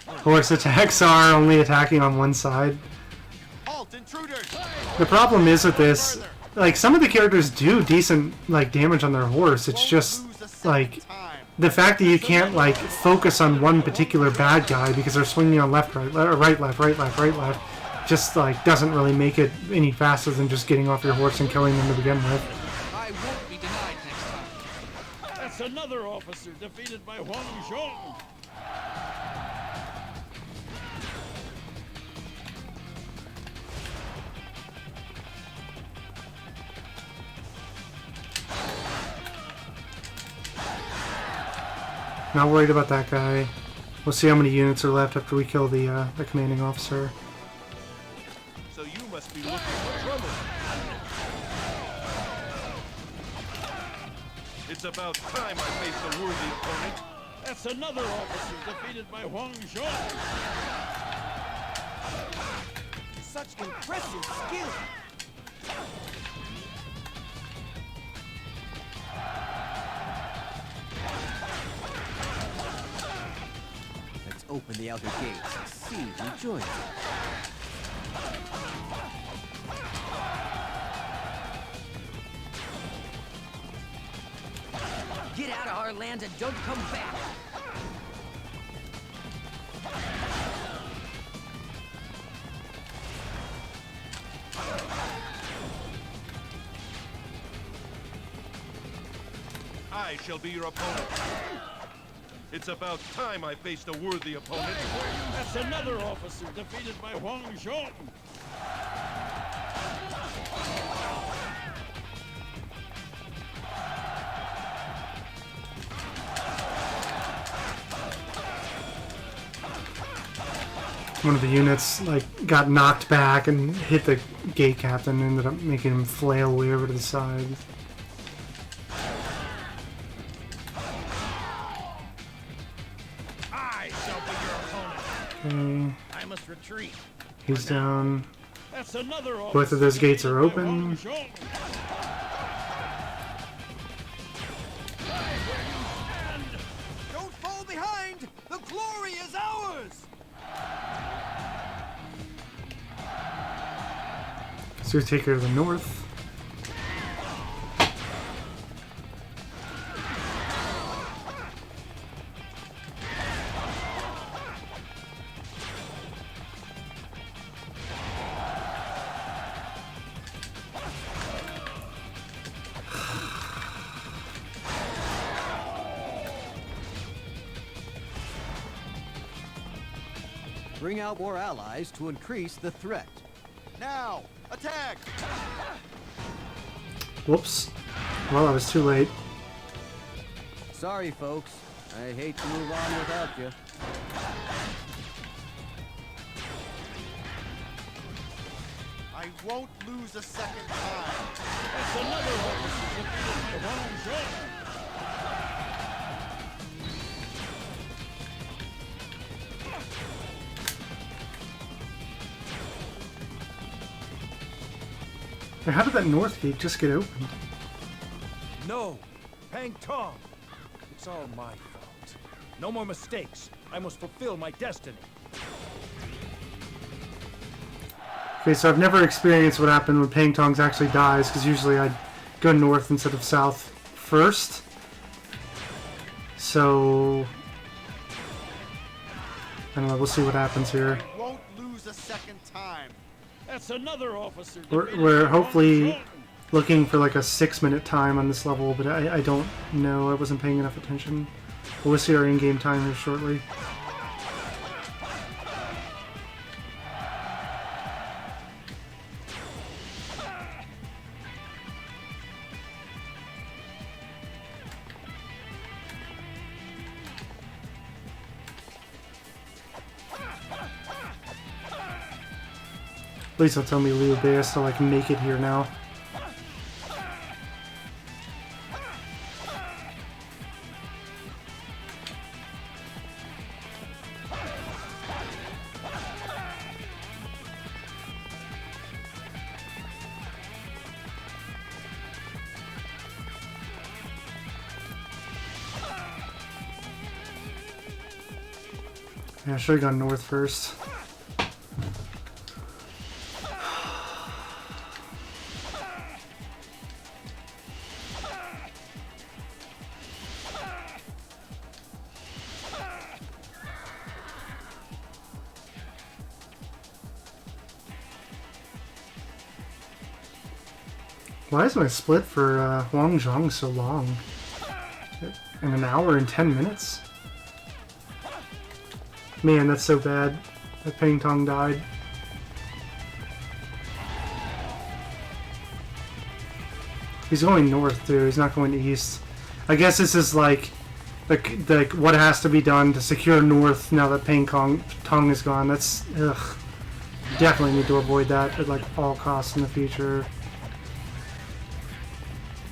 horse attacks are, only attacking on one side? The problem is with this, like, some of the characters do decent, like, damage on their horse. It's just, like, the fact that you can't, like, focus on one particular bad guy because they're swinging on left, right, left, just, like, doesn't really make it any faster than just getting off your horse and killing them to begin with. I won't be denied next time. That's another officer defeated by Huang Zhong. Not worried about that guy. We'll see how many units are left after we kill the commanding officer. So you must be looking for trouble. It's about time I faced a worthy opponent. That's another officer defeated by Huang Zhong. Such impressive skill. Let's open the outer gates and see who joins us. Get out of our land and don't come back! I shall be your opponent. It's about time I faced a worthy opponent. That's another officer defeated by Huang Zhong. One of the units like got knocked back and hit the gate captain and ended up making him flail way over to the side. I shall be your opponent. Okay. I must retreat. He's down. That's another Both of those gates are open. Don't fall behind! The glory is ours! So we take her to the north. Bring out more allies to increase the threat. Now, attack! Whoops. Well, I was too late. Sorry, folks. I hate to move on without you. I won't lose a second time. That's another officer defeated by Huang Zhong. How did that north gate just get opened? No! Pang Tong! It's all my fault. No more mistakes. I must fulfill my destiny. Okay, so I've never experienced what happened when Pang Tongs actually dies, because usually I'd go north instead of south first. So I don't know, we'll see what happens here. I won't lose a second time. That's another officer. We're hopefully looking for like a 6-minute time on this level, but I don't know. I wasn't paying enough attention. We'll see our in-game time here shortly. Please don't tell me Liu Bei has to like make it here now. Yeah, I should have gone north first. Why is my split for Huang Zhong so long? In an hour and 10 minutes? Man, that's so bad that Pang Tong died. He's going north too, he's not going east. I guess this is like the what has to be done to secure north now that Pang Tong is gone. That's ugh. Definitely need to avoid that at like all costs in the future.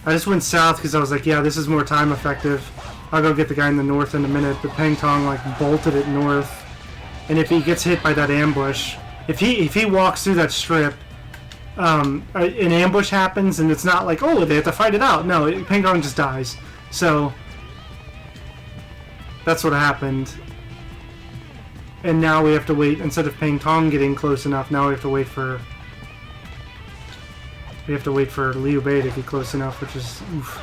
I just went south because I was like, yeah, this is more time effective. I'll go get the guy in the north in a minute, but Pang Tong like bolted it north. And if he gets hit by that ambush, if he walks through that strip, an ambush happens and it's not like, oh, they have to fight it out. No, Pang Tong just dies. So that's what happened. And now we have to wait, instead of Pang Tong getting close enough, now we have to wait for Liu Bei to get close enough, which is oof.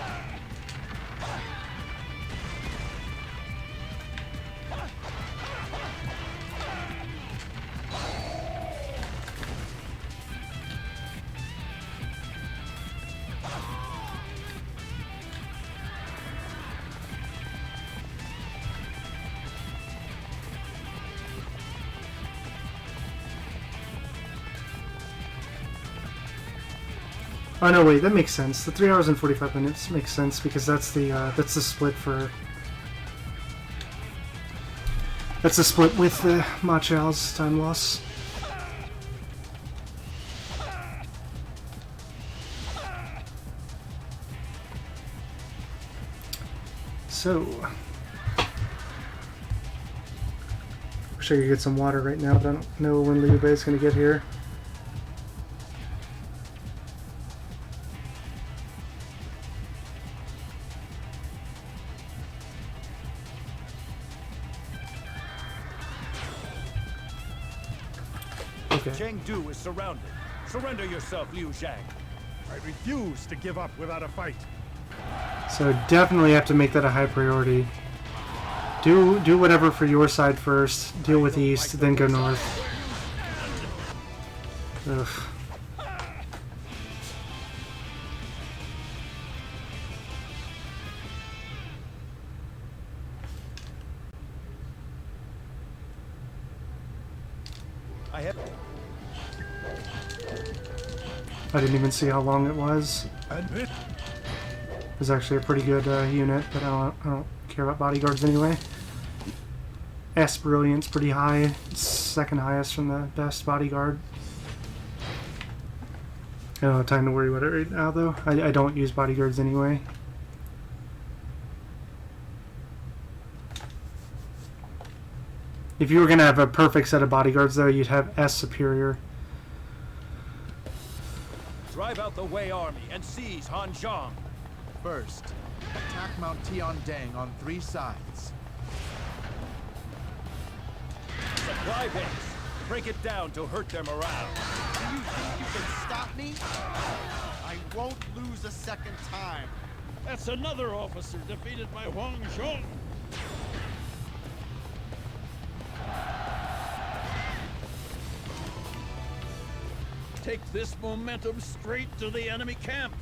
Oh no, wait, that makes sense. The 3 hours and 45 minutes makes sense because that's the split for. That's the split with the Ma Chao's time loss. So, wish I could get some water right now, but I don't know when Liu Bei is going to get here. Okay. Chengdu is surrounded. Surrender yourself, Liu Zhang. I refuse to give up without a fight. So definitely have to make that a high priority. Do whatever for your side first. Deal with east, then go north. Ugh. I didn't even see how long it was. It was actually a pretty good unit, but I don't care about bodyguards anyway. S Brilliant's pretty high. It's second highest from the best bodyguard. I don't have time to worry about it right now, though. I don't use bodyguards anyway. If you were going to have a perfect set of bodyguards, though, you'd have S Superior. Drive out the Wei army and seize Hanzhong. First, attack Mount Tiandang on 3 sides. Supply base. Break it down to hurt their morale. Do you think you can stop me? I won't lose a second time. That's another officer defeated by Huang Zhong. Take this momentum straight to the enemy camp.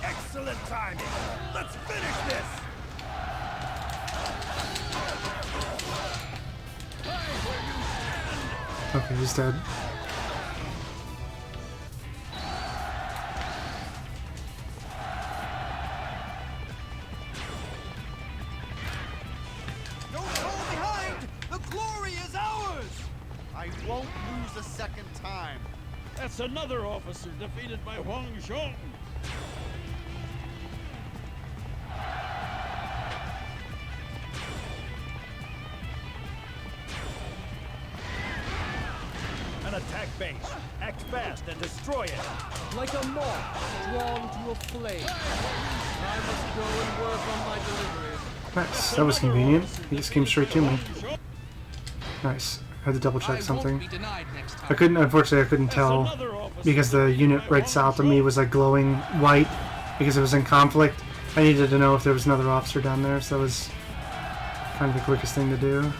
Excellent timing. Let's finish this. Okay, he's dead. Don't fall behind! The glory is ours! I won't lose a second time. That's another officer defeated by Huang Zhong. An attack base. Act fast and destroy it. Like a moth drawn to a flame. I must go and work on my delivery. Nice, that was convenient. He just came straight to me. Nice. I had to double check something. I couldn't, unfortunately, I couldn't tell because the unit right south of me was like glowing white because it was in conflict. I needed to know if there was another officer down there, so that was kind of the quickest thing to do.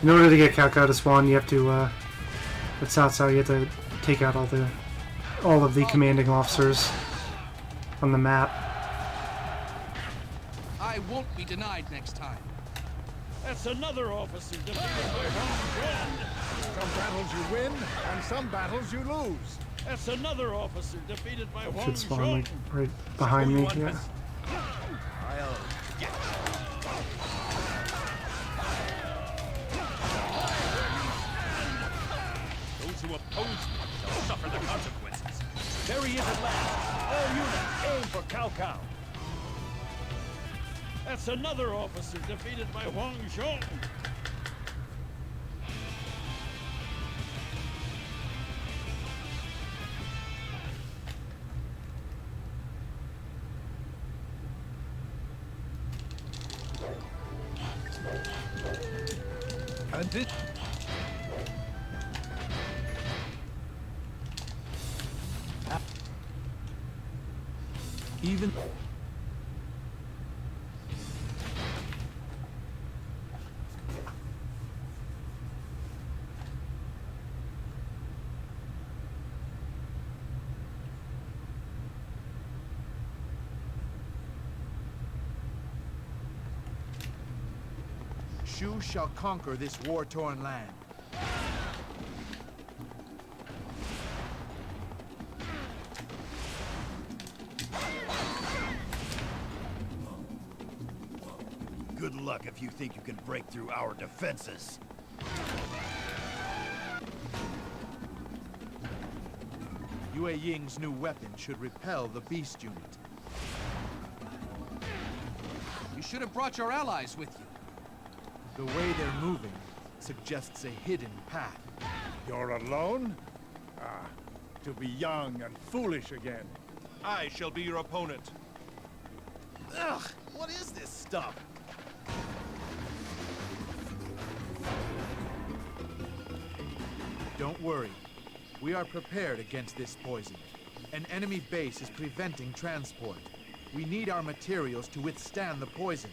In order to get Cao to spawn, you have to, at South South, you have to take out all of the commanding officers on the map. I won't be denied next time. That's another officer defeated by Huang Zhong. Some battles you win, and some battles you lose. That's another officer defeated by Huang Should spawn Zhong. like right behind me, yeah. I'll get Those who oppose me shall suffer the consequences. There he is at last. All units, aim for Cao Cao. That's another officer defeated by Huang Zhong. And it... Even... Shu shall conquer this war-torn land. Good luck if you think you can break through our defenses. Yue Ying's new weapon should repel the beast unit. You should have brought your allies with you. The way they're moving suggests a hidden path. You're alone? Ah, to be young and foolish again. I shall be your opponent. Ugh, what is this stuff? Don't worry. We are prepared against this poison. An enemy base is preventing transport. We need our materials to withstand the poison.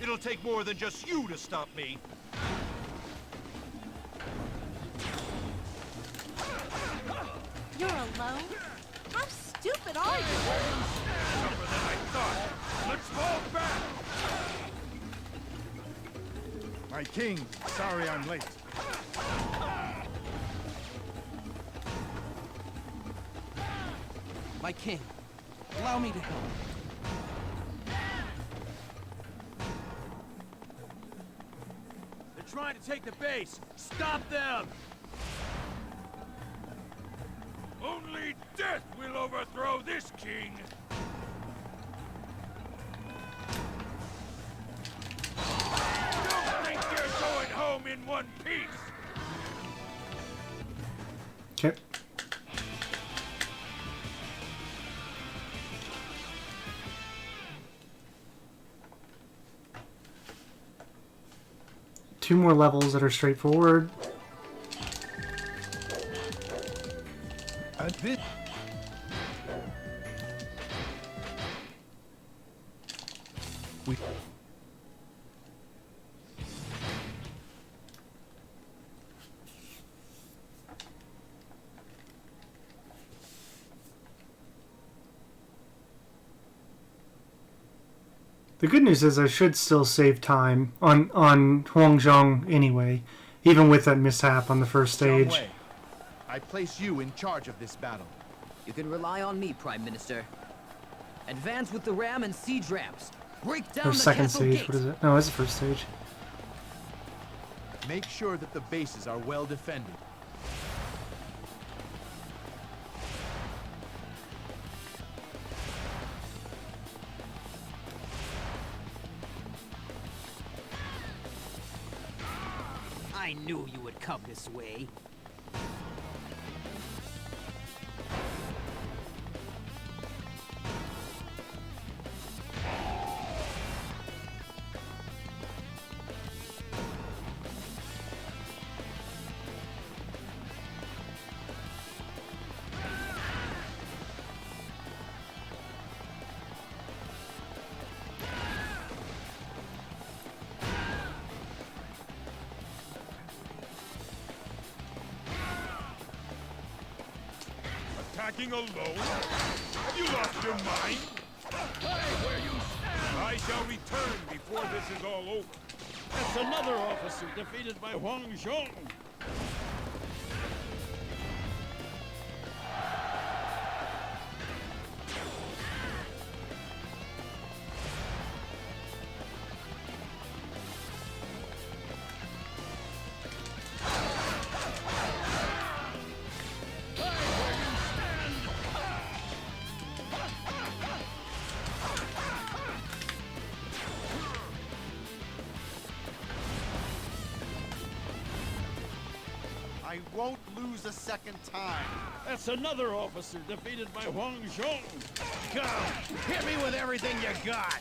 It'll take more than just you to stop me. You're alone? How stupid are you? Tougher than I thought. Let's fall back! My king, sorry I'm late. My king, allow me to help. They're trying to take the base. Stop them! Only death will overthrow this king! Don't think you're going home in one piece! Okay. Two more levels that are straightforward. The good news is I should still save time on Huangzhong anyway, even with that mishap on the first stage. Wei, I place you in charge of this battle. You can rely on me, Prime Minister. Advance with the ram and siege ramps. Break down Or the second castle stage, gate. what is it? No, it's the first stage. Make sure that the bases are well defended. I knew you would come this way. Attacking alone? Have you lost your mind? I shall return before this is all over. That's another officer defeated by Huang Zhong. I won't lose a second time. That's another officer defeated by Huang Zhong. Go! Hit me with everything you got!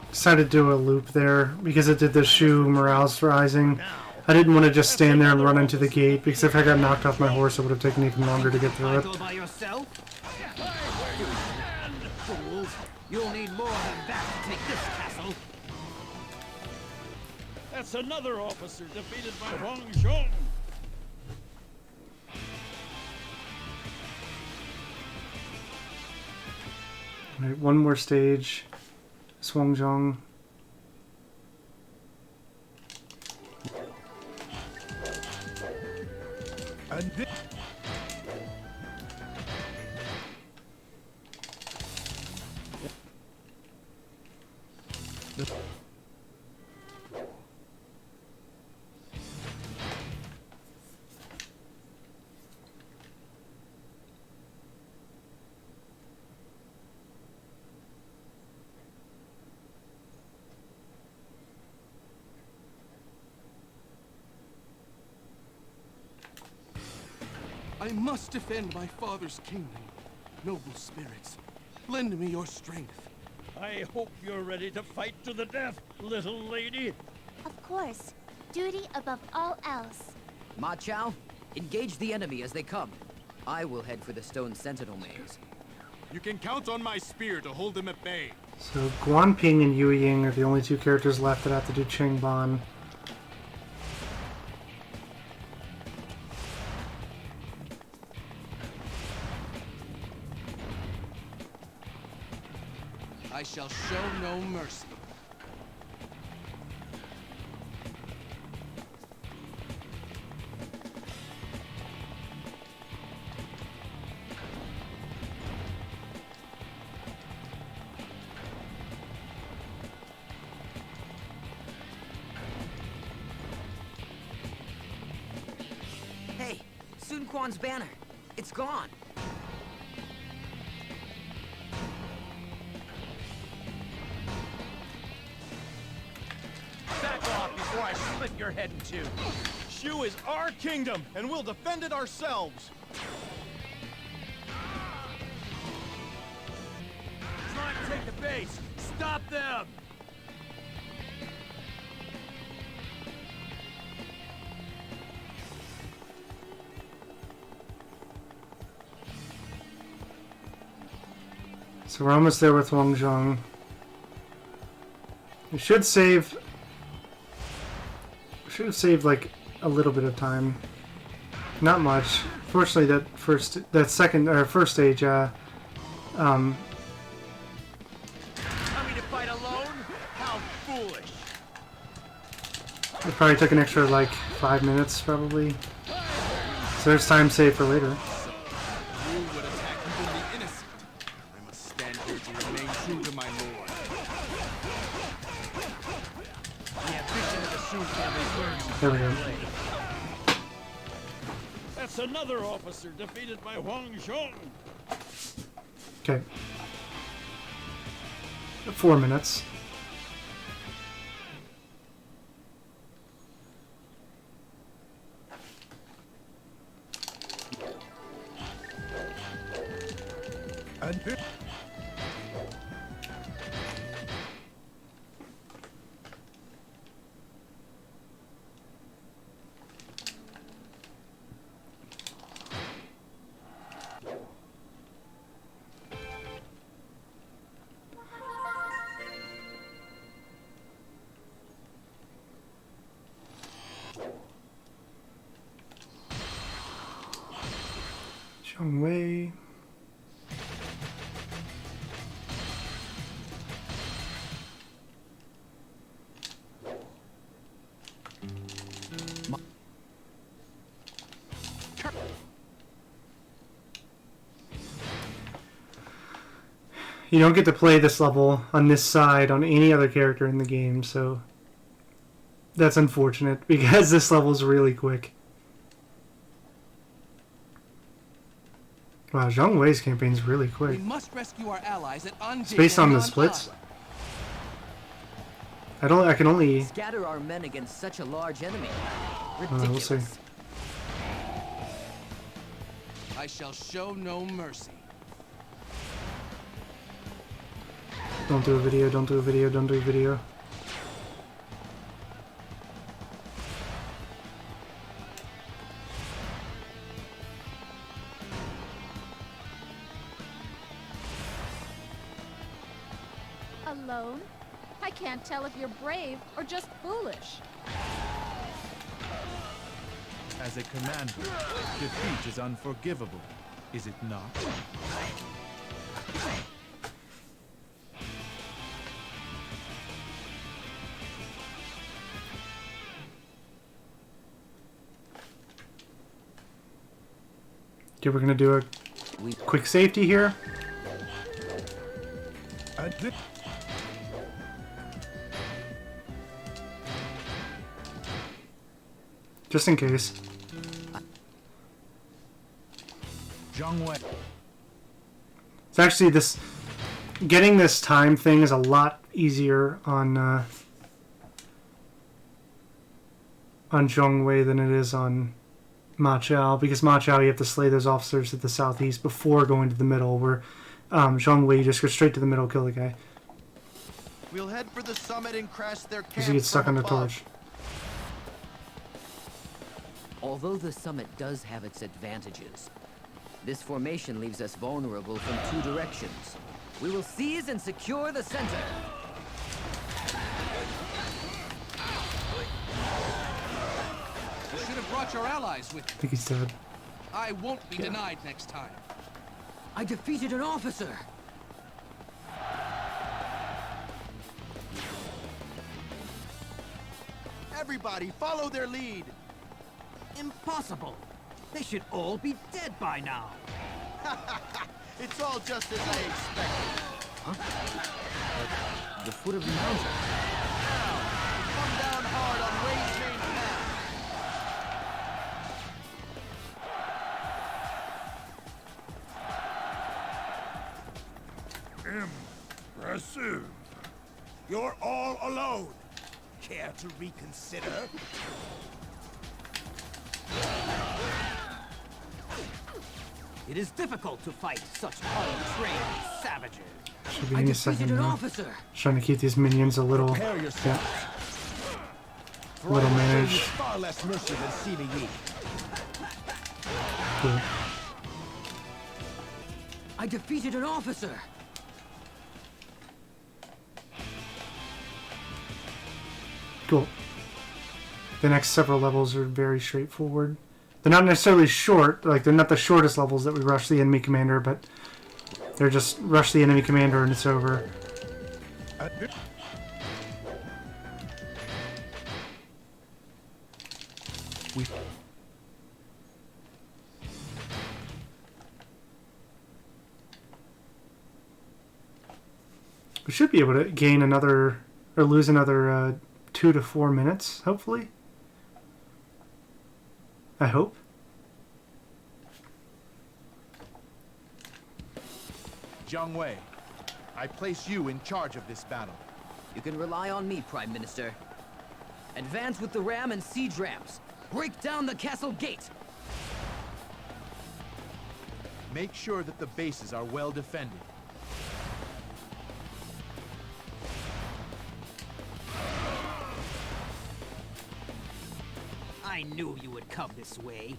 Decided to do a loop there because it did the Shu morale's rising. I didn't want to just stand there and run into the gate because if I got knocked off my horse it would have taken even longer to get through it. Go by yourself? Fools! You'll need more than that to take this castle. That's another officer defeated by Huang Zhong. Alright, one more stage. Swangzhong. And this I must defend my father's kingdom. Noble spirits, lend me your strength. I hope you're ready to fight to the death, little lady. Of course. Duty above all else. Ma Chao, engage the enemy as they come. I will head for the stone sentinel maze. You can count on my spear to hold them at bay. So Guan Ping and Yue Ying are the only two characters left that have to do Cheng Ban. I shall show no mercy. Hey, Sun Quan's banner. It's gone. Back off before I split your head in two. Shu is our kingdom, and we'll defend it ourselves. trying to take the base. Stop them! So we're almost there with Wang Zhong. We should save. Should have saved like a little bit of time. Not much. Fortunately, that first stage. Coming to fight alone? How foolish! It probably took an extra like 5 minutes, probably. So there's time saved for later. You would attack even the innocent. I must stand here to remain true to my lord. The ambition of the Shu family. There we go. That's another officer defeated by Huang Zhong. Okay. 4 minutes. And Zhong Wei. You don't get to play this level on this side on any other character in the game, so that's unfortunate because this level is really quick. Wow, Zhong Wei's campaign is really quick. We must rescue our allies at It's based on the splits. I can only scatter our men against such a large enemy. we'll Ridiculous. see. I shall show no mercy. Don't do a video, don't do a video, don't do a video. Alone? I can't tell if you're brave or just foolish. as a commander, defeat is unforgivable, is it not? Okay, we're gonna do a quick safety here. Just in case. It's actually this... Getting this time thing is a lot easier on Zhongwei than it is on Ma Chao, because Ma Chao you have to slay those officers at the southeast before going to the middle, where Zhongwei you just go straight to the middle, kill the guy. We'll head for the summit and crash their camp. Because you get stuck on the torch. Although the summit does have its advantages, this formation leaves us vulnerable from two directions. We will seize and secure the center. You should have brought your allies with you. I think he's dead. I won't be denied next time. I defeated an officer. Everybody, follow their lead. Impossible. They should all be dead by now. It's all just as I expected. Huh? The foot of the mountain. Come down hard on Wei's main path. Impressive. You're all alone. Care to reconsider? It is difficult to fight such untrained savages. Should be any second now. Just trying to keep these minions a little, little managed. Far less mercy than Sima Yi. Cool. I defeated an officer. Cool. The next several levels are very straightforward. They're not necessarily short, like they're not the shortest levels that we rush the enemy commander, but they're just rush the enemy commander and it's over. We should be able to gain another, or lose another 2 to 4 minutes, hopefully. I hope. Jiang Wei, I place you in charge of this battle. You can rely on me, Prime Minister. Advance with the ram and siege rams. Break down the castle gate. Make sure that the bases are well defended. I knew you would come this way.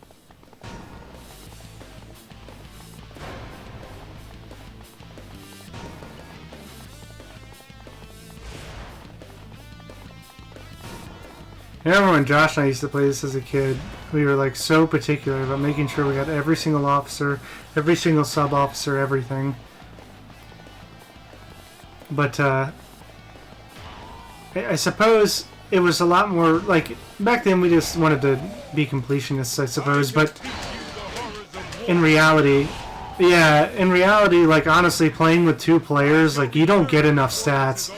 I remember when Josh and I used to play this as a kid, we were like so particular about making sure we got every single officer, every single sub-officer, everything. But I suppose it was a lot more, like, back then we just wanted to be completionists, I suppose, but in reality, yeah, in reality, like, honestly, playing with 2 players, like, you don't get enough stats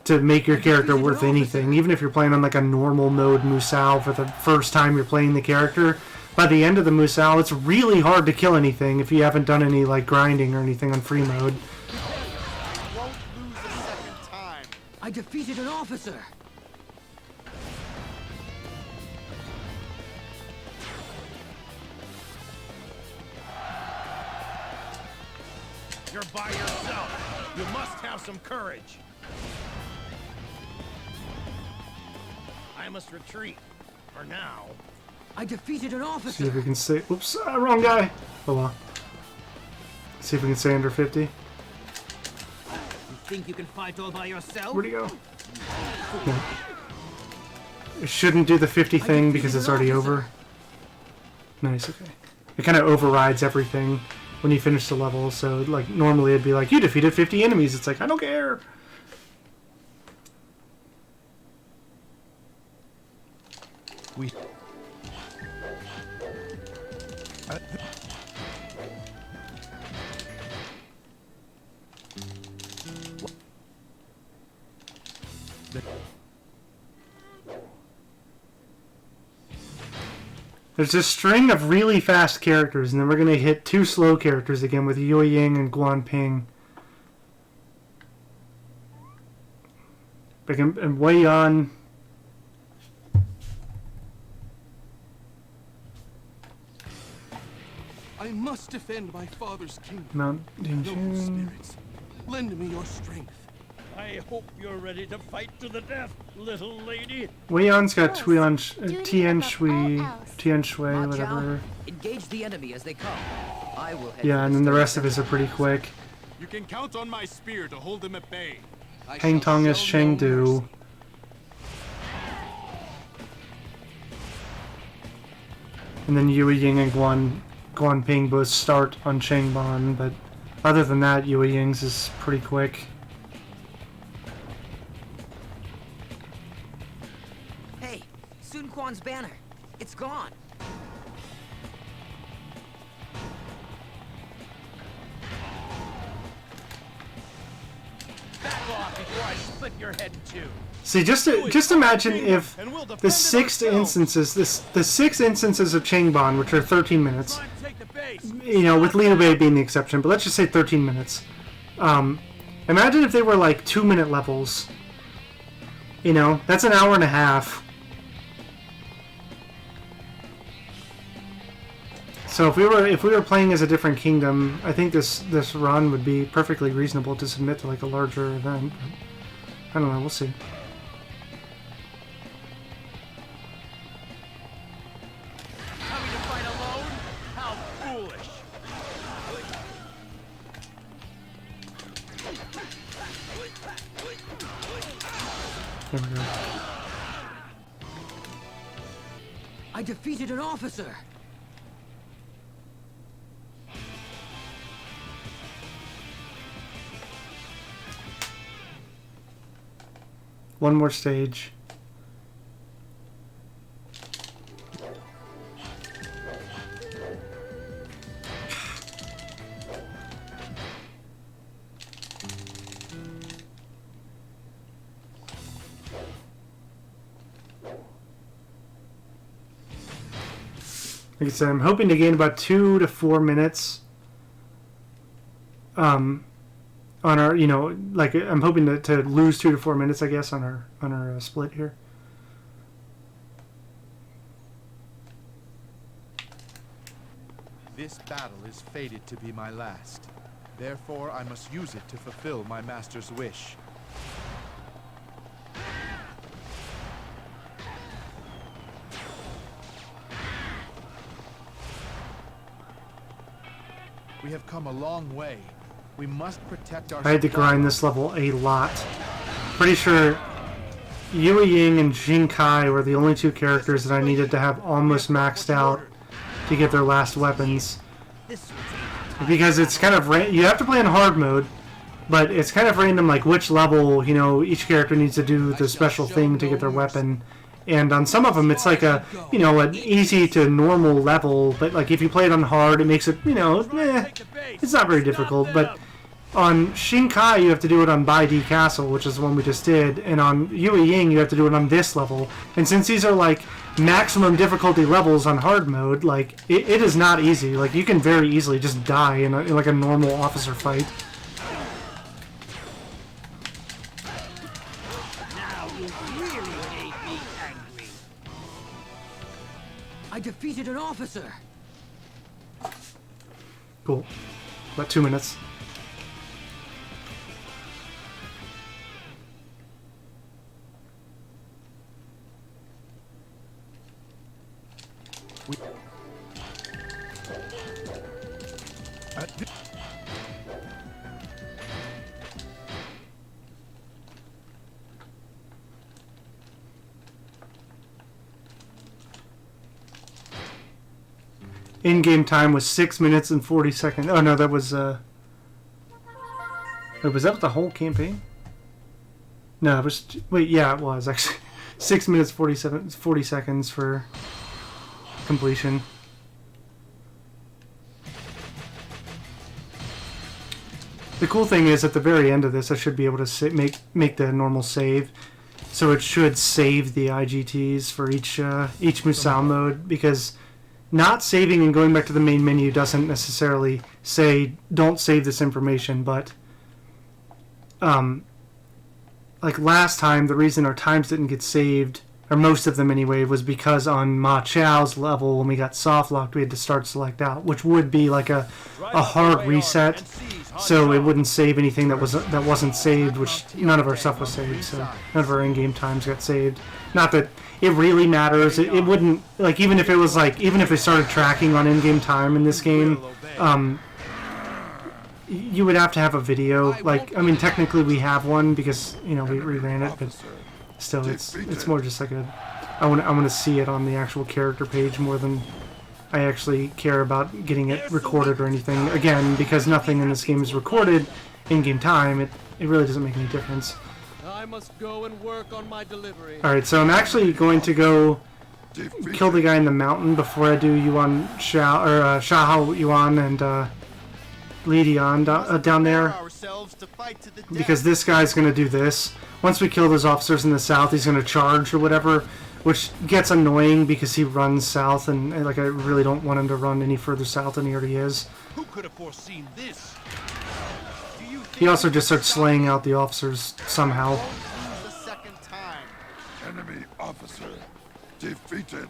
to make your character worth anything. Even if you're playing on, like, a normal mode MUSOU for the first time you're playing the character, by the end of the MUSOU, it's really hard to kill anything if you haven't done any, like, grinding or anything on free mode. Won't lose a second time. I defeated an officer. You're by yourself. You must have some courage. I must retreat. For now. I defeated an officer. See if we can say... Oops, wrong guy. Hold on. See if we can say under 50. You think you can fight all by yourself? Where'd he go? No. It shouldn't do the 50 thing because it's already over. Nice, okay. It kind of overrides everything when you finish the level, so like normally it'd be like, you defeated 50 enemies. It's like, I don't care. There's a string of really fast characters, and then we're going to hit 2 slow characters again with Yue Ying and Guan Ping. And Wei Yan. I must defend my father's kingdom. Mount Noble spirits, lend me your strength. I hope you're ready to fight to the death, little lady. Wei Yan's got Tian Shui, whatever. Engage the enemy as they come. I will head Yeah, and then the rest of us are pretty quick. You can count on my spear to hold them at bay. Hang Tong is Chengdu. And then Yue Ying and Guan Ping both start on Changban, but other than that, Yue Ying's is pretty quick. Hey, Sun Quan's banner. It's gone. Back off before I split your head in two. See, just imagine if the 6 instances, the 6 instances of Changban, which are 13 minutes, you know, with Liu Bei being the exception, but let's just say 13 minutes. Imagine if they were like 2-minute levels. You know, that's an hour and a half. So if we were playing as a different kingdom, I think this run would be perfectly reasonable to submit to like a larger event. But I don't know, we'll see. Coming to fight alone? How foolish! There we go. I defeated an officer. One more stage. Like I said, I'm hoping to gain about 2 to 4 minutes. On our, you know, like I'm hoping to lose 2 to 4 minutes, I guess, on our split here. This battle is fated to be my last. Therefore, I must use it to fulfill my master's wish. We have come a long way. We must protect our... I had to grind this level a lot. Pretty sure Yue Ying and Jing Kai were the only 2 characters that I needed to have almost maxed out to get their last weapons. Because it's kind of... You have to play in hard mode, but it's kind of random, like which level, you know, each character needs to do the special thing to get their weapon. And on some of them, it's like a, you know, an easy to normal level, but like if you play it on hard, it makes it, you know, it's not very difficult. But on Shinkai, you have to do it on Bai Di Castle, which is the one we just did, and on Yue Ying, you have to do it on this level. And since these are like maximum difficulty levels on hard mode, like it is not easy. Like you can very easily just die in like a normal officer fight. I defeated an officer. Cool. About 2 minutes. in-game time was 6 minutes and 40 seconds. Oh no, that was wait, was that the whole campaign? No, it was. Wait, yeah, it was actually 6 minutes 40 seconds for completion. The cool thing is, at the very end of this, I should be able to make the normal save, so it should save the IGTs for each MUSOU mode, because not saving and going back to the main menu doesn't necessarily say don't save this information, but like last time, the reason our times didn't get saved, or most of them anyway, was because on Ma Chao's level, when we got soft locked, we had to start select out, which would be like a hard reset, so it wouldn't save anything that wasn't saved, which none of our stuff was saved, so none of our in-game times got saved. Not that it really matters. It wouldn't, like, even if it was like, even if they started tracking on in-game time in this game, you would have to have a video. Like, I mean, technically we have one because, you know, we reran it, but still, it's more just like a, I want to see it on the actual character page more than I actually care about getting it recorded or anything. Again, because nothing in this game is recorded in-game time, it really doesn't make any difference. I must go and work on my delivery. Alright, so I'm actually going to go kill the guy in the mountain before I do Yuan Shao, or Shao Yuan and Li Dian down there, because this guy's going to do this. Once we kill those officers in the south, he's going to charge or whatever, which gets annoying because he runs south, and like I really don't want him to run any further south than he already is. Who could have foreseen this? He also just starts slaying out the officers somehow. Enemy officer defeated.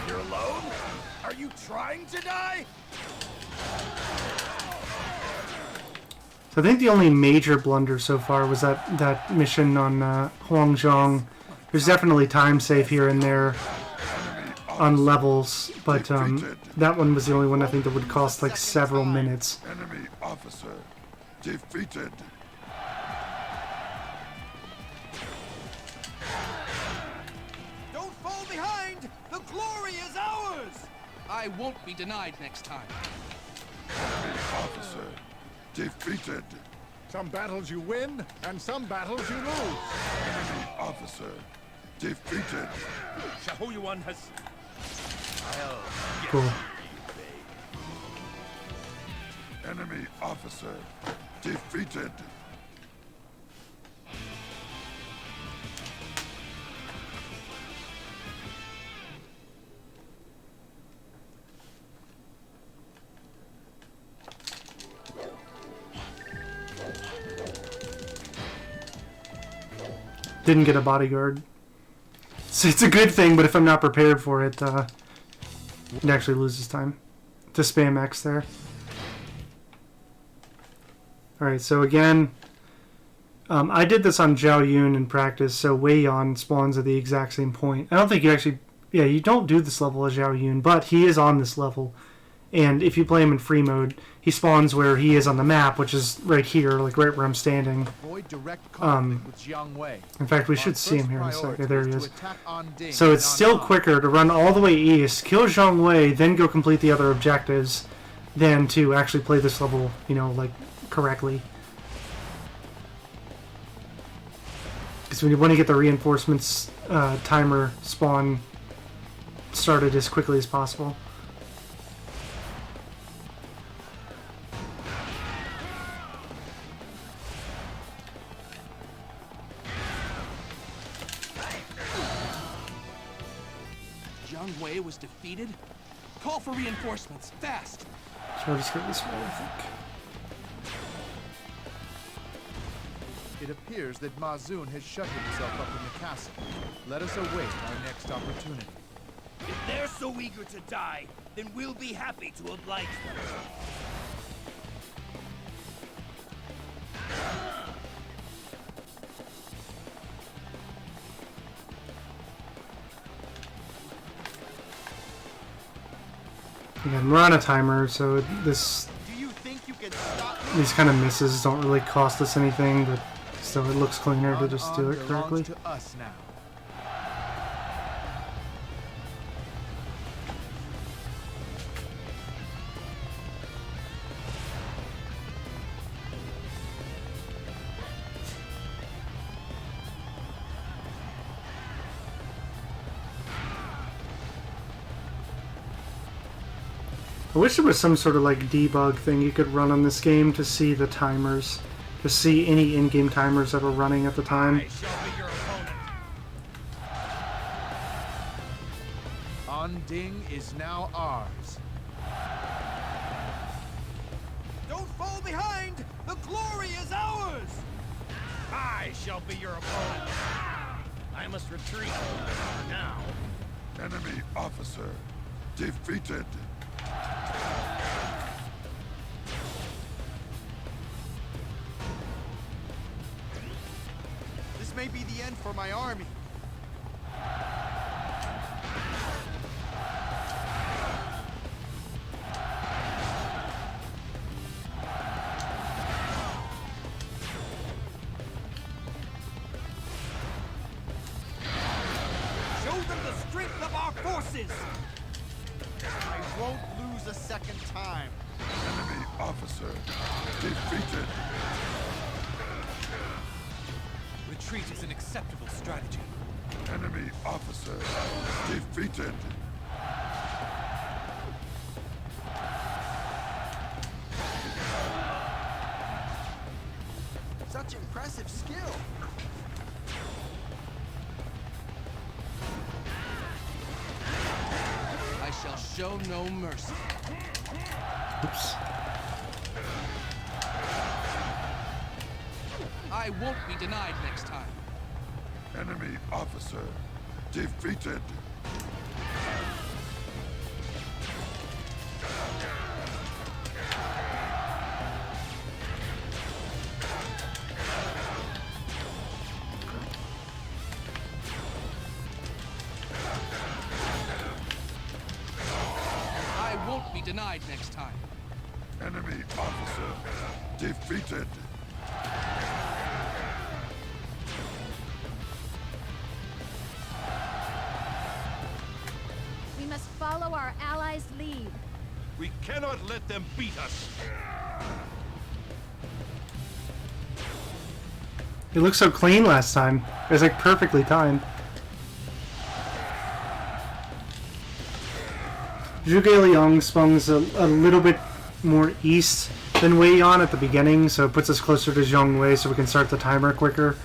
You're alone? Are you trying to die? So I think the only major blunder so far was that mission on Huangzhong. There's definitely time save here and there on levels, but that one was the only one I think that would cost like several minutes. Enemy officer defeated. Don't fall behind! The glory is ours! I won't be denied next time. Enemy officer defeated. Some battles you win, and some battles you lose. Enemy officer defeated. Shao Yuan has... Cool. Enemy officer defeated. Didn't get a bodyguard. So it's a good thing, but if I'm not prepared for it, it actually loses time to spam X there. Alright, so again, I did this on Zhao Yun in practice, so Wei Yan spawns at the exact same point. I don't think you actually, yeah, you don't do this level as Zhao Yun, but he is on this level. And if you play him in free mode, he spawns where he is on the map, which is right here, like right where I'm standing. In fact, we should see him here in a second. There he is. So it's still quicker to run all the way east, kill Zhang Wei, then go complete the other objectives, than to actually play this level, you know, like, correctly. Because we want to get the reinforcements timer spawn started as quickly as possible. Zhang Wei was defeated? Call for reinforcements, fast! So I'll just go this way, I think. It appears that MUSOU has shut himself up in the castle. Let us await our next opportunity. If they're so eager to die, then we'll be happy to oblige them. Again, we're on a timer, so this these kind of misses don't really cost us anything, but still it looks cleaner to just do it correctly. To us now. I wish there was some sort of like debug thing you could run on this game to see the timers, to see any in-game timers that are running at the time. Onding is now ours. Don't fall behind! The glory is ours! I shall be your opponent. I must retreat for now. Enemy officer defeated. This may be the end for my army. Show them the strength of our forces! I won't lose a second time. Enemy officer defeated. Retreat is an acceptable strategy. Enemy officer defeated. Such impressive skill. I shall show no mercy. Oops. I won't be denied next time. Enemy officer defeated. I won't be denied next time. Enemy officer defeated. We must follow our allies' lead. We cannot let them beat us. It looked so clean last time. It was like perfectly timed. Zhuge Liang spawns a little bit more east than Wei Yan at the beginning, so it puts us closer to Zhongwei so we can start the timer quicker.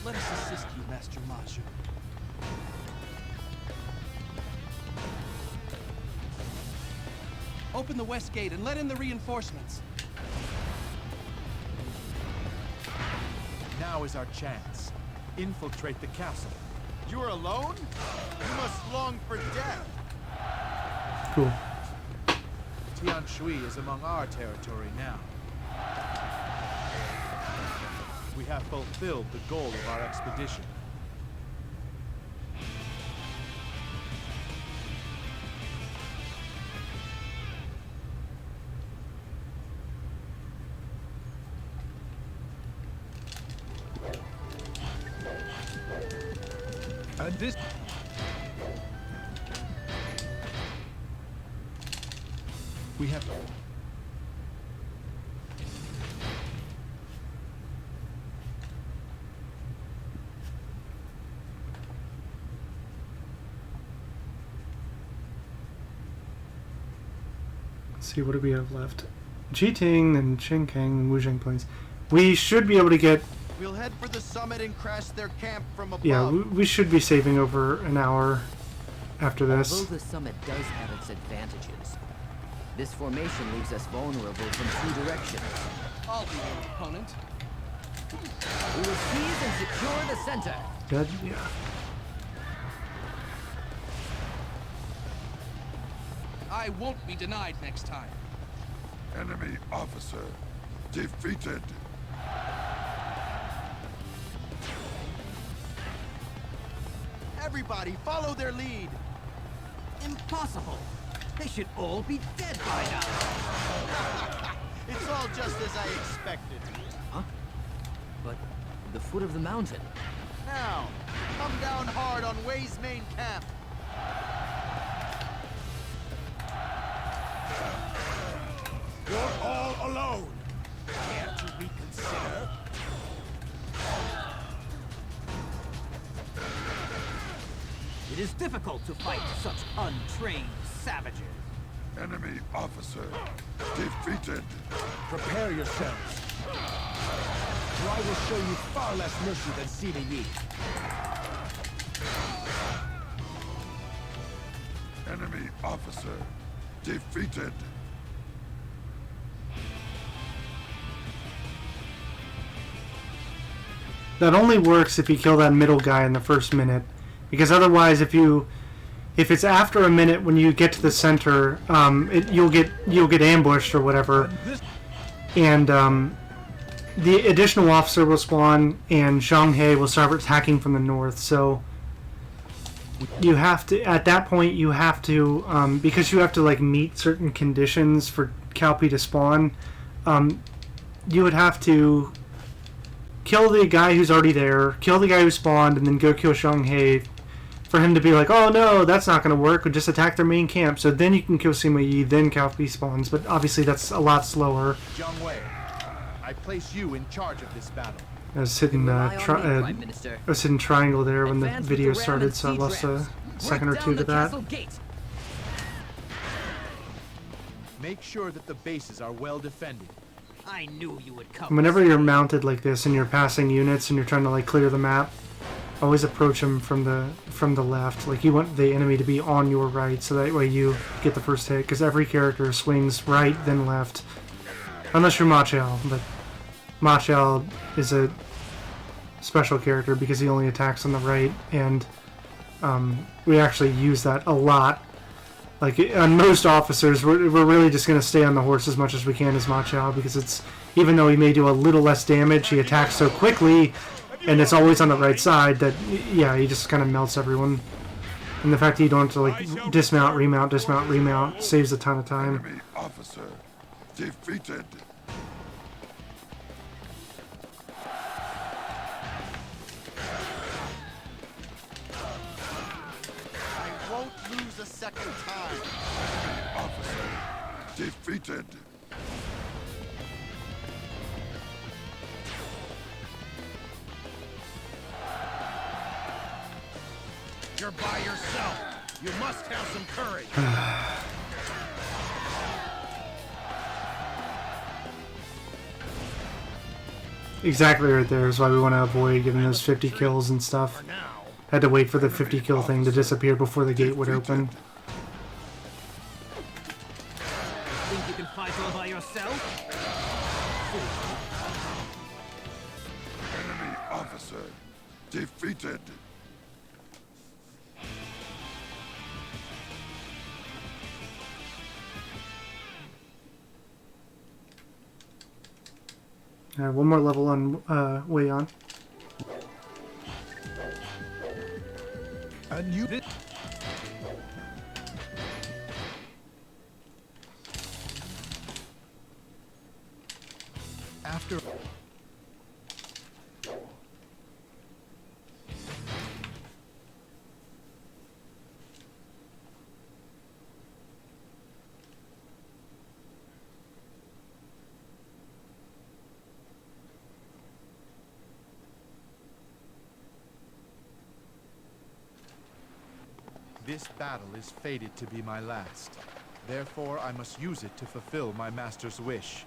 Let us assist you, Master MUSOU. Open the west gate and let in the reinforcements. Now is our chance. Infiltrate the castle. You are alone? You must long for death. Cool. Tian Shui is among our territory now. We have fulfilled the goal of our expedition. And this... We have... Let's see, what do we have left? Jiting and Qingkang and Wuzheng Plains. We should be able to get... We'll head for the summit and crash their camp from above. Yeah, we should be saving over an hour after this. Although the summit does have its advantages, this formation leaves us vulnerable from two directions. I'll be your opponent. We will seize and secure the center. Good? Yeah. I won't be denied next time. Enemy officer defeated. Everybody, follow their lead. Impossible. They should all be dead by now. It's all just as I expected. Huh? But the foot of the mountain. Now, come down hard on Wei's main camp. You're all alone. Can't you reconsider? It is difficult to fight such untrained savages. Enemy officer defeated. Prepare yourselves. For I will show you far less mercy than Sima Yi. Enemy officer defeated. That only works if you kill that middle guy in the first minute, because otherwise, if it's after a minute when you get to the center, you'll get ambushed or whatever, and the additional officer will spawn, and Zhang He will start attacking from the north. So you have to, at that point, you have to, because you have to like meet certain conditions for Cao Pi to spawn. You would have to kill the guy who's already there, kill the guy who spawned, and then go kill Zhang He for him to be like, oh no, that's not going to work, or just attack their main camp. So then you can kill Sima Yi, then Cao Pi spawns, but obviously that's a lot slower. Zhang Wei, I place you in charge of this battle. I was hitting, triangle there when the video started, so I lost a second or two to that. Make sure that the bases are well defended. I knew you would come. Whenever you're mounted like this and you're passing units and you're trying to like clear the map, always approach them from the left. Like you want the enemy to be on your right, so that way you get the first hit. Because every character swings right then left, unless you're Ma Chao. But Ma Chao is a special character because he only attacks on the right, and we actually use that a lot. Like on most officers, we're really just going to stay on the horse as much as we can as Ma Chao, because it's, even though he may do a little less damage, he attacks so quickly, and it's always on the right side that, yeah, he just kind of melts everyone. And the fact that you don't have to like dismount, remount saves a ton of time. Enemy officer defeated. I won't lose a second time. Enemy officer defeated. You're by yourself. You must have some courage. Exactly right there is why we want to avoid giving those 50 kills and stuff. Had to wait for the 50 kill thing to disappear before the gate would open. Think you can fight all by yourself? Enemy officer defeated. One more level on Wei On. And you did. After this battle is fated to be my last. Therefore, I must use it to fulfill my master's wish.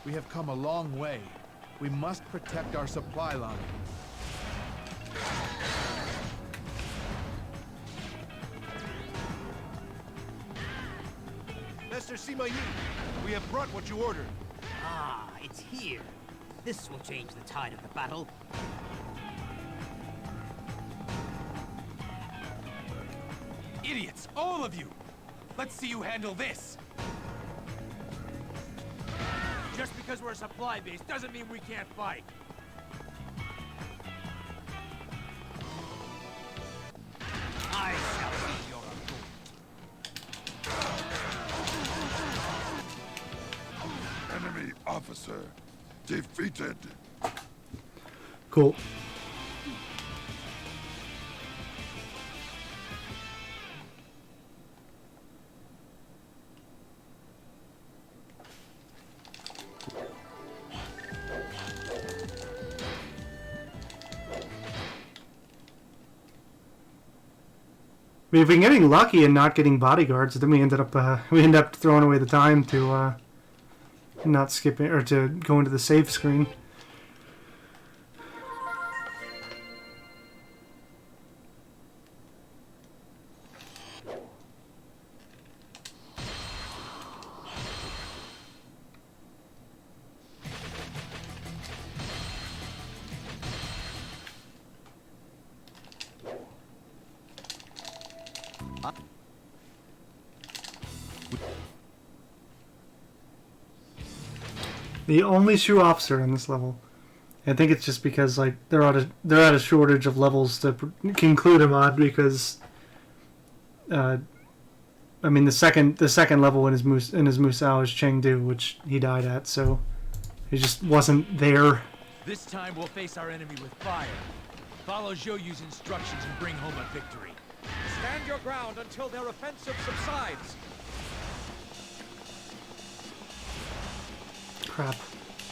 We have come a long way. We must protect our supply line. Master Sima Yi, we have brought what you ordered. Ah, it's here. This will change the tide of the battle. Idiots, all of you! Let's see you handle this! Just because we're a supply base doesn't mean we can't fight. I shall be your uncle. Enemy officer defeated. Cool. I mean, if we're getting lucky and not getting bodyguards, then we end up throwing away the time to not skipping or to go into the save screen. The only Shu officer in this level. I think it's just because like they're at a shortage of levels to conclude him on, because I mean the second level in his MUSOU is Chengdu, which he died at, so he just wasn't there. This time we'll face our enemy with fire. Follow Zhou Yu's instructions and bring home a victory. Stand your ground until their offensive subsides. Crap.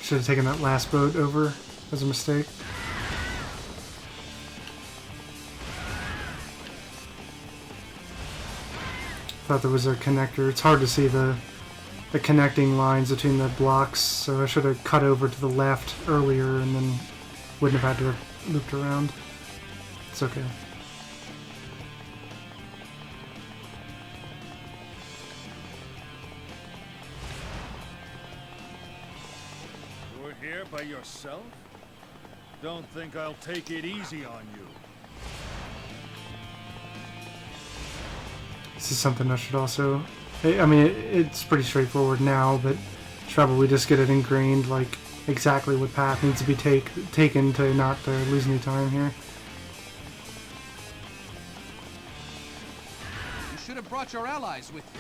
Should have taken that last boat over as a mistake. Thought there was a connector. It's hard to see the connecting lines between the blocks, so I should have cut over to the left earlier and then wouldn't have had to have looped around. It's okay. Here by yourself? Don't think I'll take it easy on you. This is something I should also... I mean, it's pretty straightforward now, but should probably just get it ingrained, like, exactly what path needs to be taken to not lose any time here. You should have brought your allies with you.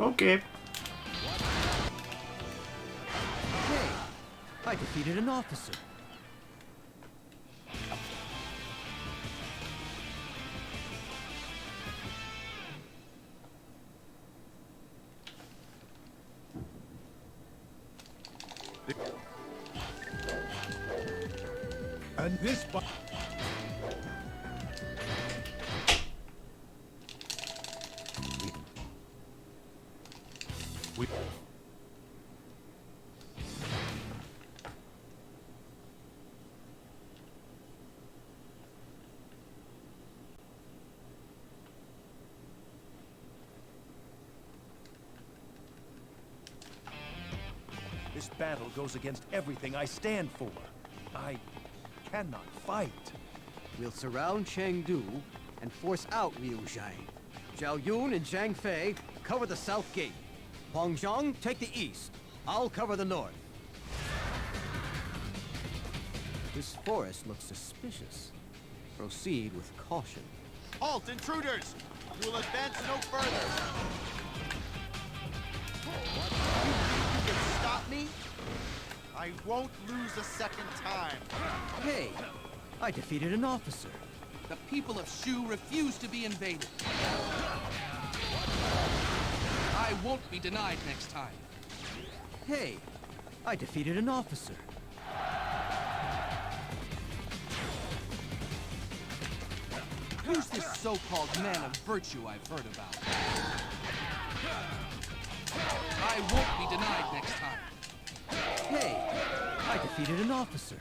Okay. Hey, I defeated an officer. And this... This battle goes against everything I stand for. I cannot fight. We'll surround Chengdu and force out Liu Zhang. Zhao Yun and Zhang Fei cover the south gate. Huang Zhang take the east. I'll cover the north. This forest looks suspicious. Proceed with caution. Halt, intruders! You will advance no further. You think you can stop me? I won't lose a second time. Hey, I defeated an officer. The people of Shu refuse to be invaded. I won't be denied next time. Hey, I defeated an officer. Who's this so-called man of virtue I've heard about? I won't be denied next time. Hey, I defeated an officer.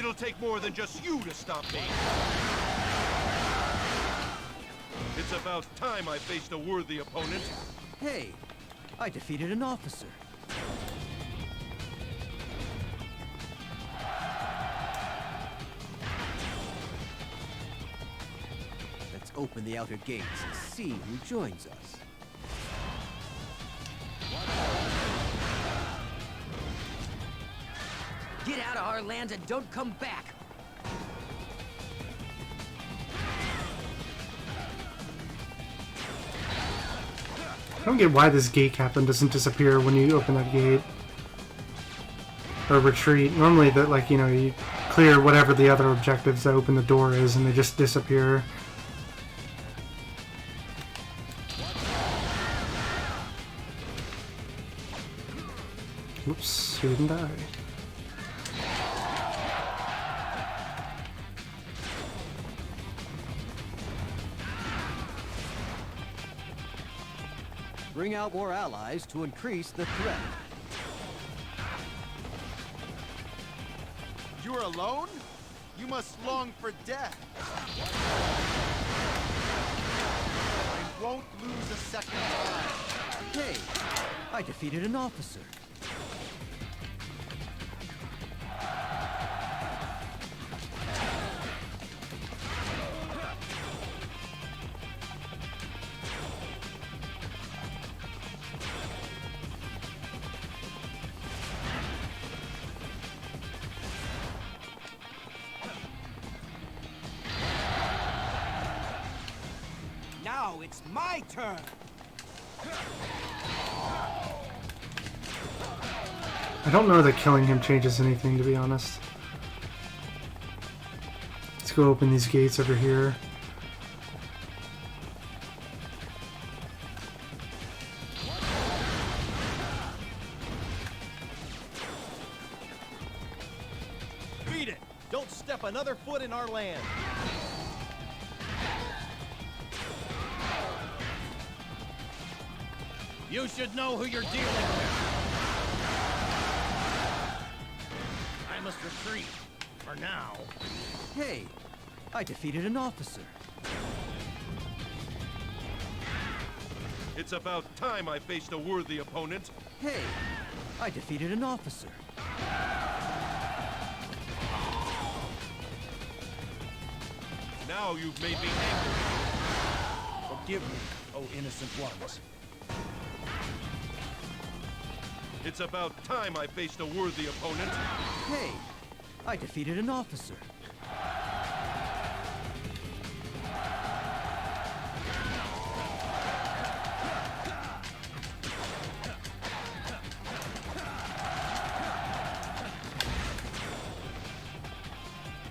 It'll take more than just you to stop me. It's about time I faced a worthy opponent. Hey, I defeated an officer. Let's open the outer gates and see who joins us. Get out of our land and don't come back! I don't get why this gate captain doesn't disappear when you open that gate. Or retreat. Normally that, like, you know, you clear whatever the other objectives that open the door is and they just disappear. Oops, he didn't die. Bring out more allies to increase the threat. You're alone? You must long for death. I won't lose a second time. Hey, I defeated an officer. Now it's my turn! I don't know that killing him changes anything, to be honest. Let's go open these gates over here. Beat it! Don't step another foot in our land. You should know who you're dealing with. I must retreat. For now. Hey, I defeated an officer. It's about time I faced a worthy opponent. Hey, I defeated an officer. Now you've made me angry. Forgive me, oh innocent ones. It's about time I faced a worthy opponent. Hey, I defeated an officer.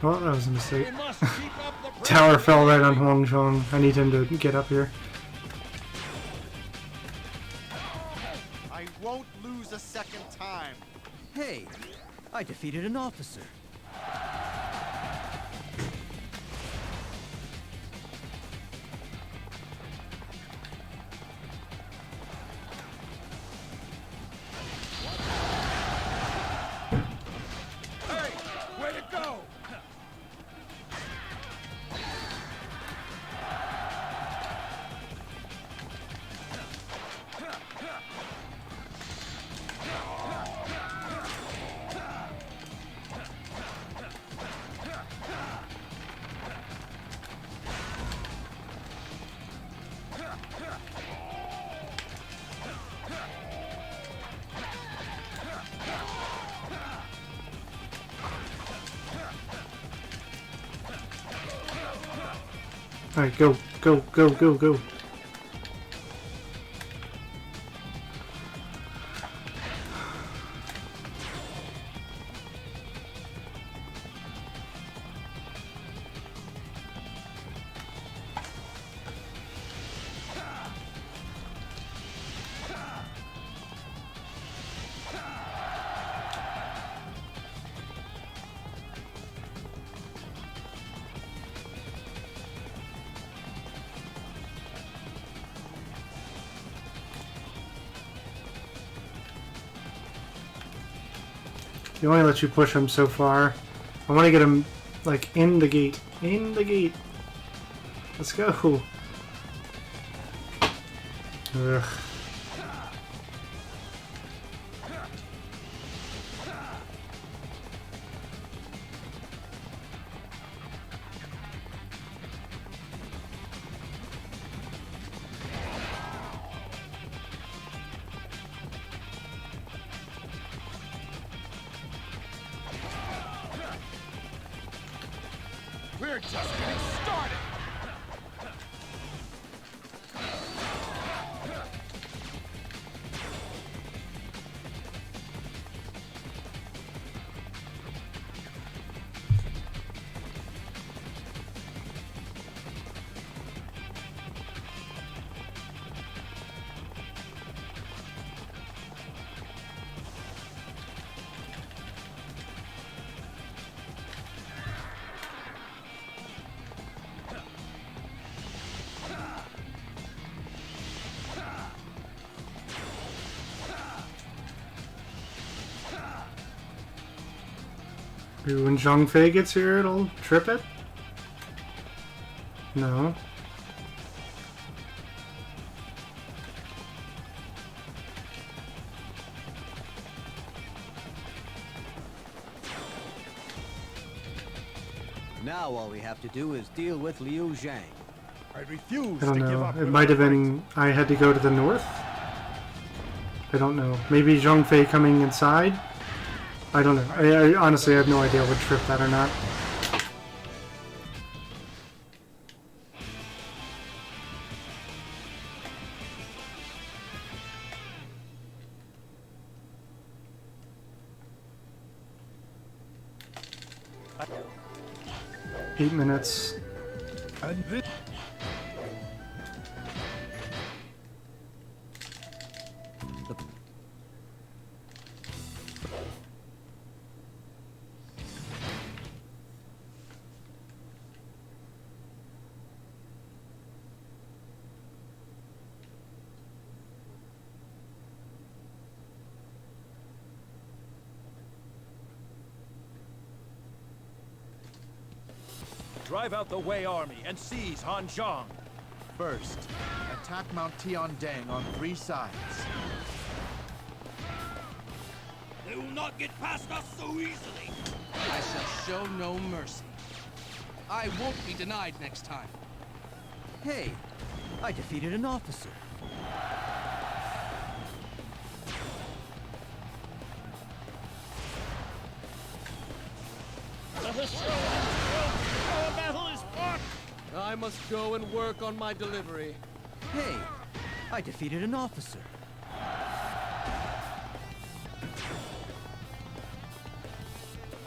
Oh, that was a mistake. Tower fell right on Huang Zhong. I need him to get up here. I won't lose a second time. Hey, I defeated an officer. Hey, way to go! Alright, go, go, go, go, go. He only lets you push him so far. I want to get him, like, in the gate. In the gate. Let's go. Ugh. We're just getting started! Maybe when Zhang Fei gets here, it'll trip it? No. Now all we have to do is deal with Liu Zhang. I refuse I don't to give know. up. It might have been I had to go to the north? I don't know. Maybe Zhang Fei coming inside? I don't know. I honestly have no idea what trip that or not. Eight minutes. And this Drive out the Wei army and seize Hanzhong. First, attack Mount Tiandang on 3 sides. They will not get past us so easily. I shall show no mercy. I won't be denied next time. Hey, I defeated an officer. Let us show our battle is fought. I must go and work on my delivery. Hey, I defeated an officer.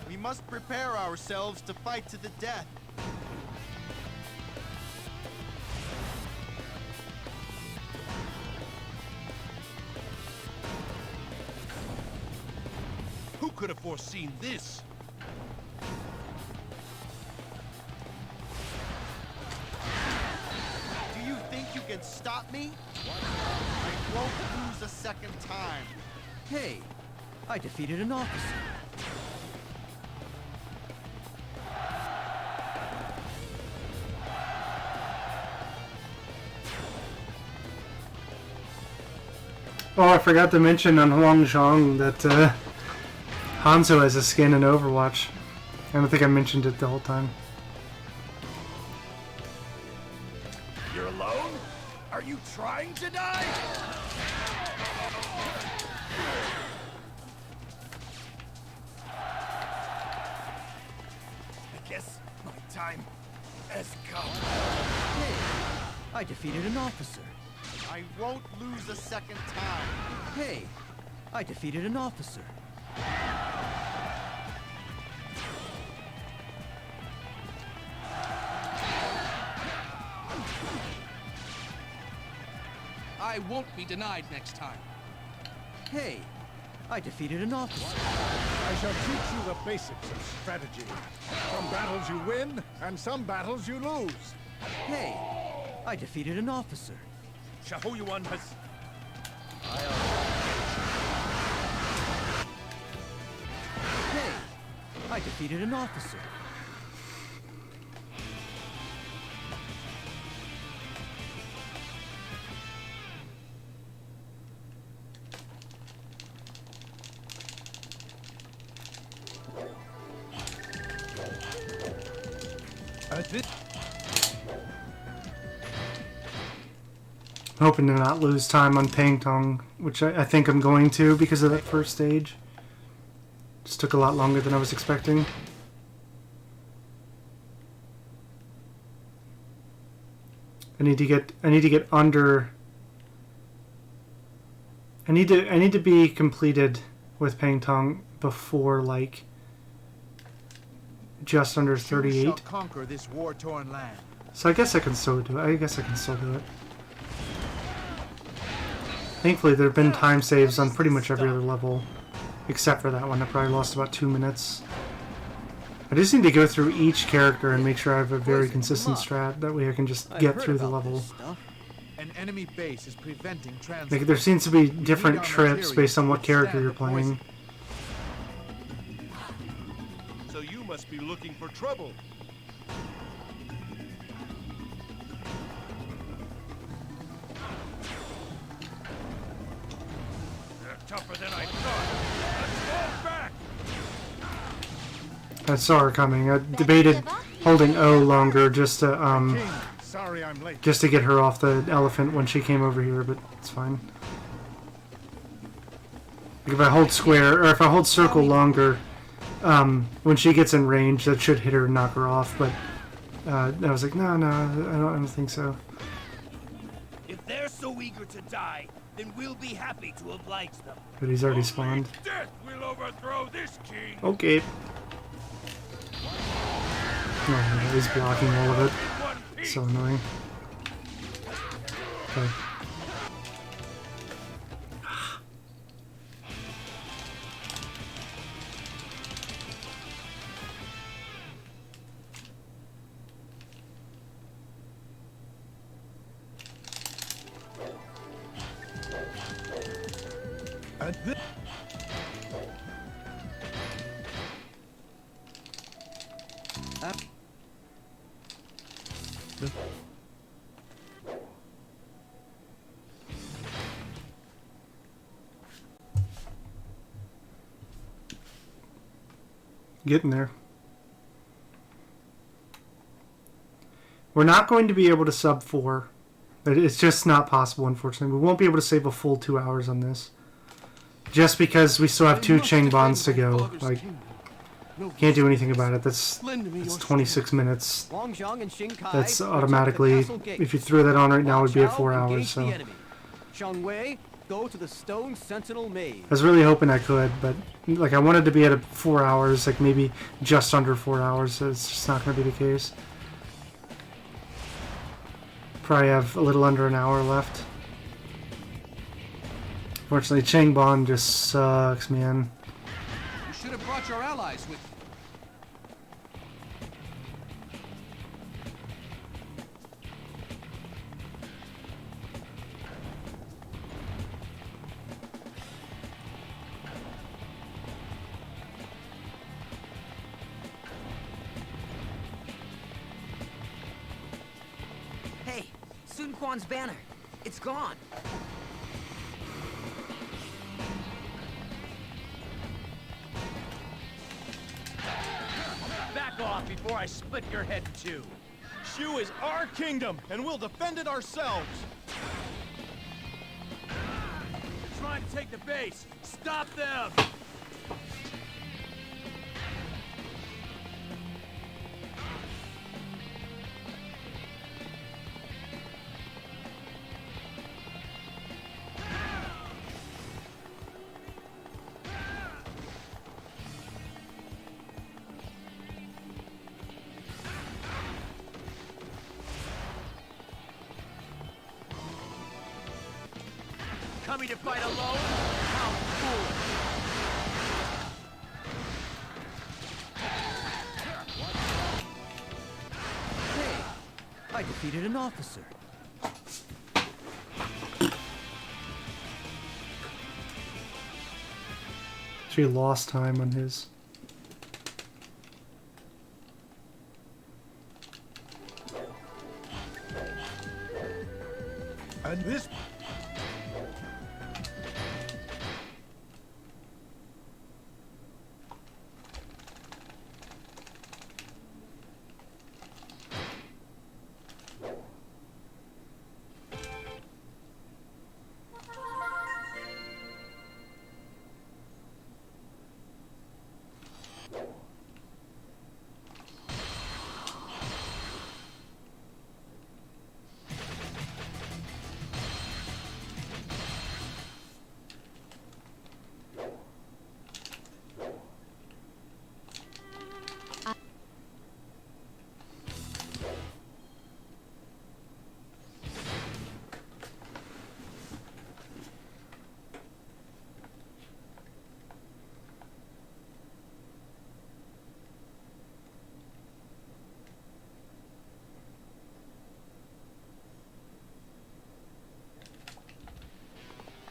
We must prepare ourselves to fight to the death. who could have foreseen this? Do you think you can stop me? I won't lose a second time. Hey, I defeated an officer. Oh, I forgot to mention on Huangzhong that Hanzo has a skin in Overwatch. I don't think I mentioned it the whole time. You're alone? Are you trying to die? I guess my time has come. Hey, I defeated an officer. I won't lose a second time. Hey, I defeated an officer. I won't be denied next time. Hey, I defeated an officer. I shall teach you the basics of strategy. Some battles you win, and some battles you lose. Hey, I defeated an officer. Xiahou Yuan has... Hey, I defeated an officer. I'm hoping to not lose time on Pang Tong, which I think I'm going to because of that first stage. Just took a lot longer than I was expecting. I need to get under. I need to be completed with Pang Tong before like just under 38. Shall conquer this war-torn land. So I guess I can still do it. Thankfully, there have been time saves on pretty much every other level, except for that one. I probably lost about 2 minutes. I just need to go through each character and make sure I have a very consistent strat. That way I can just get through the level. An enemy base is preventing transport. Like, there seems to be different trips based on what character you're playing. So you must be looking for trouble. They're tougher than I thought. Let's fall back. I saw her coming. I debated holding O longer just to Sorry I'm late. just to get her off the elephant when she came over here, but it's fine. Like if I hold square or if I hold circle longer, when she gets in range, that should hit her and knock her off. But I was like, no, I don't think so. If they're so eager to die, then we'll be happy to oblige them. But he's already spawned. Death will overthrow this king. Okay. Oh, yeah, he's blocking all of it. So annoying. Okay. Getting there. We're not going to be able to sub 4. It's just not possible, unfortunately. We won't be able to save a full 2 hours on this. Just because we still have 2 Chang Bonds to go. Like, can't do anything about it. It's 26 minutes. That's automatically, if you threw that on right now, it would be at 4 hours. So Go to the Stone Sentinel Maze. I was really hoping I could, but like I wanted to be at 4 hours, like maybe just under 4 hours. So it's just not going to be the case. Probably have a little under an hour left. Fortunately, Chang Bon just sucks, man. You should have brought your allies with you. Guan's banner. It's gone. Back off before I split your head in two. Shu is our kingdom, and we'll defend it ourselves. They're trying to take the base. Stop them! Coming to fight alone? How fool! Hey, I defeated an officer. She lost time on his. This...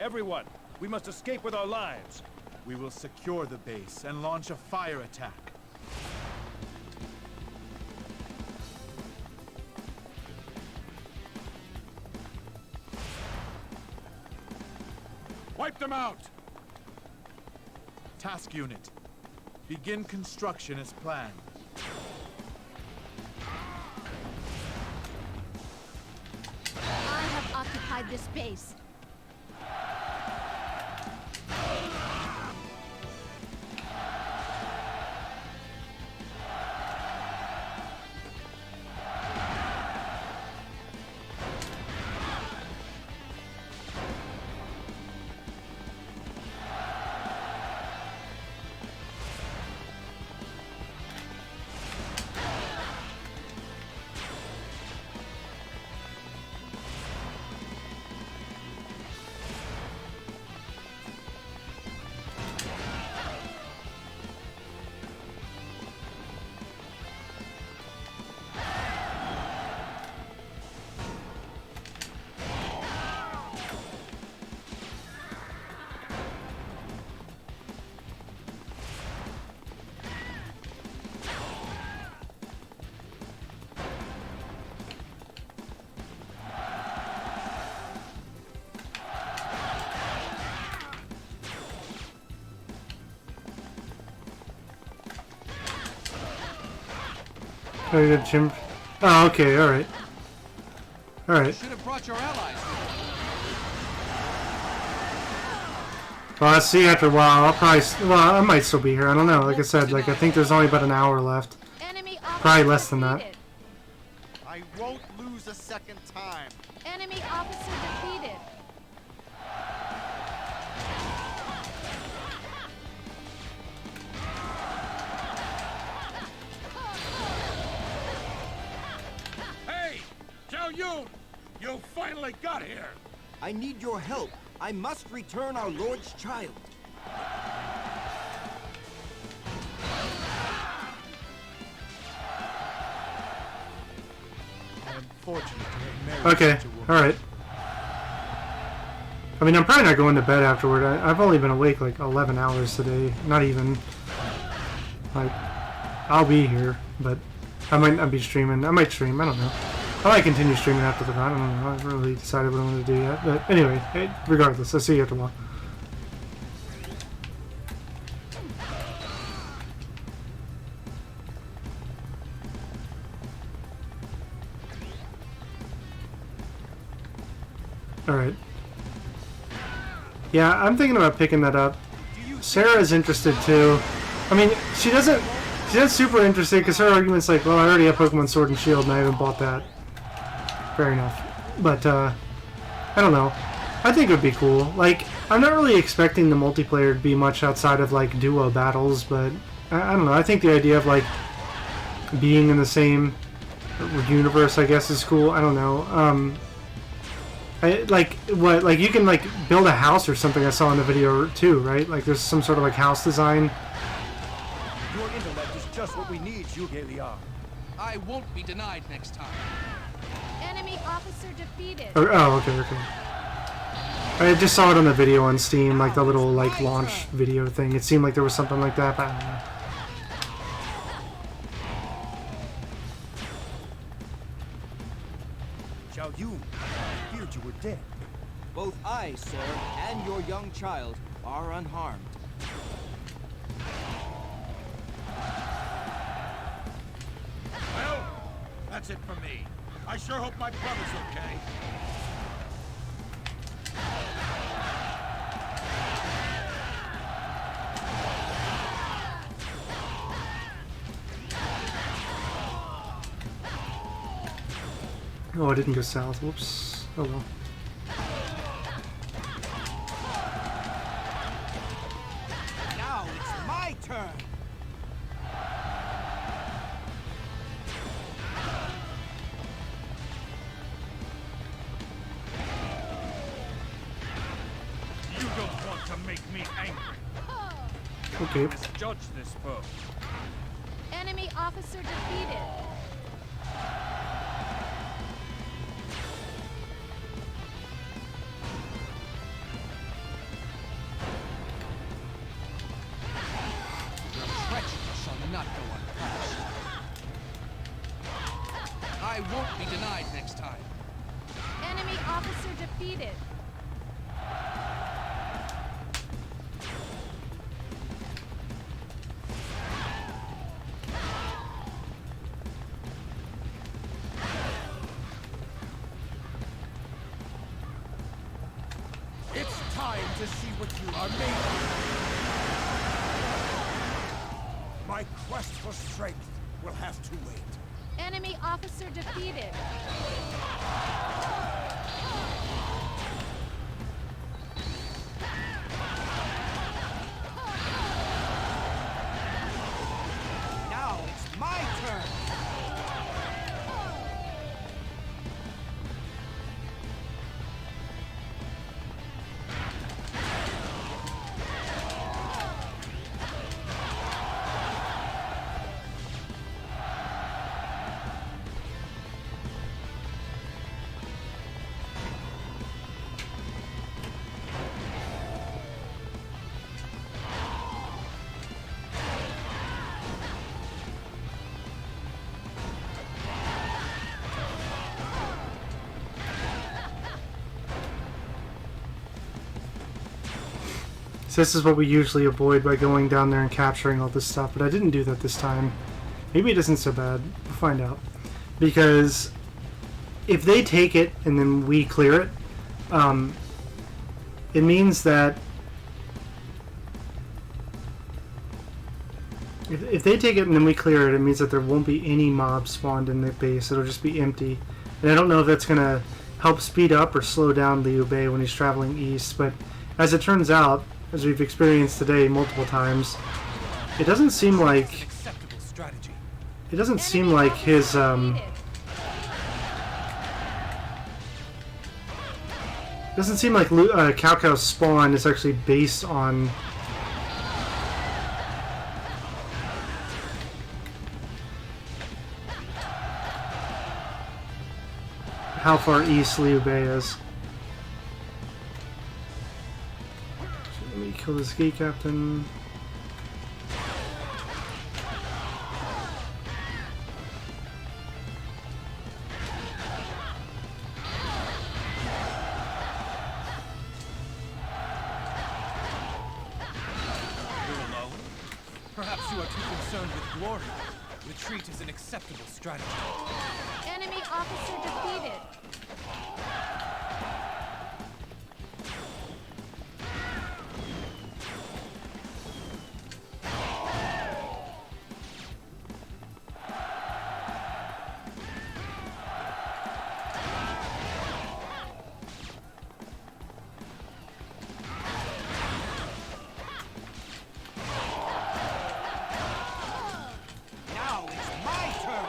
Everyone, we must escape with our lives. We will secure the base and launch a fire attack. Wipe them out! Task unit, begin construction as planned. I have occupied this base. Oh, you got Jim. Oh, okay, alright. Alright. Should have brought your allies. Well, I'll see after a while. I'll probably. Well, I might still be here. I don't know. Like I said, like I think there's only about an hour left. Probably less than that. I won't lose a second time. Enemy officer defeated. Hey! Zhao Yun! You finally got here! I need your help. I must return our Lord's child. Okay, alright. I mean, I'm probably not going to bed afterward. I've only been awake like 11 hours today. Not even. Like, I'll be here, but I might not be streaming. I might stream, I don't know. I might continue streaming after the run. I don't know. I haven't really decided what I'm going to do yet. But anyway, regardless, I'll see you after a while. Alright. Yeah, I'm thinking about picking that up. Sarah's interested too. I mean, she's not super interested because her argument's like, well, I already have Pokemon Sword and Shield and I haven't bought that. Fair enough. But, I don't know. I think it would be cool. Like, I'm not really expecting the multiplayer to be much outside of, like, duo battles, but I don't know. I think the idea of, like, being in the same universe, I guess, is cool. I don't know. Like, you can, like, build a house or something I saw in the video, too, right? Like, there's some sort of, like, house design. Your intellect is just what we need, Zhuge Liang. I won't be denied next time. Enemy officer defeated. Oh, okay. I just saw it on the video on Steam, like the little, like, launch video thing. It seemed like there was something like that, but I don't know. Zhao Yun, I feared you were were dead. Both I, sir, and your young child are unharmed. Well, that's it for me. I sure hope my brother's okay. Oh, I didn't go south. Whoops. Oh well. Now it's my turn. You don't want to make me angry. Okay. Misjudge this foe. Enemy officer defeated. Not go unpunished. I won't be denied next time. Enemy officer defeated. It's time to see what you are made of. My quest for strength will have to wait. Enemy officer defeated. Now it's my turn. So this is what we usually avoid by going down there and capturing all this stuff, but I didn't do that this time. Maybe it isn't so bad. We'll find out. Because if they take it and then we clear it, it means that if they take it and then we clear it, it means that there won't be any mobs spawned in the base. It'll just be empty. And I don't know if that's going to help speed up or slow down Liu Bei when he's traveling east, but as it turns out, as we've experienced today multiple times, it doesn't seem like his doesn't seem like Cao Cao's spawn is actually based on how far east Liu Bei is. Let me kill this gate captain. You're alone? Perhaps you are too concerned with glory. Retreat is an acceptable strategy. Enemy officer defeated. Now it's my turn.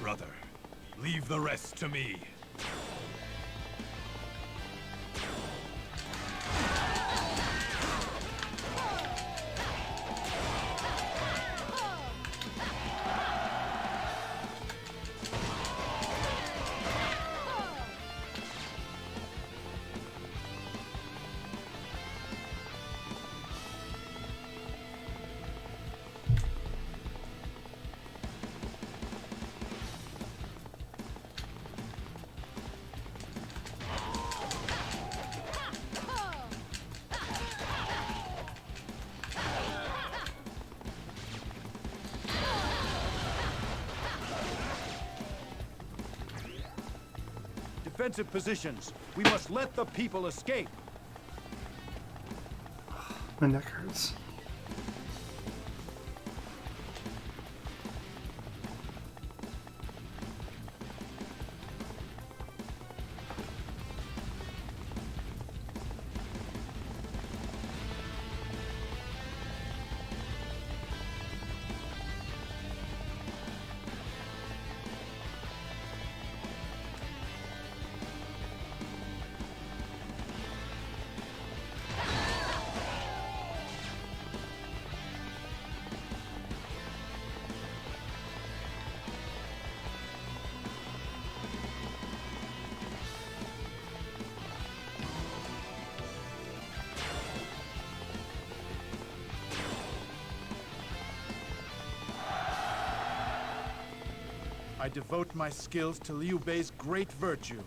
Brother, leave the rest to me. defensive positions. We must let the people escape. My neck hurts. I devote my skills to Liu Bei's great virtue.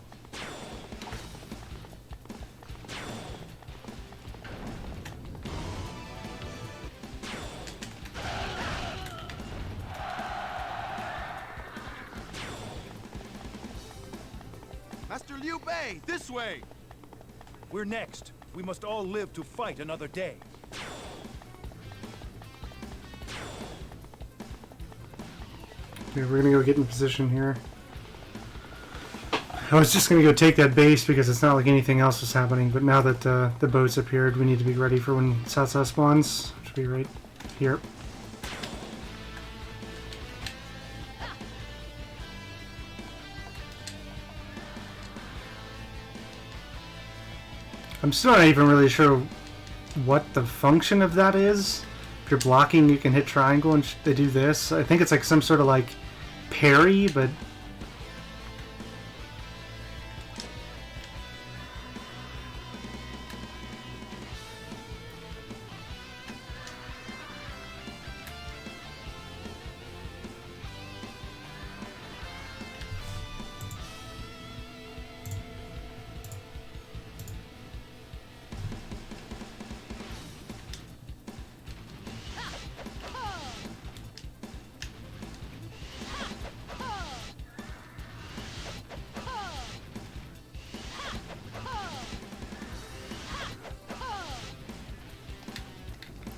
Master Liu Bei, this way! We're next. We must all live to fight another day. Okay, we're gonna go get in position here. I was just gonna go take that base because it's not like anything else was happening, but now that the boats appeared, we need to be ready for when Cao Cao spawns, which will be right here. I'm still not even really sure what the function of that is. If you're blocking, you can hit triangle and they do this. I think it's like some sort of like parry, but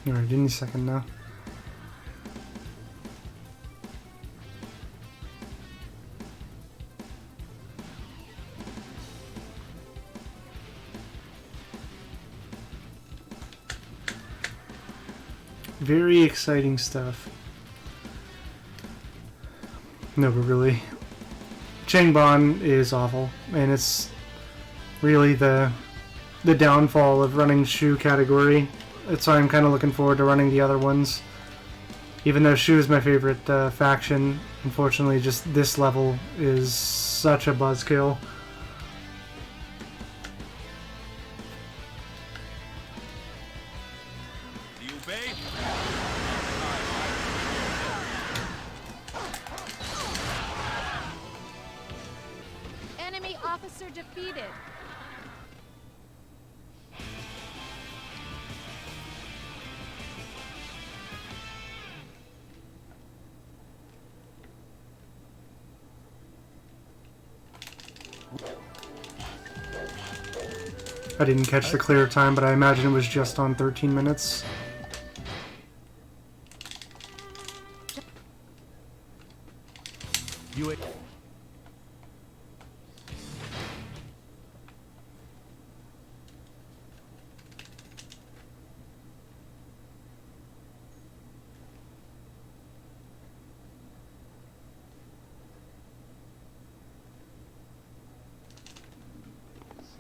alright, any second now. Very exciting stuff. No, but really, Changban is awful, and it's really the downfall of running Shu category. That's why I'm kind of looking forward to running the other ones. Even though Shu is my favorite faction, unfortunately just this level is such a buzzkill. Liu Bei? Enemy officer defeated. I didn't catch the clear time, but I imagine it was just on 13 minutes.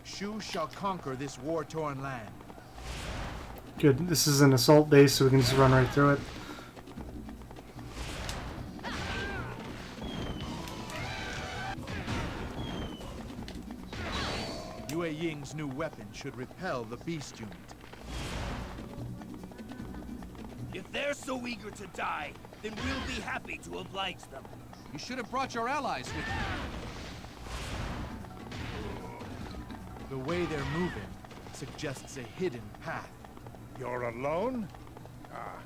Shu shall conquer this war-torn land. Good. This is an assault base, so we can just run right through it. Yue Ying's new weapon should repel the beast unit. If they're so eager to die, then we'll be happy to oblige them. You should have brought your allies with you. The way they're moving suggests a hidden path. You're alone? Ah,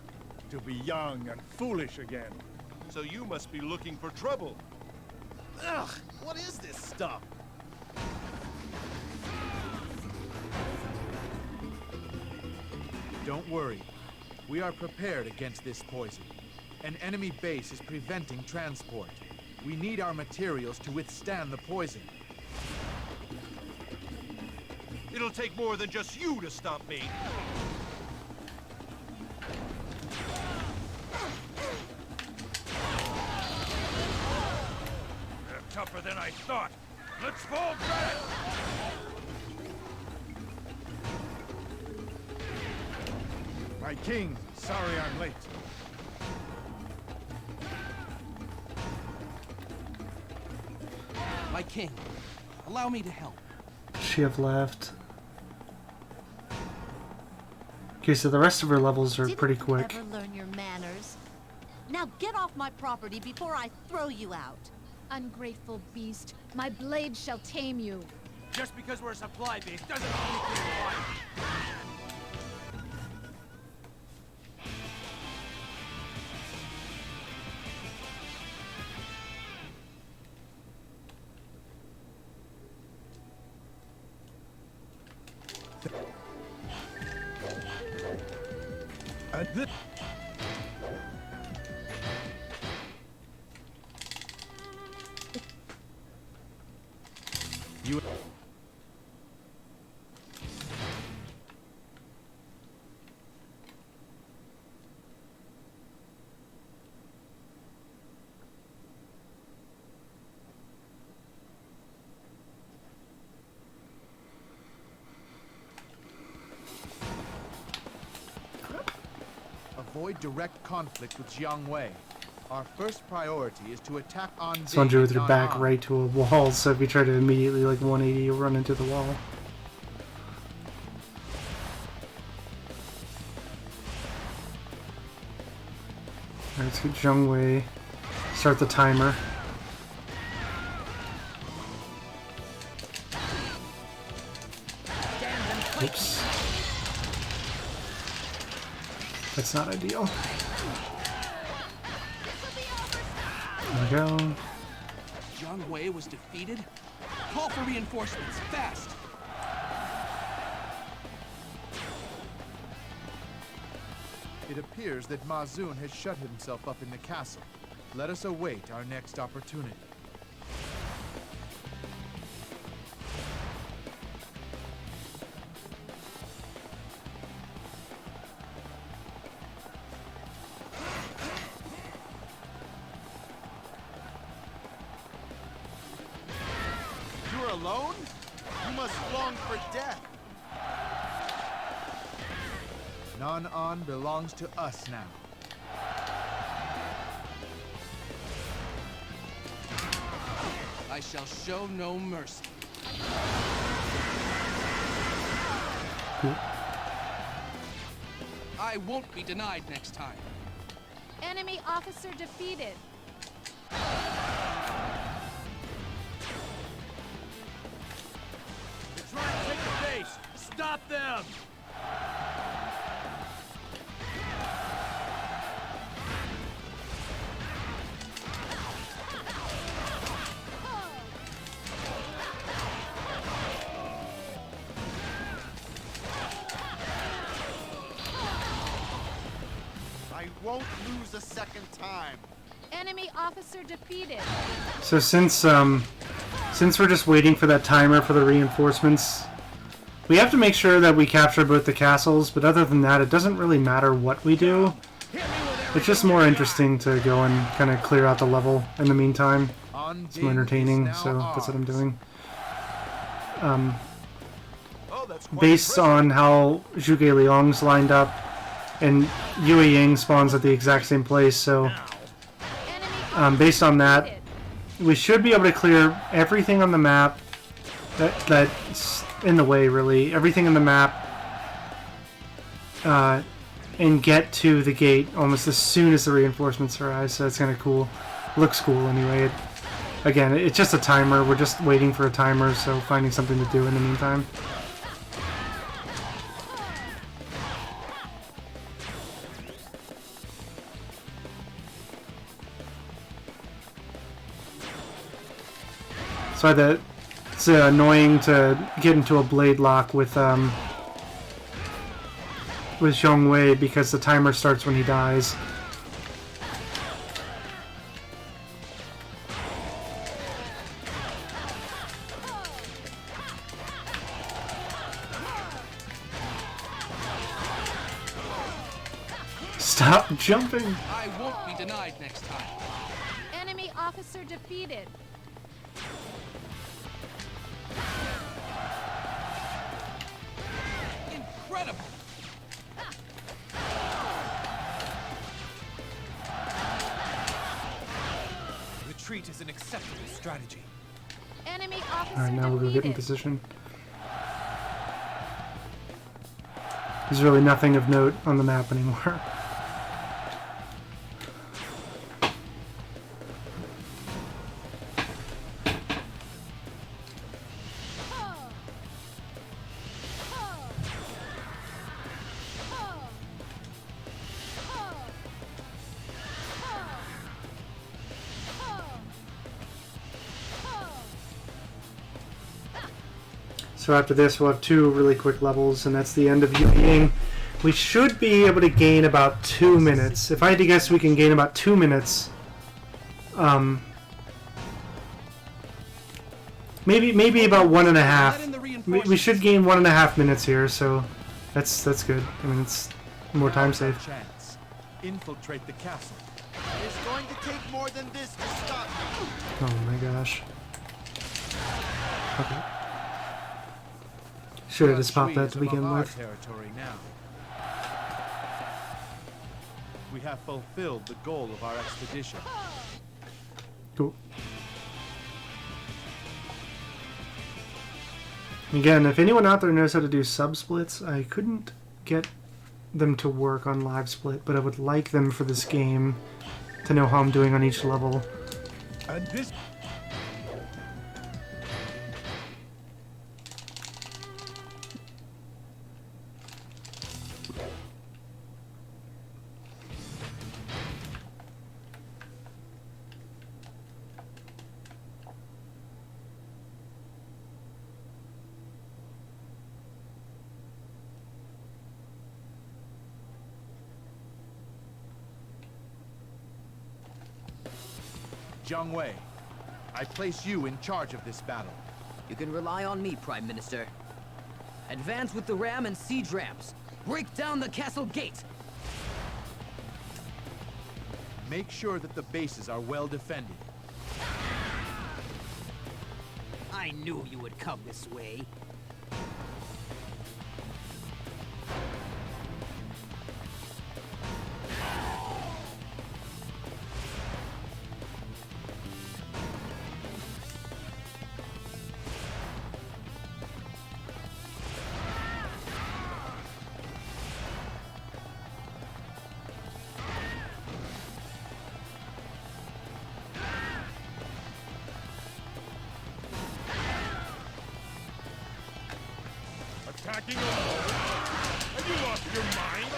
to be young and foolish again. So you must be looking for trouble. Ugh, what is this stuff? Don't worry. We are prepared against this poison. An enemy base is preventing transport. We need our materials to withstand the poison. It'll take more than just you to stop me. They're tougher than I thought. Let's fall back! My king, sorry I'm late. My king, allow me to help. She have left. Okay, so the rest of her levels are pretty quick. Didn't you ever learn your manners? Now get off my property before I throw you out. Ungrateful beast, my blade shall tame you. Just because we're a supply base doesn't mean we can't fight. You... Avoid direct conflict with Jiang Wei. Our first priority is to attack on. This one drew with your back right to a wall, so if you try to immediately like 180, you'll run into the wall. Alright, let's get Jiang Wei. Start the timer. Oops. That's not ideal. There we go. Jiang Wei was defeated? Call for reinforcements, fast! It appears that MUSOU has shut himself up in the castle. Let us await our next opportunity. You're alone? You must long for death. Nan-an belongs to us now. I shall show no mercy. I won't be denied next time. Enemy officer defeated. They're trying to take the base. Stop them! I won't lose a second time. Enemy officer defeated. So since we're just waiting for that timer for the reinforcements, we have to make sure that we capture both the castles, but other than that, it doesn't really matter what we do. It's just more interesting to go and kind of clear out the level in the meantime. It's more entertaining, so that's what I'm doing. Based on how Zhuge Liang's lined up, and Yue Ying spawns at the exact same place, so based on that, we should be able to clear everything on the map that's in the way, really. Everything in the map, and get to the gate almost as soon as the reinforcements arrive, so it's kind of cool. Looks cool anyway. Again, it's just a timer. We're just waiting for a timer, so finding something to do in the meantime. So it's annoying to get into a blade lock with with Zhongwei because the timer starts when he dies. Stop jumping! I won't be denied next time. Enemy officer defeated. Incredible! Retreat is an acceptable strategy. Enemy officer Alright, now we'll go get in defeated. position. There's really nothing of note on the map anymore. So after this, we'll have 2 really quick levels, and that's the end of Ying. We should be able to gain about 2 minutes. If I had to guess, we can gain about 2 minutes. Maybe about 1.5. We should gain 1.5 minutes here, so that's good. I mean, it's more time saved. Chance. Infiltrate the castle. It's going to take more than this to stop me. Oh my gosh. Okay. Should have just popped that to begin with. Territory now. We have fulfilled the goal of our expedition. Cool. Again, if anyone out there knows how to do sub-splits, I couldn't get them to work on live split, but I would like them for this game to know how I'm doing on each level. And this Jiang Wei, I place you in charge of this battle. You can rely on me, Prime Minister. Advance with the ram and siege rams. Break down the castle gate. Make sure that the bases are well defended. I knew you would come this way. Attacking alone? Have you lost your mind?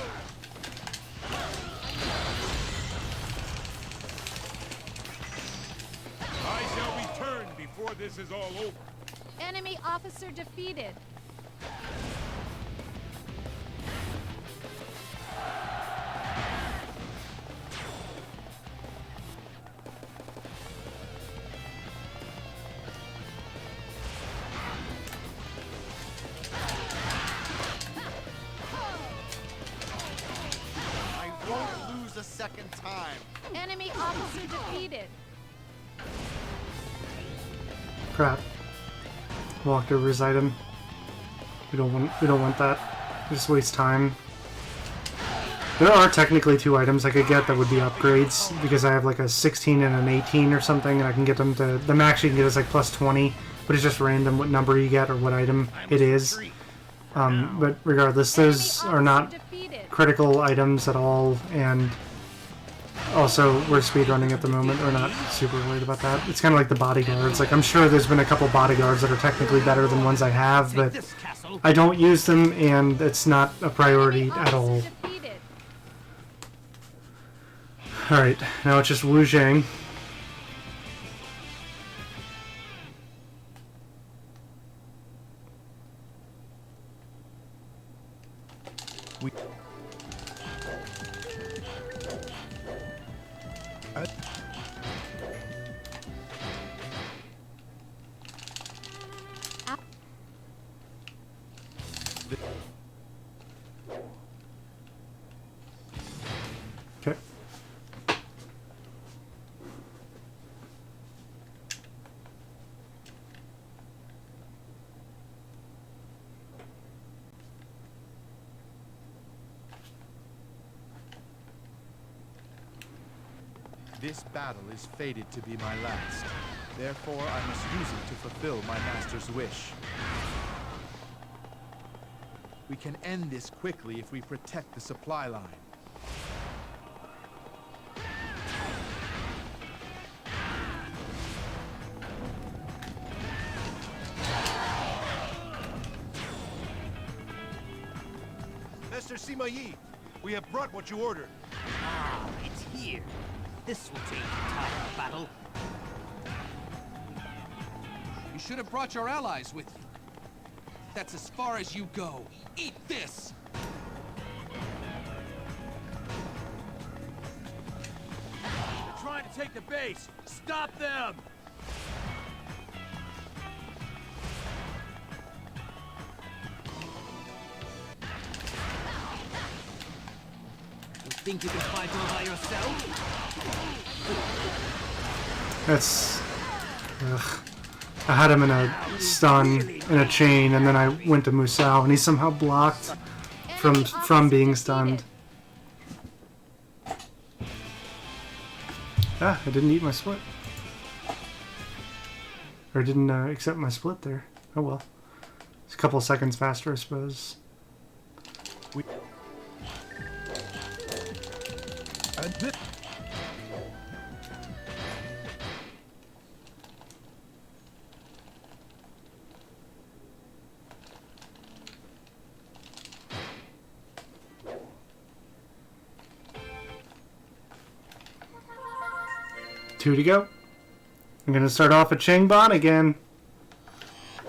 I shall return before this is all over. Enemy officer defeated. A second time. Enemy officer defeated. Crap. Walked over his item. We don't want that. Just waste time. There are technically 2 items I could get that would be upgrades because I have like a 16 and an 18 or something, and I can get them to. The max you can get is like plus 20, but it's just random what number you get or what item it is. But regardless, those are not critical items at all, and also we're speedrunning at the moment. We're not super worried about that. It's kind of like the bodyguards. Like, I'm sure there's been a couple bodyguards that are technically better than ones I have, but I don't use them, and it's not a priority at all. Alright, now it's just Wu Zhang. Okay. This battle is fated to be my last. Therefore, I must use it to fulfill my master's wish. We can end this quickly if we protect the supply line. Master Sima Yi, we have brought what you ordered. Ah, it's here. This will change the tide of the battle. You should have brought your allies with you. That's as far as you go. Eat this! They're trying to take the base. Stop them! You think you can fight all by yourself? That's... Ugh. I had him in a stun, in a chain, and then I went to MUSOU, and he somehow blocked from being stunned. Ah, I didn't eat my split. Or didn't accept my split there. Oh well. It's a couple of seconds faster, I suppose. Two to go. I'm going to start off at Changban again.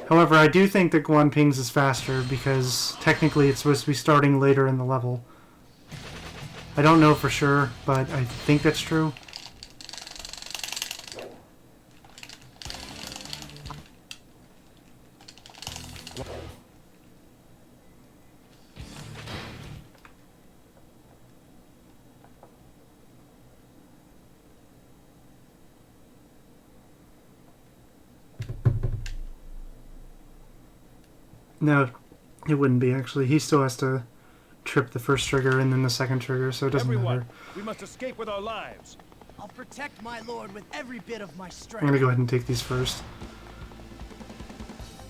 However, I do think that Guan Ping's is faster because technically it's supposed to be starting later in the level. I don't know for sure, but I think that's true. No, it wouldn't be actually. He still has to trip the first trigger and then the second trigger, so it doesn't matter. We must escape with our lives. I'll protect my lord with every bit of my strength. I'm gonna go ahead and take these first.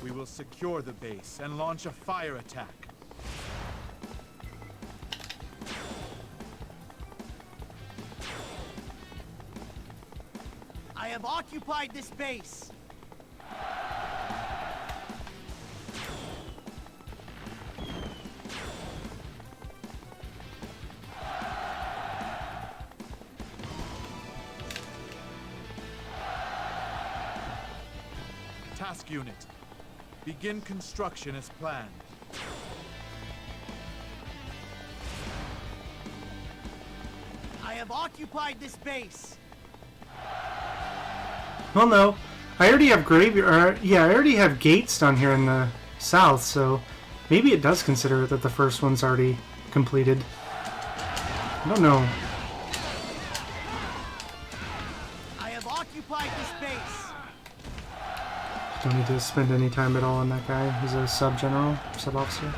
We will secure the base and launch a fire attack. I have occupied this base. Task unit. Begin construction as planned. I have occupied this base. Well, no. I already have I already have gates down here in the south, so maybe it does consider that the first one's already completed. I don't know. I have occupied this base. Don't need to spend any time at all on that guy. He's a sub-general, sub-officer.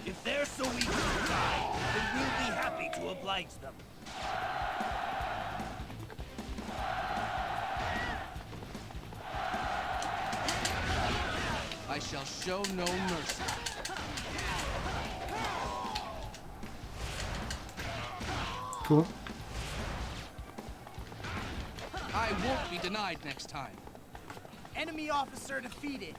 If they're so eager to die, then we'll be happy to oblige them. I shall show no mercy. Cool. I won't be denied next time. Enemy officer defeated.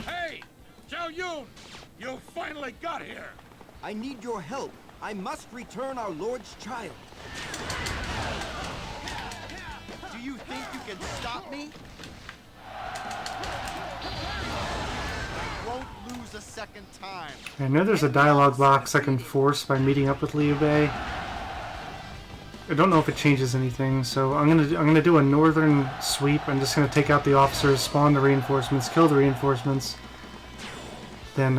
Hey! Zhao Yun! You finally got here! I need your help. I must return our Lord's child. Do you think you can stop me? I won't lose a second time. I know there's a dialogue box I can force by meeting up with Liu Bei. I don't know if it changes anything, so I'm gonna do a northern sweep. I'm just gonna take out the officers, spawn the reinforcements, kill the reinforcements. Then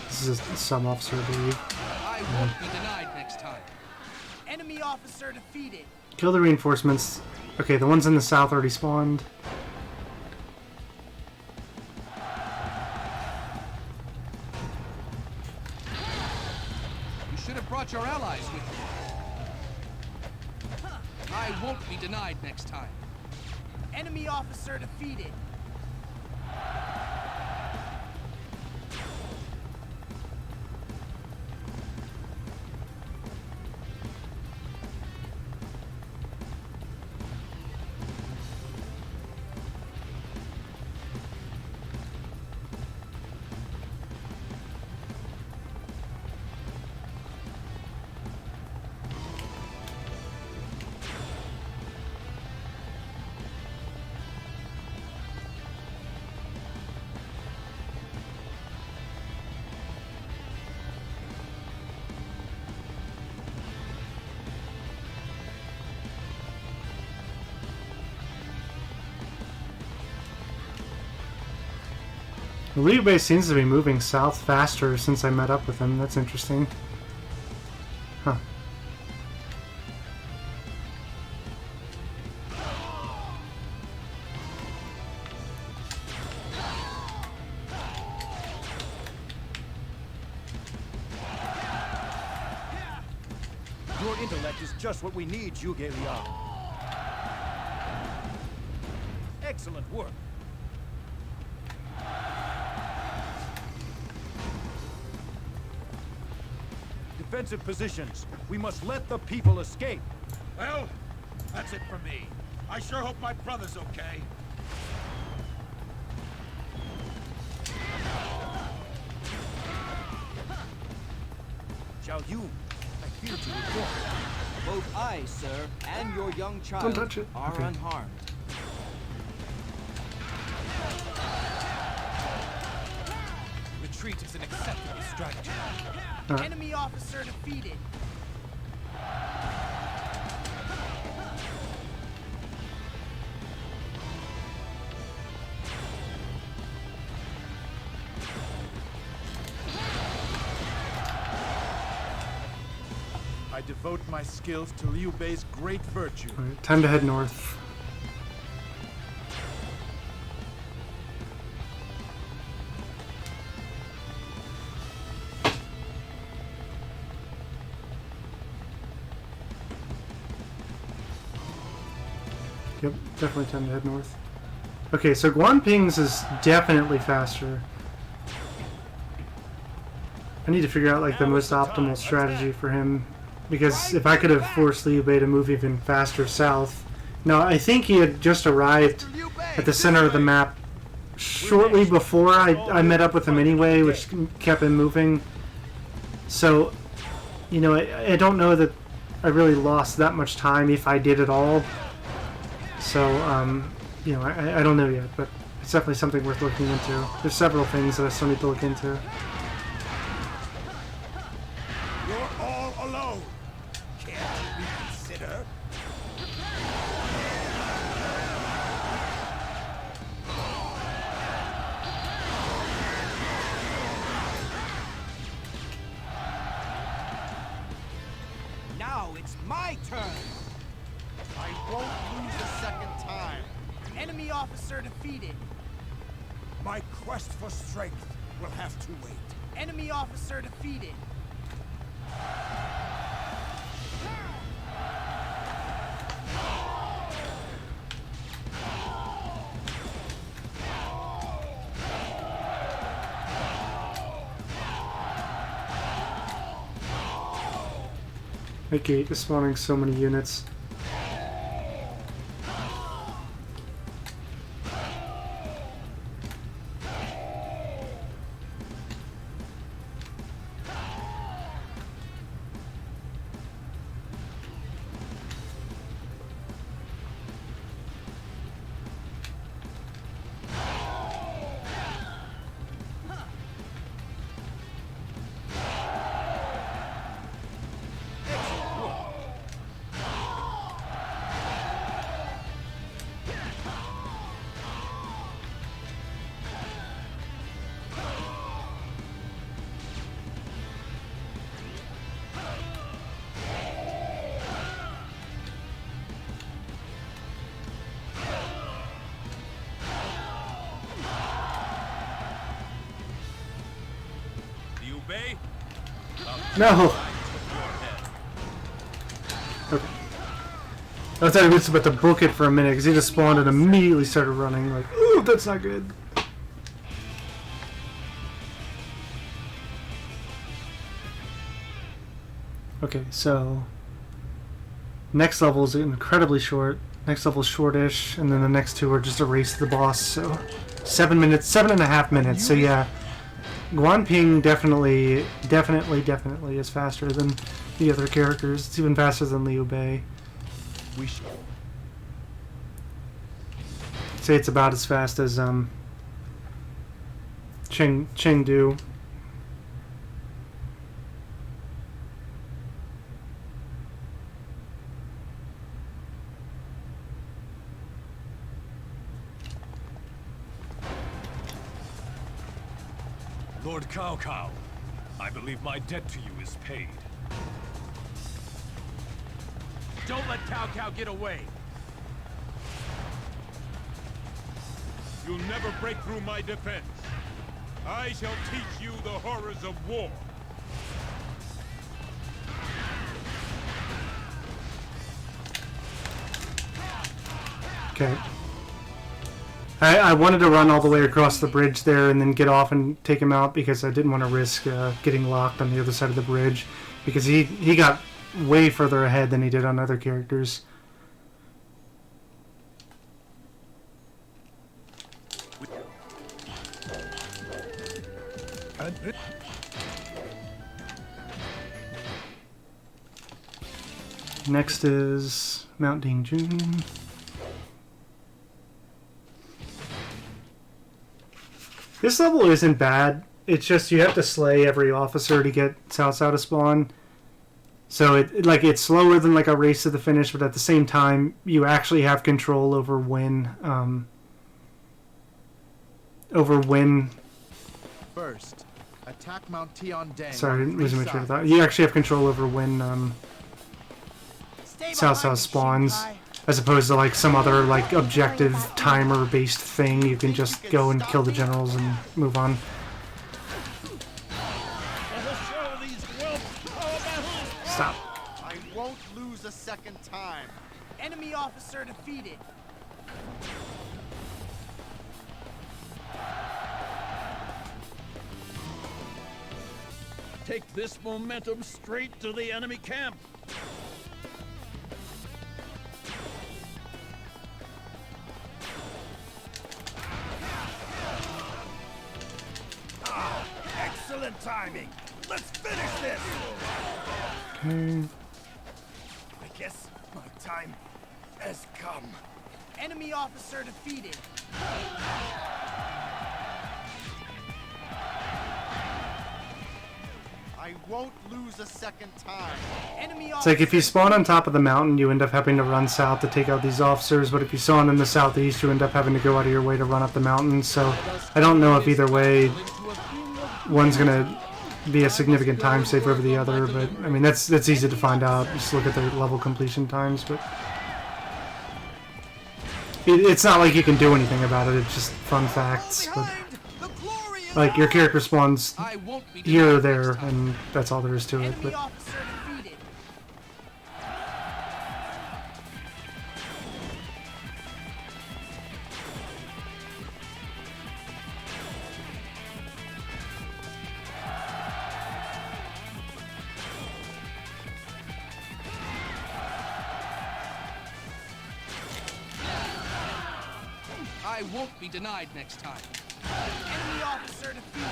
this is a sub-officer, I believe. I won't be denied next time. Enemy officer defeated. Kill the reinforcements. Okay, the ones in the south already spawned. You should have brought your allies with you. I won't be denied next time. Enemy officer defeated. Liu Bei seems to be moving south faster since I met up with him. That's interesting. Huh. Your intellect is just what we need, Zhuge Liang. Excellent work. Defensive positions. We must let the people escape. Well, that's it for me. I sure hope my brother's okay. Xiao Yun, I fear to report. Both I, sir, and your young child Don't touch it. are Okay. unharmed. Retreat is an acceptable strategy. Alright. Enemy officer defeated. I devote my skills to Liu Bei's great virtue. Alright, time to head north. Yep, definitely time to head north. Okay, so Guan Ping's is definitely faster. I need to figure out like the most optimal strategy for him, because if I could have forced Liu Bei to move even faster south. Now, I think he had just arrived at the center of the map shortly before I met up with him anyway, which kept him moving. So, you know, I don't know that I really lost that much time, if I did at all. So, you know, I don't know yet, but it's definitely something worth looking into. There's several things that I still need to look into. You're all alone. Can't you reconsider? Now it's my turn. I won't lose a second time. Enemy officer defeated. My quest for strength will have to wait. Enemy officer defeated. That gate is spawning so many units. Bei? No! Okay. I thought he was about to book it for a minute because he just spawned and immediately started running. Like, ooh, that's not good. Okay, so next level is incredibly short. Next level is shortish, and then the next two are just a race to the boss. So 7 minutes, 7.5 minutes. So yeah, Guan Ping definitely is faster than the other characters. It's even faster than Liu Bei. We should say it's about as fast as Chengdu. Lord Cao Cao, I believe my debt to you is paid. Don't let Cao Cao get away. You'll never break through my defense. I shall teach you the horrors of war. Okay. I wanted to run all the way across the bridge there and then get off and take him out because I didn't want to risk getting locked on the other side of the bridge because he got way further ahead than he did on other characters. Next is Mount Dingjun. This level isn't bad. It's just you have to slay every officer to get Cao Cao to spawn. So it's slower than like a race to the finish, but at the same time you actually have control over when First, attack Mount Tiandeng. Sorry, losing my train of thought. You actually have control over when Cao Cao spawns, as opposed to like some other like objective timer based thing. You can just go and kill the generals and move on. Stop. I won't lose a second time. Enemy officer defeated. Take this momentum straight to the enemy camp. Ah, excellent timing. Let's finish this. Okay. I guess my time has come. Enemy officer defeated. I won't lose a second time. Enemy It's like if you spawn on top of the mountain, you end up having to run south to take out these officers, but if you spawn in the southeast, you end up having to go out of your way to run up the mountain. So I don't know if either way one's gonna be a significant time save over the other, but I mean that's easy to find out. Just look at the level completion times, but it's not like you can do anything about it. It's just fun facts. But like your character spawns here or there, and that's all there is to it. But I won't be denied next time. Enemy officer defeated.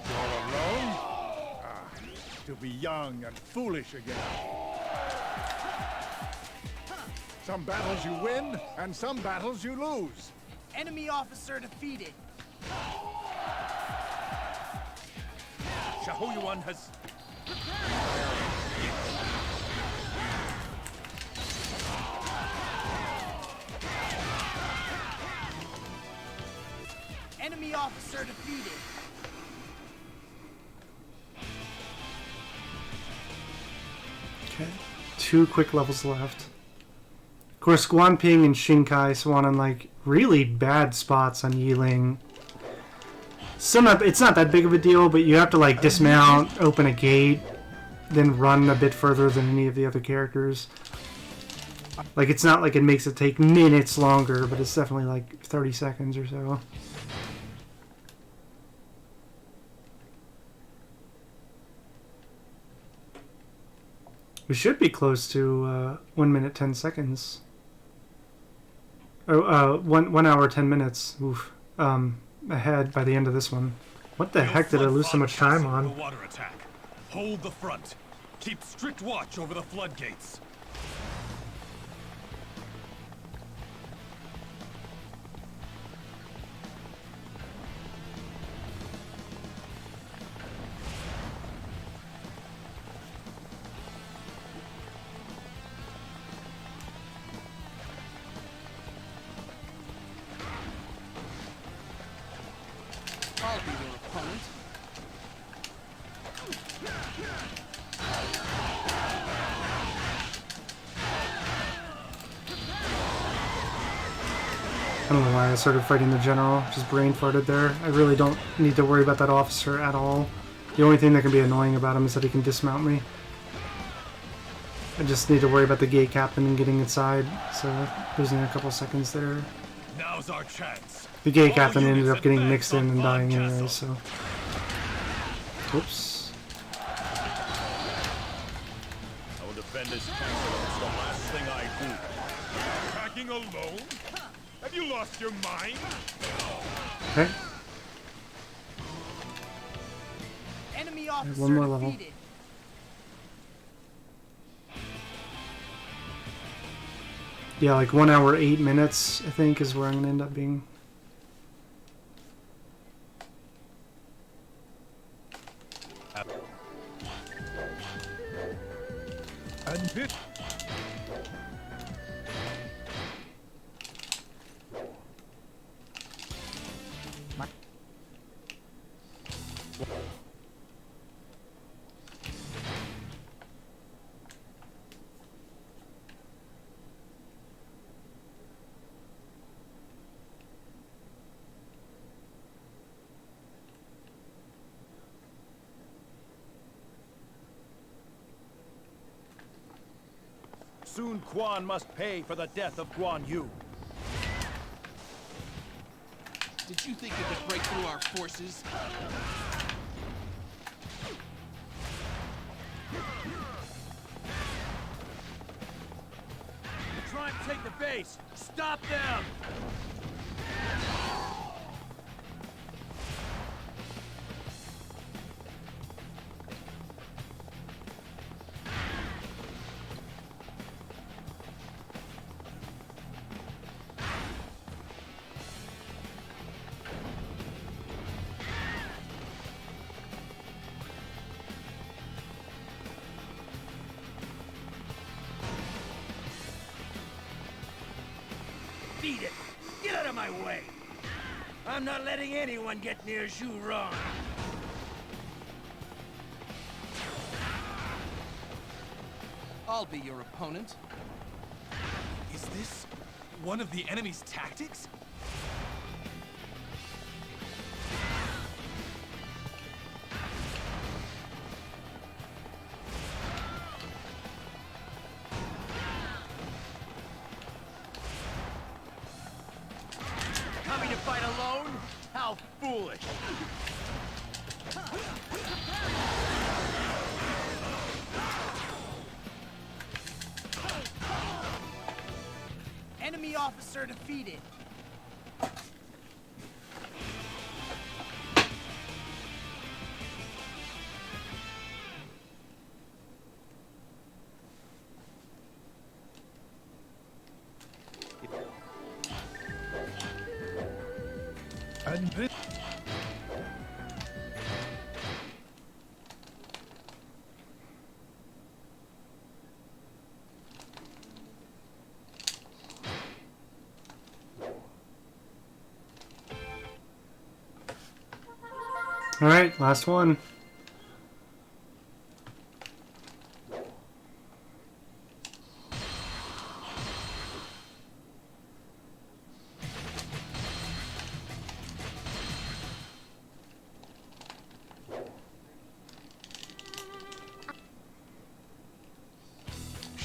You're alone? Ah, to be young and foolish again. Some battles you win, and some battles you lose. Enemy officer defeated. Xiahou Yuan has... Enemy officer defeated. okay, 2 quick levels left. Of course, Guan Ping and Xingkai spawn on like really bad spots on Yiling. Still not. It's not that big of a deal, but you have to like dismount, open a gate, then run a bit further than any of the other characters. Like, it's not like it makes it take minutes longer, but it's definitely like 30 seconds or so. We should be close to 1 minute 10 seconds. Oh, 1 hour 10 minutes. Oof. Ahead by the end of this one. What the heck did I lose so much time on? The water attack. Hold the front. Keep strict watch over the floodgates. I'll be your opponent. I don't know why I started fighting the general. Just brain farted there. I really don't need to worry about that officer at all. The only thing that can be annoying about him is that he can dismount me. I just need to worry about the gate captain and getting inside, so losing a couple seconds there. Now's our chance. The gate captain ended up getting mixed in and dying anyway, so... Oops. I will defend this castle. It's the last thing I do. Attacking alone? Have you lost your mind? Okay. Enemy officer One more level. defeated. Yeah, like 1 hour 8 minutes, I think, is where I'm gonna end up being. Soon Guan must pay for the death of Guan Yu. Did you think you could break through our forces? They're trying to take the base. Stop them! Beat it! Get out of my way! I'm not letting anyone get near Shu Ron. I'll be your opponent. Is this one of the enemy's tactics? Coming to fight alone? How foolish! Enemy officer defeated. Alright, last one.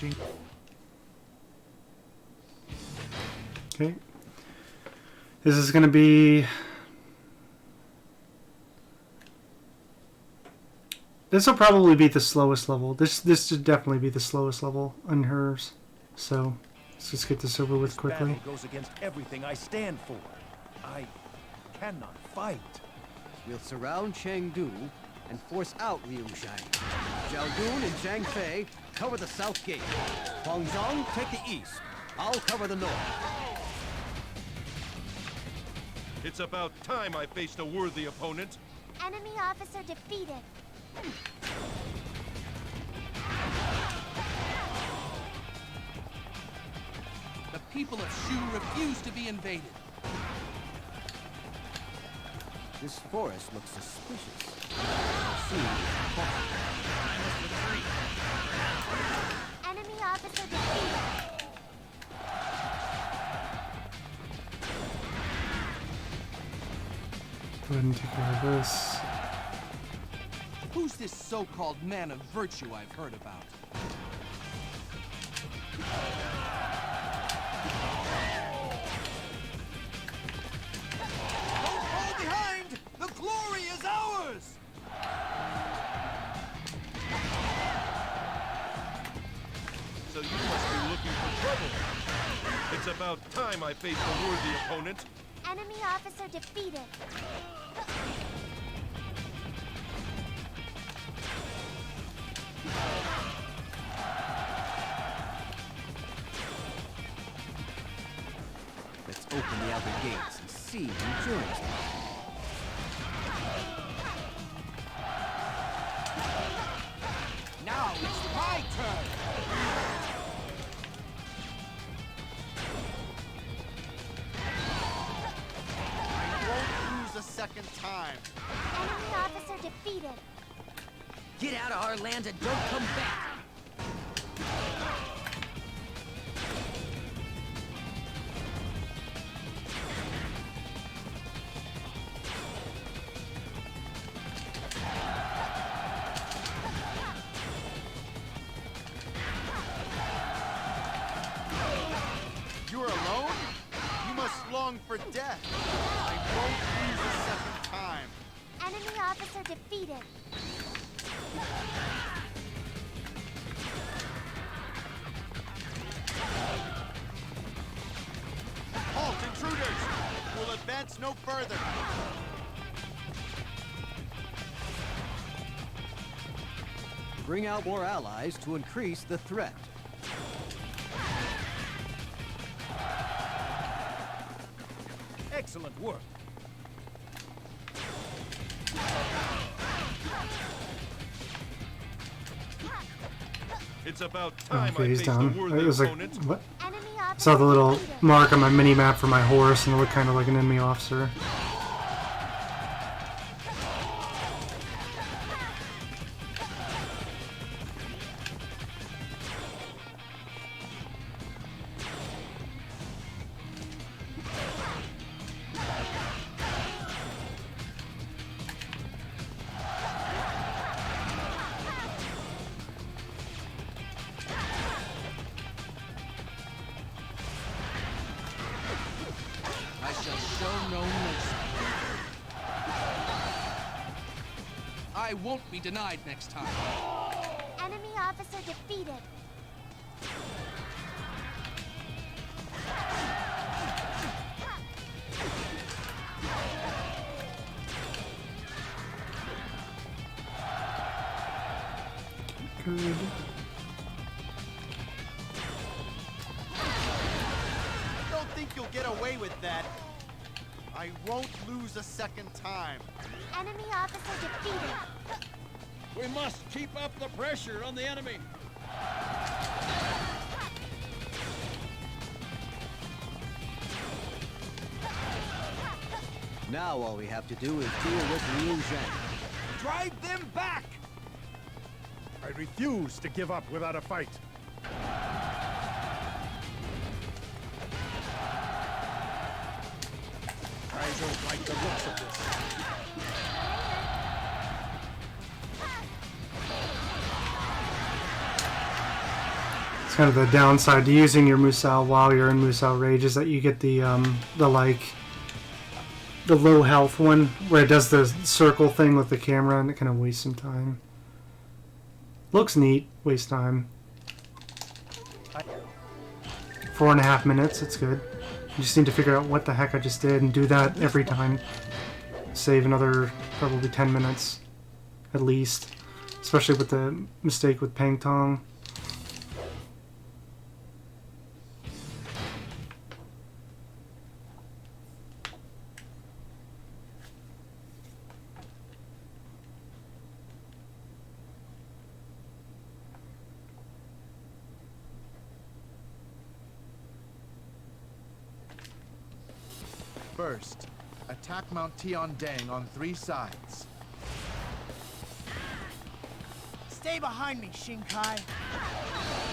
reaching. Okay. This is going to be... This will probably be the slowest level. This should definitely be the slowest level on hers. So, let's just get this over with quickly. This battle goes against everything I stand for. I cannot fight. We'll surround Chengdu and force out Liu Shang. Zhao Yun and Zhang Fei cover the south gate. Huang Zhong take the east. I'll cover the north. It's about time I faced a worthy opponent. Enemy officer defeated. The people of Shu refuse to be invaded. This forest looks suspicious. Enemy officer defeated. Go ahead and take care of this. Who's this so-called man of virtue I've heard about? Don't fall behind! The glory is ours! So you must be looking for trouble. It's about time I faced a worthy opponent. Enemy officer defeated. Let's open the outer gates and see who joins us. Now it's my turn! I won't lose a second time. Enemy officer defeated. Get out of our land and don't come back! You're alone? You must long for death. I won't lose a second time. Enemy officer defeated. Halt, intruders! We'll advance no further. Bring out more allies to increase the threat. Excellent work. It's about time Okay, I he's faced down. a worthy It was like, opponent. what? Enemy I officer saw the little defeated. mark on my mini-map for my horse, and it looked kind of like an enemy officer. I shall show no mercy. I won't be denied next time. Enemy officer defeated. Good. Don't think you'll get away with that. I won't lose a second time. Enemy officer defeated. We must keep up the pressure on the enemy. Now all we have to do is deal with Liu Zhang. Drive them back! I refuse to give up without a fight. I don't like the looks of this. It's kind of the downside to using your MUSOU while you're in MUSOU Rage is that you get the low health one where it does the circle thing with the camera and it kind of wastes some time. Looks neat, waste time. 4.5 minutes, it's good. You just need to figure out what the heck I just did and do that every time. Save another probably 10 minutes at least, especially with the mistake with Pang Tong. First, attack Mount Tiandang on 3 sides. Stay behind me, Shinkai.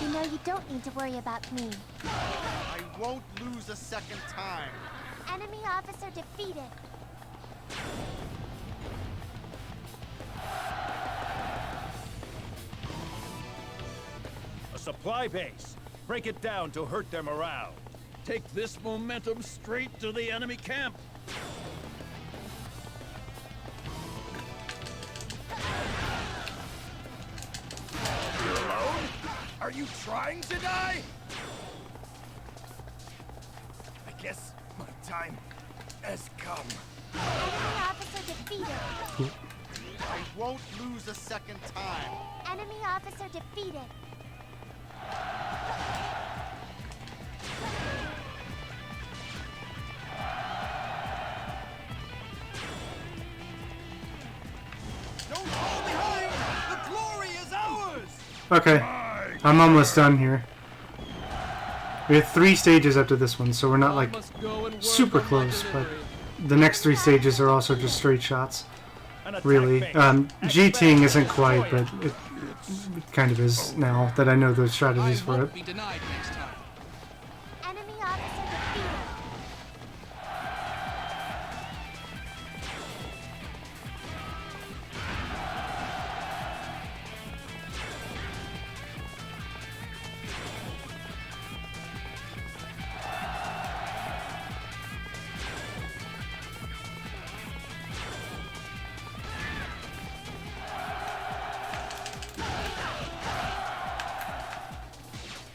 You know you don't need to worry about me. I won't lose a second time. Enemy officer defeated. A supply base. Break it down to hurt their morale. Take this momentum straight to the enemy camp. You're alone? Are you trying to die? I guess my time has come. Enemy officer defeated. I won't lose a second time. Enemy officer defeated. Don't fall behind! The glory is ours! Okay, I'm almost done here. We have 3 stages up to this one, so we're not like super close, but the next 3 stages are also just straight shots. Really. G-Ting isn't quite, but it kind of is now that I know the strategies for it. Enemy officer defeated.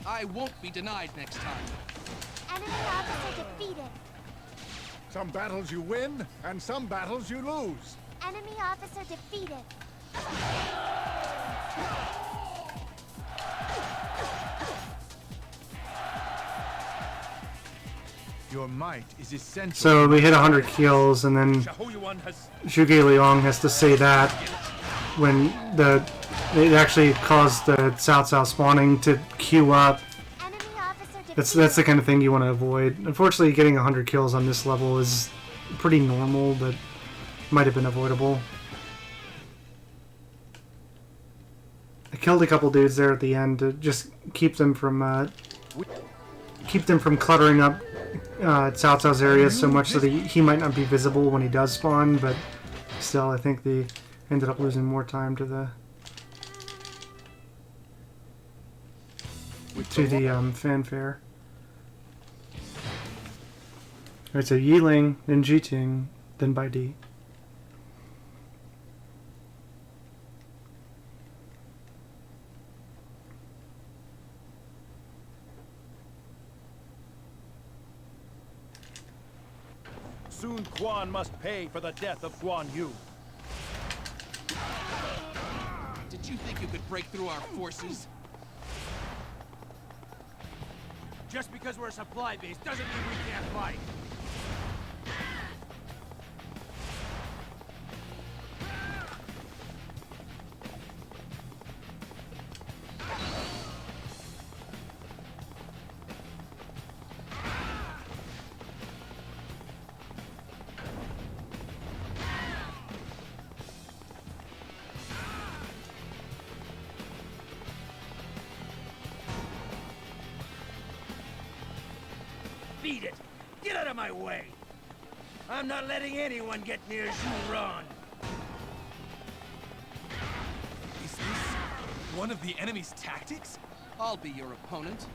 I won't be denied next time. Enemy officer defeated. Some battles you win, and some battles you lose. Enemy officer defeated. Your might is essential. So we hit 100 kills, and then Zhuge Liang has to say that when it actually caused the Cao Cao spawning to queue up. That's the kind of thing you want to avoid. Unfortunately, getting 100 kills on this level is pretty normal, but might have been avoidable. I killed a couple dudes there at the end to just keep them from cluttering up Cao Cao's area so much that he might not be visible when he does spawn, but still, I think they ended up losing more time to the fanfare. Alright, so Yiling, then G-Ting, then Bai Di. Soon Guan must pay for the death of Guan Yu. Did you think you could break through our forces? Just because we're a supply base doesn't mean we can't fight. Beat it! Get out of my way! I'm not letting anyone get near Zhuran! Is this one of the enemy's tactics? I'll be your opponent.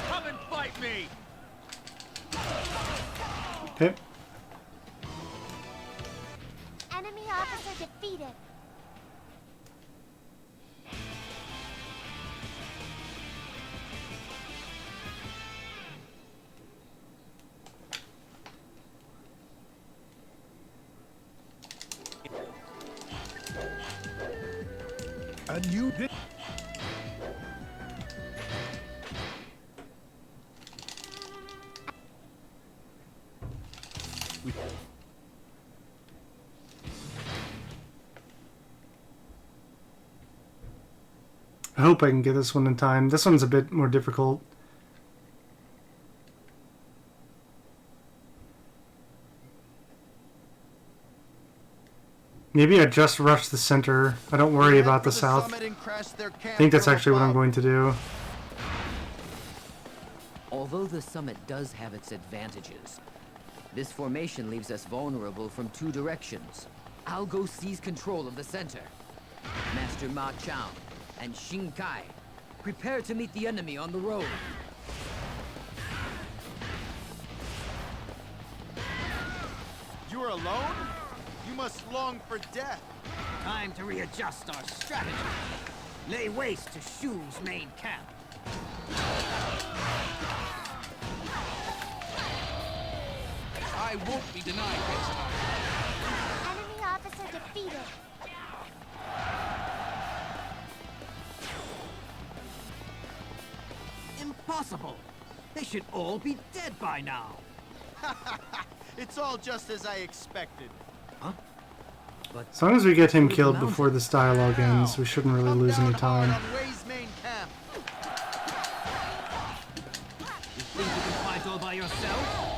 Come and fight me! Okay. Enemy officer defeated. And you did. I hope I can get this one in time. This one's a bit more difficult. Maybe I just rush the center. I don't worry about the south. I think that's actually what I'm going to do. Although the summit does have its advantages, this formation leaves us vulnerable from two directions. I'll go seize control of the center. Master Ma Chao and Xing Kai, prepare to meet the enemy on the road. You are alone? You must long for death. Time to readjust our strategy. Lay waste to Shu's main camp. I won't be denied next time. Enemy officer defeated. Impossible! They should all be dead by now. It's all just as I expected. Huh? But As long as we get him killed before this dialogue ends, we shouldn't really lose any time. Wei's main camp. You think you can fight all by yourself?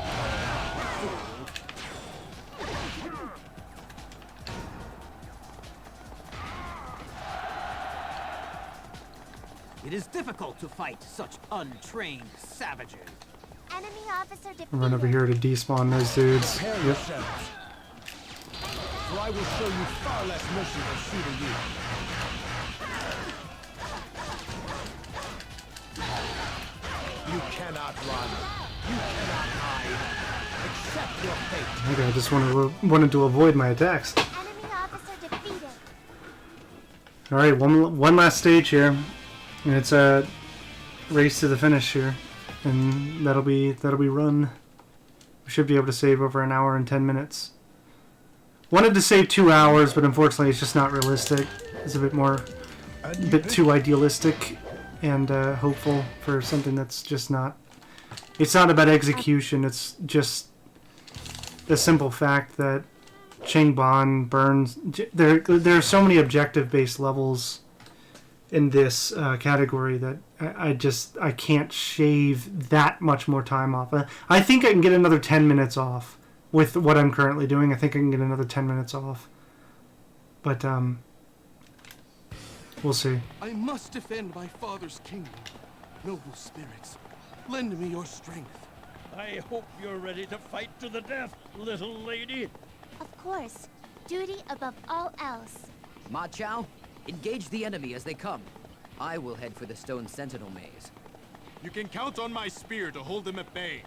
It is difficult to fight such untrained savages. Enemy officer defeated. Run over here to despawn those dudes. Prepare Yep. yourselves. For I will show you far less mercy than Shu to you. You cannot run. You cannot hide. Accept your fate. Okay, I just wanted to avoid my attacks. Enemy officer defeated. All right, one last stage here, and it's a race to the finish here, and that'll be run. We should be able to save over an hour and 10 minutes. Wanted to save 2 hours, but unfortunately it's just not realistic. It's a bit too idealistic and hopeful for something that's just not. It's not about execution. It's just the simple fact that Changban burns. There are so many objective-based levels in this category that I can't shave that much more time off. I think I can get another 10 minutes off with what I'm currently doing. I think I can get another 10 minutes off, but we'll see. I must defend my father's kingdom. Noble spirits, lend me your strength. I hope you're ready to fight to the death, little lady. Of course. Duty above all else. Ma Chao, engage the enemy as they come. I will head for the stone sentinel maze. You can count on my spear to hold them at bay.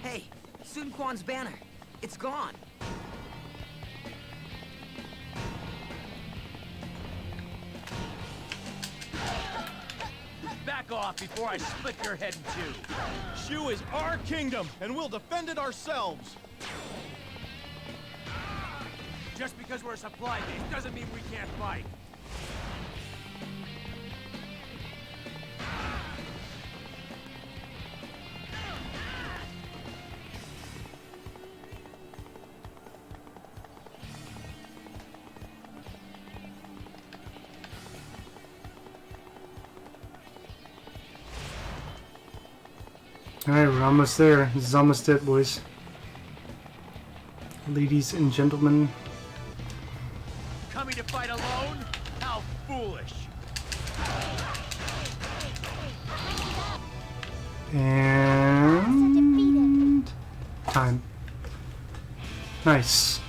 Hey, Sun Quan's banner. It's gone. Back Back off before I split your head in two. Shu is our kingdom, and we'll defend it ourselves. Just because we're a supply base doesn't mean we can't fight. Alright, we're almost there. This is almost it, boys. Ladies and gentlemen. Coming to fight alone? How foolish! And... time. Nice.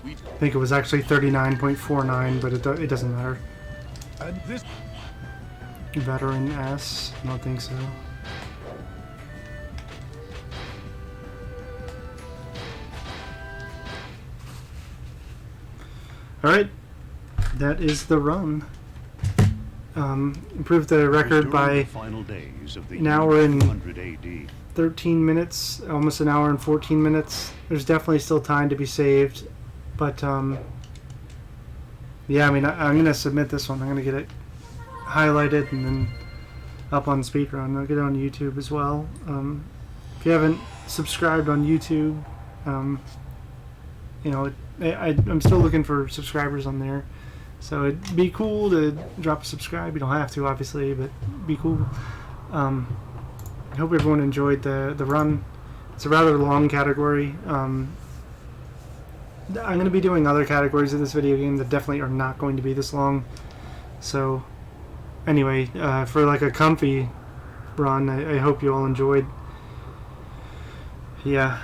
I think it was actually 39.49, but it doesn't matter. And this Veteran S? I don't think so. Alright, that is the run. Improved the record by an hour and 13 minutes, almost an hour and 14 minutes. There's definitely still time to be saved, but yeah, I mean, I'm going to submit this one. I'm going to get it highlighted and then up on Speedrun. I'll get it on YouTube as well. If you haven't subscribed on YouTube, you know, I'm still looking for subscribers on there, so it'd be cool to drop a subscribe. You don't have to, obviously, but it'd be cool. I hope everyone enjoyed the run. It's a rather long category. I'm going to be doing other categories of this video game that definitely are not going to be this long. So anyway, for like a comfy run, I hope you all enjoyed. Yeah,